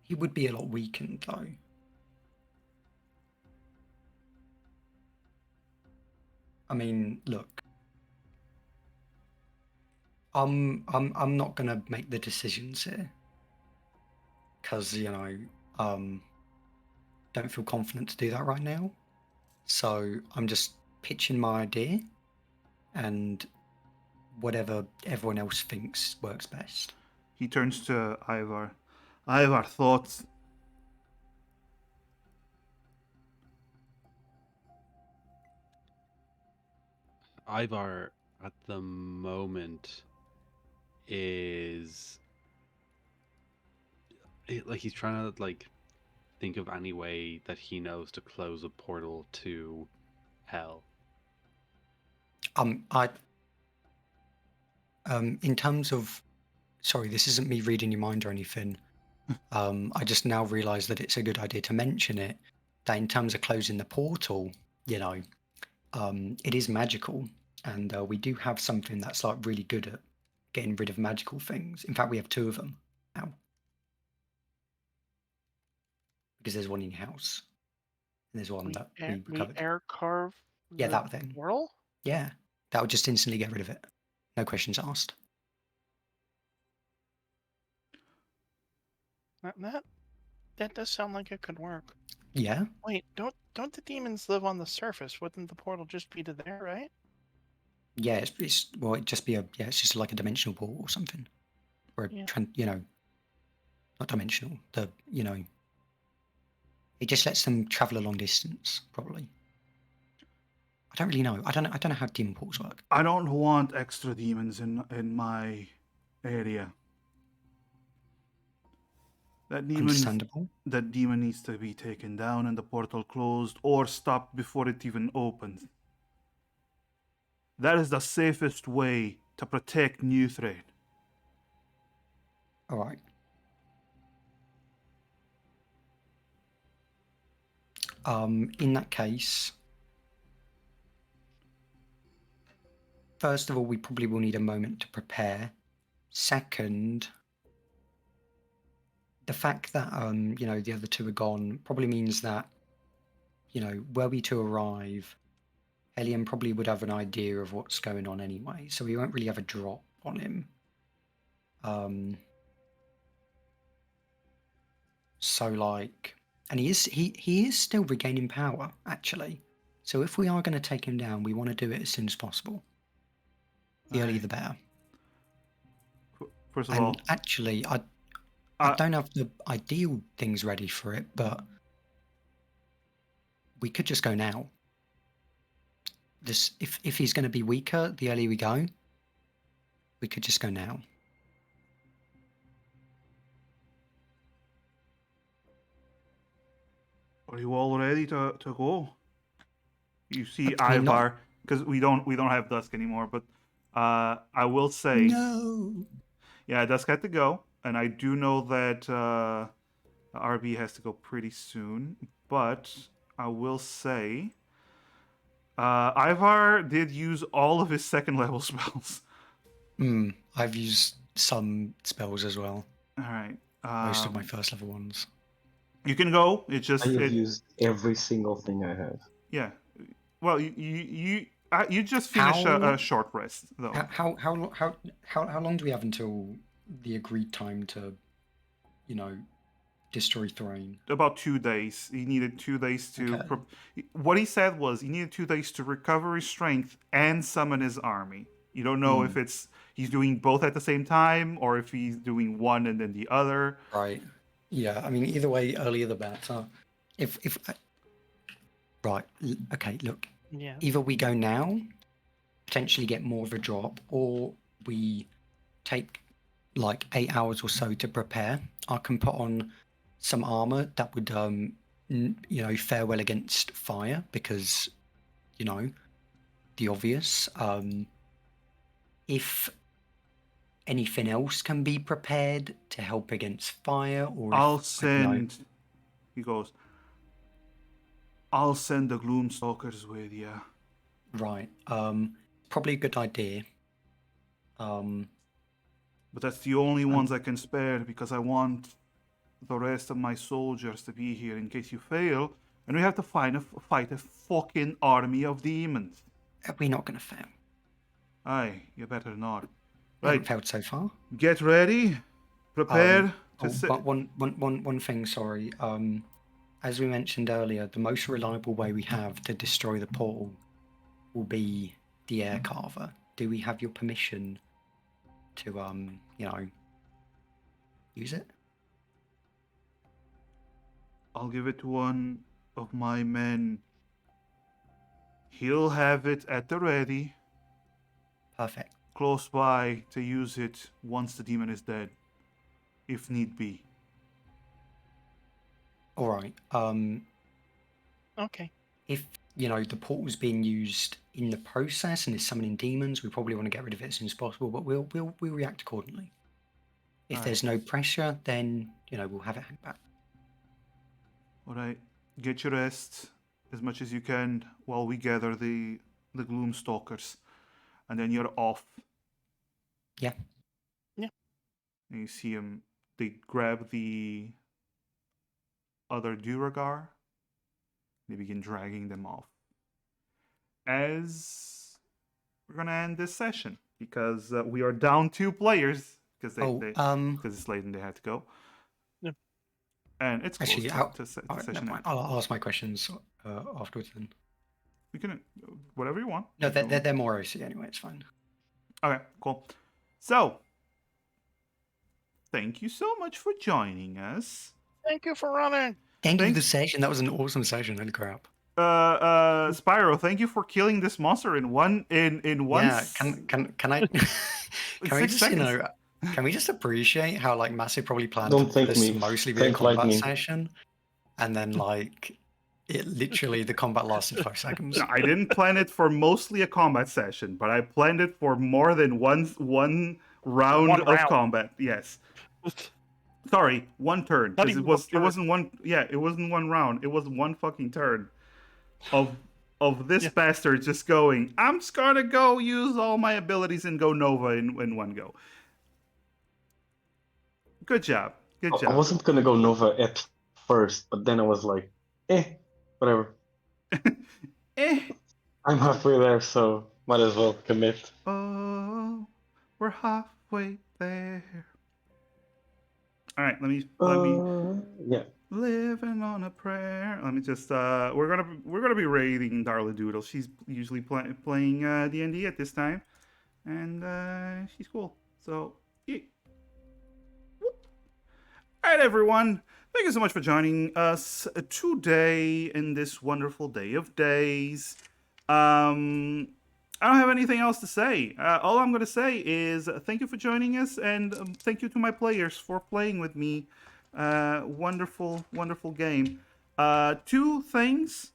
He would be a lot weakened though. I mean, look. I'm not gonna make the decisions here. Cause, you know, don't feel confident to do that right now. So I'm just pitching my idea and whatever everyone else thinks works best. He turns to Ivar. Ivar, thoughts? Ivar at the moment is like he's trying to like think of any way that he knows to close a portal to hell. In terms of, sorry, this isn't me reading your mind or anything. I just now realise that it's a good idea to mention it. That in terms of closing the portal, you know, it is magical, and we do have something that's like really good at getting rid of magical things. In fact, we have two of them now. Because there's one in your house. And there's one that we recovered. air carve Yeah, that thing. portal? Yeah. That would just instantly get rid of it. No questions asked. That does sound like it could work. Yeah. Wait, don't the demons live on the surface? Wouldn't the portal just be to there, right? Yeah, it's well, it'd just be it's just like a dimensional portal or something. Or you know, not dimensional. It just lets them travel a long distance, probably. I don't really know. I don't know how demon portals work. I don't want extra demons in my area. Understandable. That demon needs to be taken down and the portal closed or stopped before it even opens. That is the safest way to protect New Thrain. All right. In that case, first of all, we probably will need a moment to prepare. Second, the fact that you know, the other two are gone probably means that, you know, were we to arrive, Helion probably would have an idea of what's going on anyway, so we won't really have a drop on him. So like, and he is still regaining power actually. So if we are going to take him down, we want to do it as soon as possible. The earlier the better. First of all, actually, I don't have the ideal things ready for it, but we could just go now. If he's going to be weaker, the earlier we go, we could just go now. Are you all ready to go? You see Ivar, because we don't have Dusk anymore, but I will say, no. Yeah, Dusk had to go. and I do know that RB has to go pretty soon, but I will say Ivar did use all of his second level spells. I've used some spells as well. All right. Most of my first level ones. You can go. It just I have used every single thing I have. yeah. Well, you just finished a short rest though. How long do we have until the agreed time to, destroy Thrain? About 2 days. He needed 2 days to. Okay. What he said was he needed 2 days to recover his strength and summon his army. You don't know if he's doing both at the same time or if he's doing one and then the other. Right. Yeah. I mean, either way, earlier the better. Right. Okay. Look. Yeah. Either we go now, potentially get more of a drop, or we take like 8 hours or so to prepare. I can put on some armor that would, fare well against fire because, the obvious. If anything else can be prepared to help against fire, or I'll if, send. He goes. I'll send the Gloomstalkers with you. Right. Probably a good idea. But that's the only ones I can spare because I want the rest of my soldiers to be here in case you fail, and we have to fight a fucking army of demons. We're not gonna fail. Aye, you better not. We haven't failed so far. Get ready. Prepare to sit. But one thing, sorry. As we mentioned earlier, the most reliable way we have to destroy the portal will be the air carver. Do we have your permission to, use it? I'll give it to one of my men. He'll have it at the ready. Perfect. Close by to use it once the demon is dead, if need be. All right. Okay. If the portal's being used in the process and is summoning demons, we probably want to get rid of it as soon as possible. But we'll react accordingly. If there's no pressure, then we'll have it hang back. All right, get your rest as much as you can while we gather the Gloomstalkers, and then you're off. Yeah. Yeah. And you see them. They grab the other Duragar. They begin dragging them off. As we're gonna end this session because we are down 2 players because because it's late and they had to go. Yep. And it's Actually, close to session. I'll ask my questions afterwards then. You can whatever you want. No, they're more OC anyway. It's fine. Okay, cool. So, thank you so much for joining us. Thank you for running. Thank you for the session. That was an awesome session. Holy crap. Spyro, thank you for killing this monster in one. Yeah. Can I? Can we 6 just seconds. Can we just appreciate how Massive probably planned Don't for thank this me. mostly be a Thank combat Lightning. session, and then it literally the combat lasted 5 seconds. No, I didn't plan it for mostly a combat session, but I planned it for more than one round of combat. Yes. Sorry, 1 turn. Not Because even it wasn't one. Yeah, it wasn't 1 round. It was 1 fucking turn of this bastard just going. I'm just gonna go use all my abilities and go Nova in 1 go. Good job. Good job. I wasn't gonna go Nova at first, but then I was like, whatever. I'm halfway there, so might as well commit. Oh, we're halfway there. All right, let me. Yeah. Living on a prayer. Let me just. We're gonna be raiding Darla Doodle. She's usually playing D&D at this time, and she's cool. So, yeah. All right, everyone. Thank you so much for joining us today in this wonderful day of days. I don't have anything else to say. All I'm going to say is thank you for joining us, and thank you to my players for playing with me. Wonderful, wonderful game. 2 things.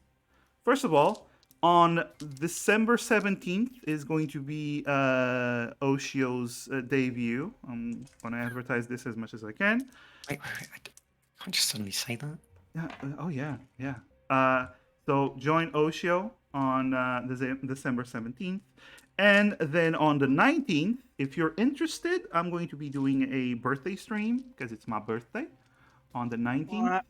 First of all, On December 17th is going to be Oshio's debut. I'm going to advertise this as much as I can. I can't just suddenly say that. Yeah. Oh, yeah. Yeah. So join Oshio on December 17th. And then on the 19th, if you're interested, I'm going to be doing a birthday stream because it's my birthday on the 19th.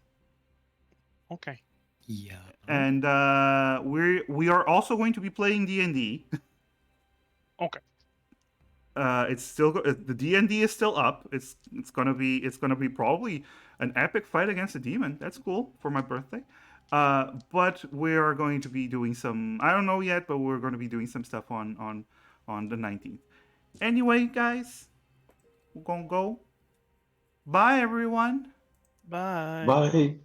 Okay. Yeah. And we are also going to be playing D&D. Okay. It's still the D&D is still up. It's gonna be probably an epic fight against a demon. That's cool for my birthday. But we are going to be doing some. I don't know yet, but we're going to be doing some stuff on the 19th. Anyway, guys, we're gonna go. Bye, everyone. Bye. Bye.